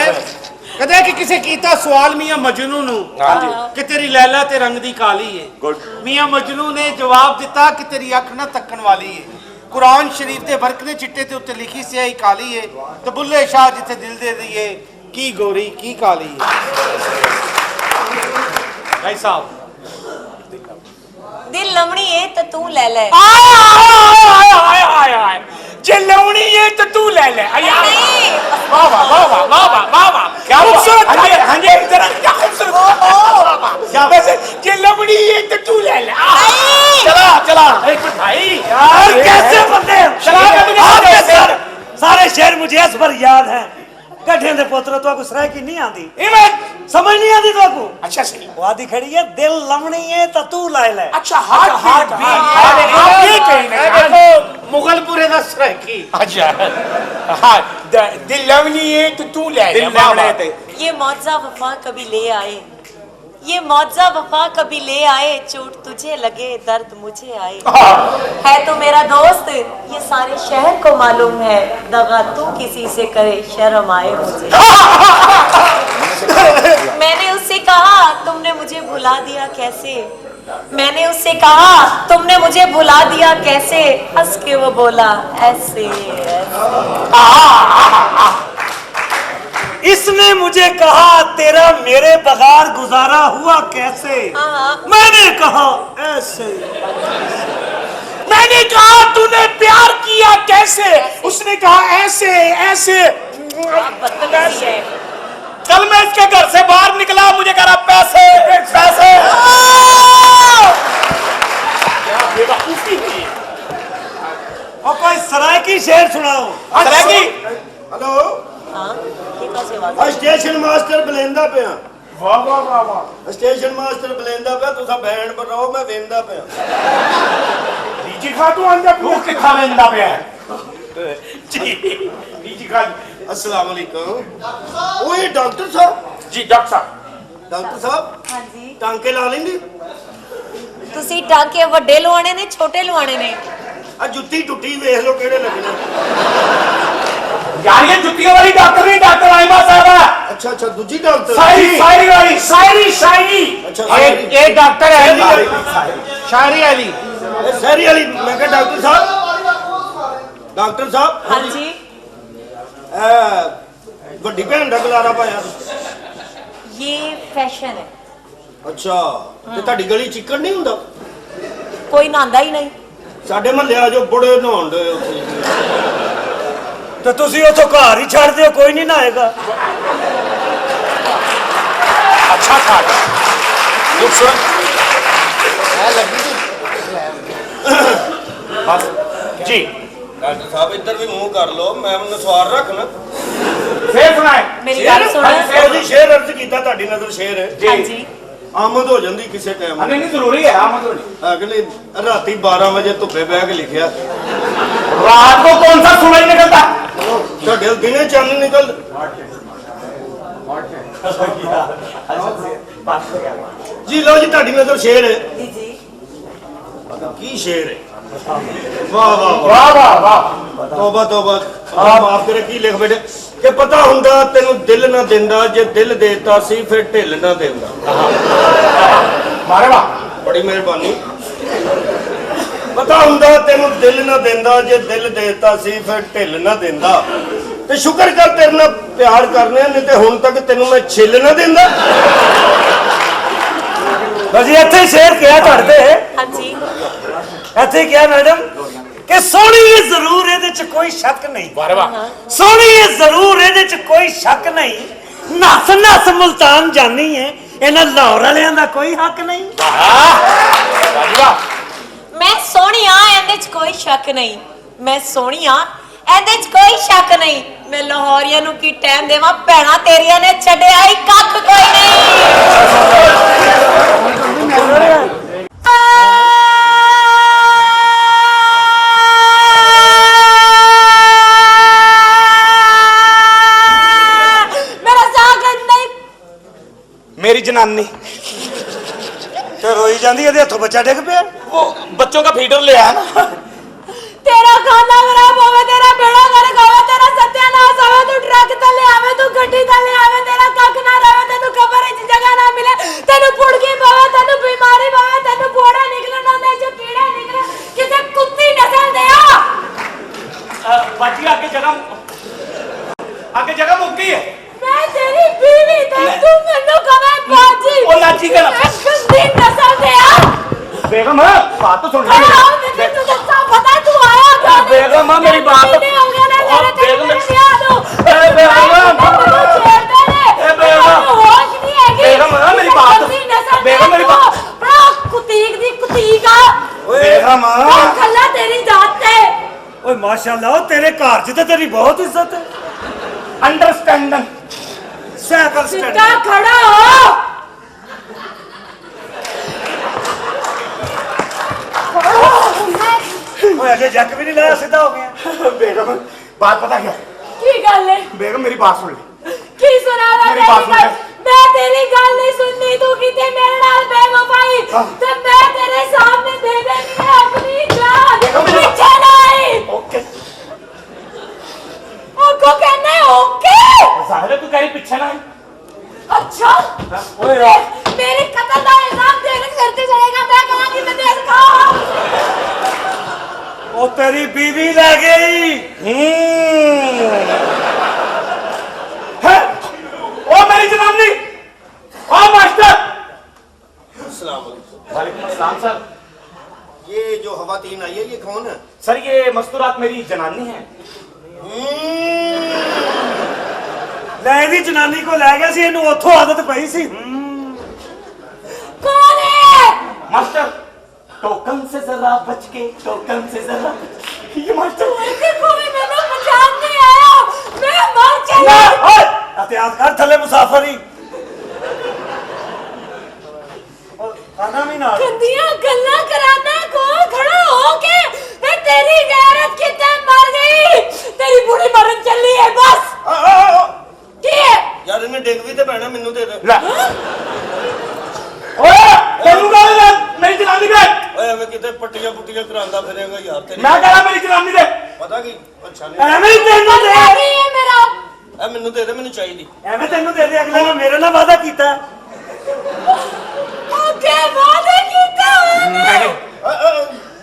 कहते कि किसे कीता सवाल मियां मजनू नु हाँ जी। कि तेरी लैला ते रंग दी काली है। गुड। मियां मजनू ने जवाब दिता कि तेरी अख ना तक्कन वाली है। कुरान शरीफ दे बरकने चिट्टे ते उत्ते लिखी स्याही काली है, ते बुल्ले शाह जिथे दिल दे दिए की गोरी की काली है। भाई साहब दिल लमणी है तो तू ले ले। जे लवणी है तो तू ले ले। नहीं। वाह वाह वाह वाह वाह वाह वाह वाह, क्या खूबसूरत हाँ जी, है। हाँ जी। जरा क्या खूबसूरत। क्या वैसे जे लवणी है तो तू ले ले। चला चला। एक मिनट भाई यार कैसे बंदे हैं? चला के दुनिया आपके से। सारे शेर मुझे इस पर याद हैं। गड्ढे दे पुत्र तो को सराय की नहीं आती, समझ नहीं आती तो को। अच्छा सही। वादी खड़ी है दिल लमणी है तो तू लाए ले। अच्छा हार्ट हार्ट बीट। बीट। आप ये कहीं ए ना देखो मुगलपुरे दा सरायकी। अच्छा हाँ, दिल लवनी है तो तू ले ले। दिल वाह, वाह। लवणे थे। ये मौजा वफा कभी ले आए, ये मौजा वफा कभी ले आए, चोट तुझे लगे दर्द मुझे आए। है तो मेरा दोस्त ये सारे शहर को मालूम है, दगा तू किसी से करे शर्म आए मुझे। मैंने उससे कहा तुमने मुझे भुला दिया कैसे, मैंने उससे कहा तुमने मुझे भुला दिया कैसे, हंस के वो बोला ऐसे इसने मुझे कहा तेरा मेरे बगैर गुजारा हुआ कैसे, मैंने कहा ऐसे। मैंने कहा तूने प्यार किया कैसे, उसने कहा ऐसे ऐसे। बदतमीजी है। कल मैं इसके घर से बाहर निकला, मुझे कह रहा पैसे पैसे। बेवकूफी की। और कोई सराय की शेर सुनाओ। सरायकी। हेलो हाँ ये कैसे बात? स्टेशन मास्टर बलेंदा पे वाह वाह वाह वाह। स्टेशन मास्टर बलेंदा पे तुसा बैंड पर रहो मैं वेंदा पे लीची खा तू अंडा तू के खावेंदा पे है। जी लीची खा। अस्सलाम वालेकुम। ओए डॉक्टर साहब, जी डॉक्टर साहब। डॉक्टर साहब हाँ जी टांके ला लेंगे। ਤੁਸੀਂ ਟਾਂਕੇ ਵੱਡੇ ਲਵਾਣੇ ਨੇ ਛੋਟੇ ਲਵਾਣੇ ਨੇ? आ जुत्ती टुटी वेख लो केड़े लगने। यार ये जुत्तियों वाली डॉक्टर नहीं, डॉक्टर आइमा साहब है। अच्छा अच्छा दूजी डॉक्टर। शायरी शायरी वाली। शायरी शायरी। अच्छा ये डॉक्टर है शायरी अली। ये सहरी वाली। मैं कहा डॉक्टर साहब, डॉक्टर साहब हाँ जी ਵੱਡੀ ਭੈਣ ਦਾ ਗਲਾਰਾ ਪਾਇਆ। ये फैशन है, ਅੱਛਾ ਤੇ ਤੁਹਾਡੀ ਗਲੀ ਚਿੱਕੜ ਨਹੀਂ ਹੁੰਦਾ? कोई नहांदा ही नहीं। ਸਾਡੇ ਮਹੱਲੇ ਆ ਜੋ ਬੜੇ ਨਹਾਉਣ ਦੇ ਉੱਥੇ। तो तुसी उतो घर ही छड़ दियो, कोई नहीं नहाएगा। अच्छा था खूबसूरत। बस जी ਡਾਕਟਰ ਸਾਹਿਬ ਇੱਧਰ ਵੀ ਮੂੰਹ ਕਰ ਲਓ, ਮੈਂ ਮੈਨੂੰ ਸਵਾਲ ਰੱਖਣਾ। फिर सुनाए। मेरी गल सुन। ਉਹਦੀ ਸ਼ੇਰ ਅਰਜ਼ ਕੀਤਾ, ਤੁਹਾਡੀ ਨਜ਼ਰ ਸ਼ੇਰ ਹੈ। हाँ जी ਆਮਦ ਹੋ ਜਾਂਦੀ ਕਿਸੇ ਟਾਈਮ। नहीं नहीं जरूरी है मतलब। ਅਗਲੇ ਰਾਤੀ 12 ਵਜੇ ਧੁੱਪੇ ਬਹਿ ਕੇ ਲਿਖਿਆ। रात को कौन सा सूरज निकलता? ਤੁਹਾਡੇ ਦਿਨੇ ਚੰਨ ਨਿਕਲ। ਜੀ ਲਓ ਜੀ ਤੁਹਾਡੀ ਨਜ਼ਰ ਸ਼ੇਰ ਹੈ ਜੀ ਜੀ ਕੀ ਸ਼ੇਰ ਹੈ ਵਾਹ ਵਾਹ ਵਾਹ ਵਾਹ ਵਾਹ ਤੋਬਾ ਤੋਬਾ ਆਹ ਮਾਫ ਕਰੇ ਕੀ ਲਿਖ ਬੈਠੇ ਕਿ ਪਤਾ ਹੁੰਦਾ ਤੈਨੂੰ ਦਿਲ ਨਾ ਦਿੰਦਾ ਜੇ ਦਿਲ ਦੇਤਾ ਸੀ ਫਿਰ ਢਿੱਲ ਨਾ ਦਿੰਦਾ ਮਾਰੇ ਵਾਹ ਬੜੀ ਮਿਹਰਬਾਨੀ ਪਤਾ ਹੁੰਦਾ ਤੈਨੂੰ ਦਿਲ ਨਾ ਦਿੰਦਾ ਜੇ ਦਿਲ ਦੇਤਾ ਸੀ ਫਿਰ ਢਿੱਲ ਨਾ ਦਿੰਦਾ ਤੇ ਸ਼ੁਕਰ ਕਰ ਤੇਰੇ ਨਾਲ ਪਿਆਰ ਕਰਨੇ ਨਹੀਂ ਤੇ ਹੁਣ ਤੱਕ ਤੈਨੂੰ ਮੈਂ ਛਿੱਲ ਨਾ ਦਿੰਦਾ ਬਜੀ ਇੱਥੇ ਸ਼ੇਰ ਕਿਹਾ ਕਰਦੇ ਹਾਂਜੀ ਇੱਥੇ ਕਿਹਾ ਮੈਡਮ ਕਿ ਸੋਹਣੀ ਹੈ ਜ਼ਰੂਰ ਇਹਦੇ ਚ ਕੋਈ ਸ਼ੱਕ ਨਹੀਂ वाह वाह ਸੋਹਣੀ ਹੈ ਜ਼ਰੂਰ ਇਹਦੇ ਚ ਕੋਈ ਸ਼ੱਕ ਨਹੀਂ ਨਸ ਨਸ ਮੁਲਤਾਨ ਜਾਨੀ ਹੈ ਇਹਨਾਂ ਲਾਹੌਰ ਵਾਲਿਆਂ ਦਾ ਕੋਈ ਹੱਕ ਨਹੀਂ ਮੈਂ ਸੋਹਣੀ ਆ ਇਹਦੇ ਚ ਕੋਈ ਸ਼ੱਕ ਨਹੀਂ ਮੈਂ ਸੋਹਣੀ ਆ ਇਹਦੇ ਚ ਕੋਈ ਸ਼ੱਕ ਨਹੀਂ ਮੈਂ ਲਾਹੌਰੀਆਂ ਨੂੰ ਕੀ ਟਾਈਮ ਦੇਵਾਂ ਭੈਣਾ ਤੇਰੀਆਂ ਨੇ ਛੱਡਿਆ ਹੀ ਕੱਖ ਕੋਈ ਨਹੀਂ ਮੇਰਾ ਸਾਗਨ ਨਹੀਂ मेरी जनानी ਤੇ ਰੋਈ ਜਾਂਦੀ ਇਹਦੇ ਹੱਥੋਂ ਬੱਚਾ ਡਿੱਗ ਪਿਆ वो बच्चों का फीडर ले आया ना तेरा खाना खराब होवे तेरा बेड़ा गर्क होवे तेरा सत्यानाश होवे तू ट्रक तले आवे तू गड्डी तले आवे तेरा कख ना रवे तेनु खबर है जगह ना मिले तेनु पुड़गी पवे तेनु बीमारी पवे तेनु फोड़ा निकले ना दे जो कीड़े निकले किसे कुत्ती नस्ल दे आ बाजी आगे जगह मुक गई है मैं तेरी बीवी ते तू मेनू कवे बाजी ओ लाची का कुत्ती नस्ल दे आ बेगम बात तो सुन अरे आओ मुझे तुझे सब पता है तू आया क्या बेगम मेरी बात हो गया ना तेरे बेगम याद हो ए बेगम होश नहीं है बेगम मेरी बात बेगम मेरी बात बड़ा कुतीक दी कुतीक आ बेगम खल्ला तेरी जात है ਓਏ ਮਾਸ਼ਾਅੱਲਾ ਤੇਰੇ ਘਰ 'ਚ ਤੇ ਤੇਰੀ ਬਹੁਤ ਇੱਜ਼ਤ ਹੈ अंडरस्टैंडिंग ਸਾਈਕਲ सीधा ਸਟੈਂਡ खड़ा हो ਓਏ ਅਜੇ ਜੱਕ ਵੀ ਨਹੀਂ ਲਾਇਆ ਸਿੱਧਾ ਹੋ ਗਿਆ बेगम बात पता क्या की गल है बेगम मेरी बात सुन ले की सुनावा मेरी बात सुन ले। मैं तेरी गल नहीं सुननी तू किते मेरे नाल बेवफाई ते मैं तेरे सामने दे देनी है अपनी जान पीछे नहीं ओके ओको कहने ओके जाहिर है तू कह रही पीछे ना अच्छा ओए मेरे कत्ल का इल्जाम तेरे सर पे चढ़ेगा मैं कहूंगी मैं तेरे का ਉਹ ਤੇਰੀ ਬੀਵੀ ਲੈ ਗਈ है ओ मेरी जनानी ओ मास्टर अस्सलाम वालेकुम वालेकुम अस्सलाम सर ये जो खवातीन आई है ये कौन है सर ये मस्तूरात मेरी जनानी है ਲੈ ਇਹਦੀ ਜਨਾਨੀ ਕੋ ਲੈ ਗਿਆ ਸੀ ਇਹਨੂੰ ਉੱਥੋਂ ਆਦਤ ਪਈ ਸੀ कौन है मास्टर टोकन से जरा बच के टोकन से जरा ये मास्टर देखो भी मैंने पहचान नहीं आया मैं मर चली ना ओए ਅਤਿਆਤ ਕਰ ਥੱਲੇ ਮੁਸਾਫਰ ਹੀ ਖਾਣਾ ਵੀ ਨਾਲ गंदियां गल्ला कराना को खड़ा हो के मैं तेरी गैरत कितने मर गई तेरी बूढ़ी मरन चली है बस की है यार इन्हें डिग भी तो पैना मैनू दे दे ला ओए तेनू गल मेरी जनानी दे ਓਏ ਐਵੇਂ ਕਿਤੇ ਪੱਟੀਆਂ ਪੁੱਟੀਆਂ ਕਰਾਂਦਾ ਫਿਰੇਗਾ ਯਾਰ ਤੇਰੀ मैं कह रहा मेरी जनानी दे ਪਤਾ ਕੀ ਅੱਛਾ ਨਹੀਂ ਐਵੇਂ ਹੀ ਤੈਨੂੰ ਦੇ की है मेरा ਇਹ ਮੈਨੂੰ ਦੇ ਦੇ ਮੈਨੂੰ ਚਾਹੀਦੀ ਐਵੇਂ ਤੈਨੂੰ ਦੇ ਦੇ ਅਗਲੇ ਨੇ ਮੇਰੇ ਨਾਲ ਵਾਅਦਾ ਕੀਤਾ ओके वादे कीते हुए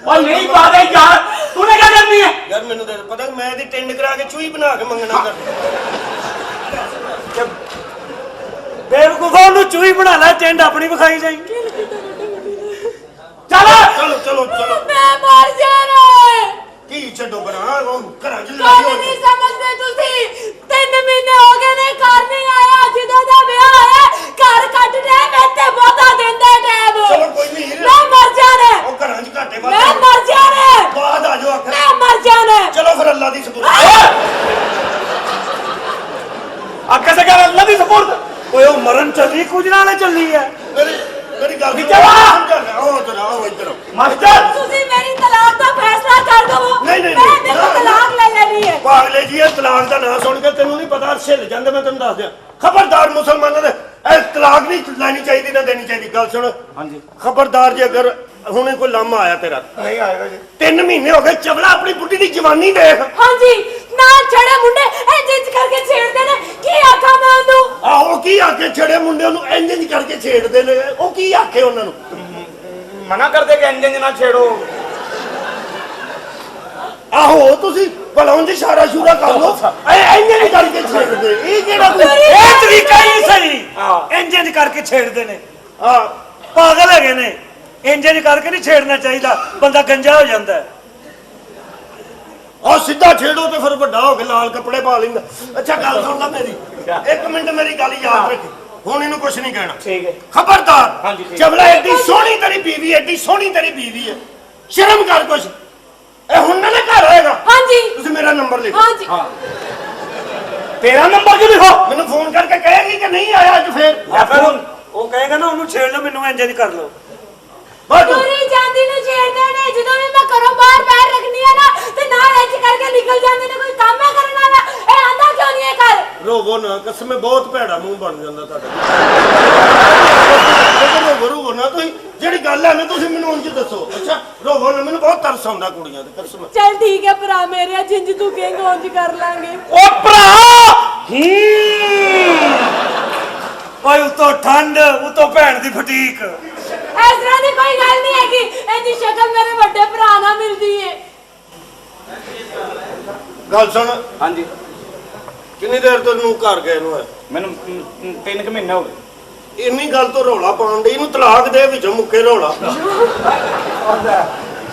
और नहीं बात है यार तूने क्या करनी है ਯਾਰ ਮੈਨੂੰ ਦੇ ਦੇ ਪਤਾ ਮੈਂ ਇਹਦੀ ਟਿੰਡ ਕਰਾ ਕੇ ਚੂਈ ਬਣਾ ਕੇ ਮੰਗਣਾ ਕਰ ਬੇਵਕੂਫਾ ਨੂੰ ਚੂਹੀ ਬਣਾ ਲੈ ਟੈਂਡ ਆਪਣੀ ਵਿਖਾਈ ਜਾਈ चलो ਚਲੋ ਚਲੋ ਚਲੋ मैं मर जाना है ਕੀ ਛੱਡੋ ਬਣਾ ਉਹ ਘਰਾਂ ਚ कल ਲੜਾਈ ਹੋ नहीं समझते तुसी 3 महीने हो गए ने घर नहीं आया जिदों दा ब्याह होया घर कट रहे मैं ते बहुता देंदा टाइम ਚਲੋ ਕੋਈ ਨਹੀਂ मैं मर जाना है ਉਹ ਘਰਾਂ ਚ ਘਾਟੇ मैं ਵਾਲੇ मर जाना है ਬਾਅਦ ਆ ਜਾਓ ਆਖਰ मैं मर जाना है ਚਲੋ ਫਿਰ ਅੱਲਾ ਦੀ ਸਬੂਤ आगे से कह अल्लाह दी सपोर्ट ਓਏ ਉਹ ਮਰਨ ਚੱਲੀ ਕੁਝ ਨਾਲੇ ਚੱਲੀ ਐ ਮੇਰੀ ਗੱਲ ਸੁਣੋ ਚਲੋ। ਸਮਝਾ ਆਓ ਇੱਧਰ ਆਓ ਇੱਧਰ मास्टर तुसी मेरी तलाक का फैसला कर दो नहीं, नहीं, मैं नहीं, देखो ना, तलाक ले लेनी है ਪਾਗਲੇ ਜੀ ਇਹ ਤਲਾਕ ਦਾ ਨਾਂ ਸੁਣ ਕੇ ਤੈਨੂੰ ਨਹੀਂ ਪਤਾ ਹਿੱਲ ਜਾਂਦੇ ਮੈਂ ਤੈਨੂੰ ਦੱਸ ਦਿਆਂ ਖਬਰਦਾਰ ਮੁਸਲਮਾਨਾਂ ਦੇ ਇਹ ਤਲਾਕ ਨਹੀਂ ਲੈਣੀ ਚਾਹੀਦੀ ਨਾ ਦੇਣੀ ਚਾਹੀਦੀ ਗੱਲ ਸੁਣ ਹਾਂਜੀ ਖਬਰਦਾਰ ਜੇ ਅਗਰ ਹੁਣੇ ਕੋਈ ਲਾਮਾ ਆਇਆ ਤੇਰਾ ਨਹੀਂ ਆਏਗਾ ਜੀ 3 ਮਹੀਨੇ ਹੋ ਗਏ ਚਵਲਾ ਆਪਣੀ ਬੁੱਢੀ ਦੀ ਜਵਾਨੀ ਦੇਖ ਹਾਂਜੀ ਨਾਲ ਛੜੇ ਮੁੰਡੇ ਇਹ ਜਿੱਜ ਕਰਕੇ ਛੇੜਦੇ ਨੇ ਕੀ ਆਖਾਂ ਮੈਂ ਉਹਨੂੰ ਆਹੋ ਕੀ ਆਖੇ ਛੜੇ ਮੁੰਡਿਆਂ ਨੂੰ ਇੰਜ ਕਰਕੇ ਛੇੜਦੇ ਨੇ ਉਹ ਕੀ ਆਖੇ ਉਹਨਾਂ ਨੂੰ ਮਨਾ ਕਰਦੇ ਕਿ ਇੰਜ ਨਾ ਛੇੜੋ ਆਹੋ ਤੁਸੀਂ ਭਲਾਉਂ ਦੀ ਇਸ਼ਾਰਾ ਸ਼ੂਰਾ ਕਰ ਲੋ ਇੰਜ ਕਰਕੇ ਛੇੜਦੇ ਇਹ ਕਿਹੜਾ ਕੋਈ ਇਹ ਤਰੀਕਾ ਹੀ ਸਹੀ ਹਾਂ। ਇੰਜ ਕਰਕੇ ਛੇੜਦੇ ਨੇ ਆ ਪਾਗਲ ਹੈਗੇ ਨੇ ਇੰਜ ਕਰਕੇ ਨਹੀਂ ਛੇੜਨਾ ਚਾਹੀਦਾ ਬੰਦਾ ਗੰਜਾ ਹੋ ਜਾਂਦਾ ਹੈ। ਆ ਸਿੱਧਾ ਛੇੜੋ ਤੇ ਫਿਰ ਵੱਡਾ ਹੋ ਕੇ ਲਾਲ ਕੱਪੜੇ ਪਾ ਲੈਂਦਾ ਅੱਛਾ ਗੱਲ ਸੁਣ ਲੈ ਮੇਰੀ 1 ਮਿੰਟ ਮੇਰੀ ਗੱਲ ਯਾਦ ਰੱਖੀ ਹੁਣ ਇਹਨੂੰ ਕੁਝ ਨਹੀਂ ਕਹਿਣਾ ਠੀਕ ਹੈ ਖਬਰਦਾਰ ਹਾਂਜੀ, ਠੀਕ। ਚਵਲਾ ਐਡੀ ਸੋਹਣੀ ਤੇਰੀ ਬੀਵੀ ਐਡੀ ਸੋਹਣੀ ਤੇਰੀ ਬੀਵੀ ਹੈ ਸ਼ਰਮ ਕਰ ਕੁਛ ਇਹ ਹੁਣ ਨਾ ਘਰ ਆਏਗਾ ਹਾਂਜੀ ਤੁਸੀਂ ਮੇਰਾ ਨੰਬਰ ਲਿਖੋ ਹਾਂਜੀ ਤੇਰਾ ਨੰਬਰ ਕਿਉਂ ਲਿਖੋ ਮੈਨੂੰ ਫੋਨ ਕਰਕੇ ਕਹੇਗੀ ਕਿ ਨਹੀਂ ਆਇਆ ਅੱਜ ਫੇਰ ਜਾਂ ਫਿਰ ਉਹ ਕਹੇਗਾ ਨਾ ਉਹਨੂੰ ਛੇੜ ਲਓ ਮੈਨੂੰ ਇੰਜ ਕਰ ਲਓ ਬਸ ਪੂਰੀ ਜਾਂਦੀ ਨੂੰ ਛੇੜਦੇ ਨੇ ਜਦੋਂ ਵੀ ਮੈਂ ਘਰੋਂ ਬਾਹਰ ਪੈਰ ਰੱਖਨੀ ਆ ਨਾ ਤੇ ਨਾਲ ਇੰਜ ਕਰਕੇ ਨਿਕਲ ਜਾਂਦੇ ਨੇ ਕੋਈ ਕੰਮ ਹੈ ਕਰਨ ਵਾਲਾ ਇਹ ਆਂਦਾ ਕਿਉਂ ਨਹੀਂ ਹੈ ਘਰ ਰੋਵੋ ਨਾ ਕਸਮੇ ਬਹੁਤ ਭੈੜਾ ਮੂੰਹ ਬਣ ਜਾਂਦਾ ਤੁਹਾਡਾ ਰੋਵੋ ਨਾ ਤੁਸੀਂ ਜਿਹੜੀ ਗੱਲ ਹੈ ਨਾ ਤੁਸੀਂ ਮੈਨੂੰ ਉਂਝ ਦੱਸੋ ਅੱਛਾ ਰੋਵੋ ਨਾ ਮੈਨੂੰ ਬਹੁਤ ਤਰਸ ਆਉਂਦਾ ਕੁੜੀਆਂ ਤੇ ਕਸਮ ਚੱਲ ਠੀਕ ਹੈ ਭਰਾ ਮੇਰੇ ਜਿੰਜ ਤੂੰ ਕਹੇਂਗਾ ਉਂਝ ਕਰ ਲਾਂਗੇ ਓ ਭਰਾ ਓਏ ਉਤੋਂ ਠੰਡ ਉਤੋਂ ਭੈਣ ਦੀ ਫਟੀਕ ਇਸ ਤਰ੍ਹਾਂ ਦੀ ਕੋਈ ਗੱਲ ਨਹੀਂ ਹੈਗੀ ਇਹਦੀ ਸ਼ਕਲ ਮੇਰੇ ਵੱਡੇ ਭਰਾ ਨਾਲ ਮਿਲਦੀ ਏ ਗੱਲ ਸੁਣ ਹਾਂਜੀ ਕਿੰਨੀ ਦੇਰ ਤੋਂ ਨੂੰ ਘਰ ਗਏ ਨੂੰ ਹੈ ਮੈਨੂੰ 3 ਮਹੀਨੇ ਹੋ ਗਏ ਇੰਨੀ ਗੱਲ ਤੋਂ ਰੌਲਾ ਪਾਉਣ ਦੀ ਇਹਨੂੰ ਤਲਾਕ ਦੇ ਵਿੱਚੋਂ ਮੁੱਕੇ ਰੌਲਾ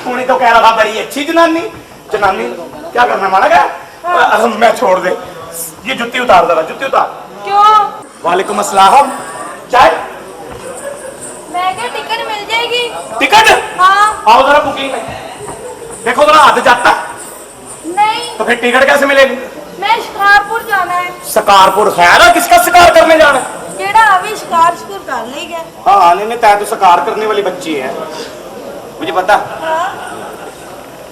तूने तो कह रहा था बड़ी अच्छी जनानी जनानी क्या करना माना क्या मैं छोड़ दे ये जुत्ती उतार जरा जुत्ती उतार क्यों वालेकुम अस्सलाम चाय मैं क्या टिकट मिल जाएगी टिकट हाँ आओ जरा बुकिंग में देखो जरा हाथ जाता नहीं तो फिर टिकट कैसे मिलेगी मैं शिकारपुर जाना है शिकारपुर खैर है किसका शिकार करने जाना है जेड़ा अभी शिकार शुरू कर ले गया हाँ नहीं नहीं तय तो शिकार करने वाली बच्ची है मुझे पता हाँ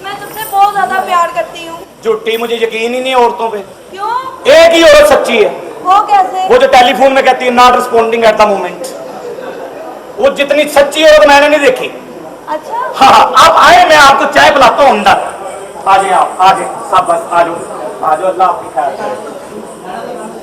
मैं तुमसे बहुत ज्यादा प्यार करती हूँ झूठी मुझे यकीन ही नहीं औरतों पे क्यों एक ही औरत सच्ची है वो कैसे वो जो टेलीफोन में कहती है not responding at the moment वो जितनी सच्ची औरत मैंने नहीं देखी अच्छा हाँ आप आए मैं आपको चाय पिलाता हूँ अंदर आ जाए आप आ जाए सब बस आ जाओ अल्लाह आपकी खैर करे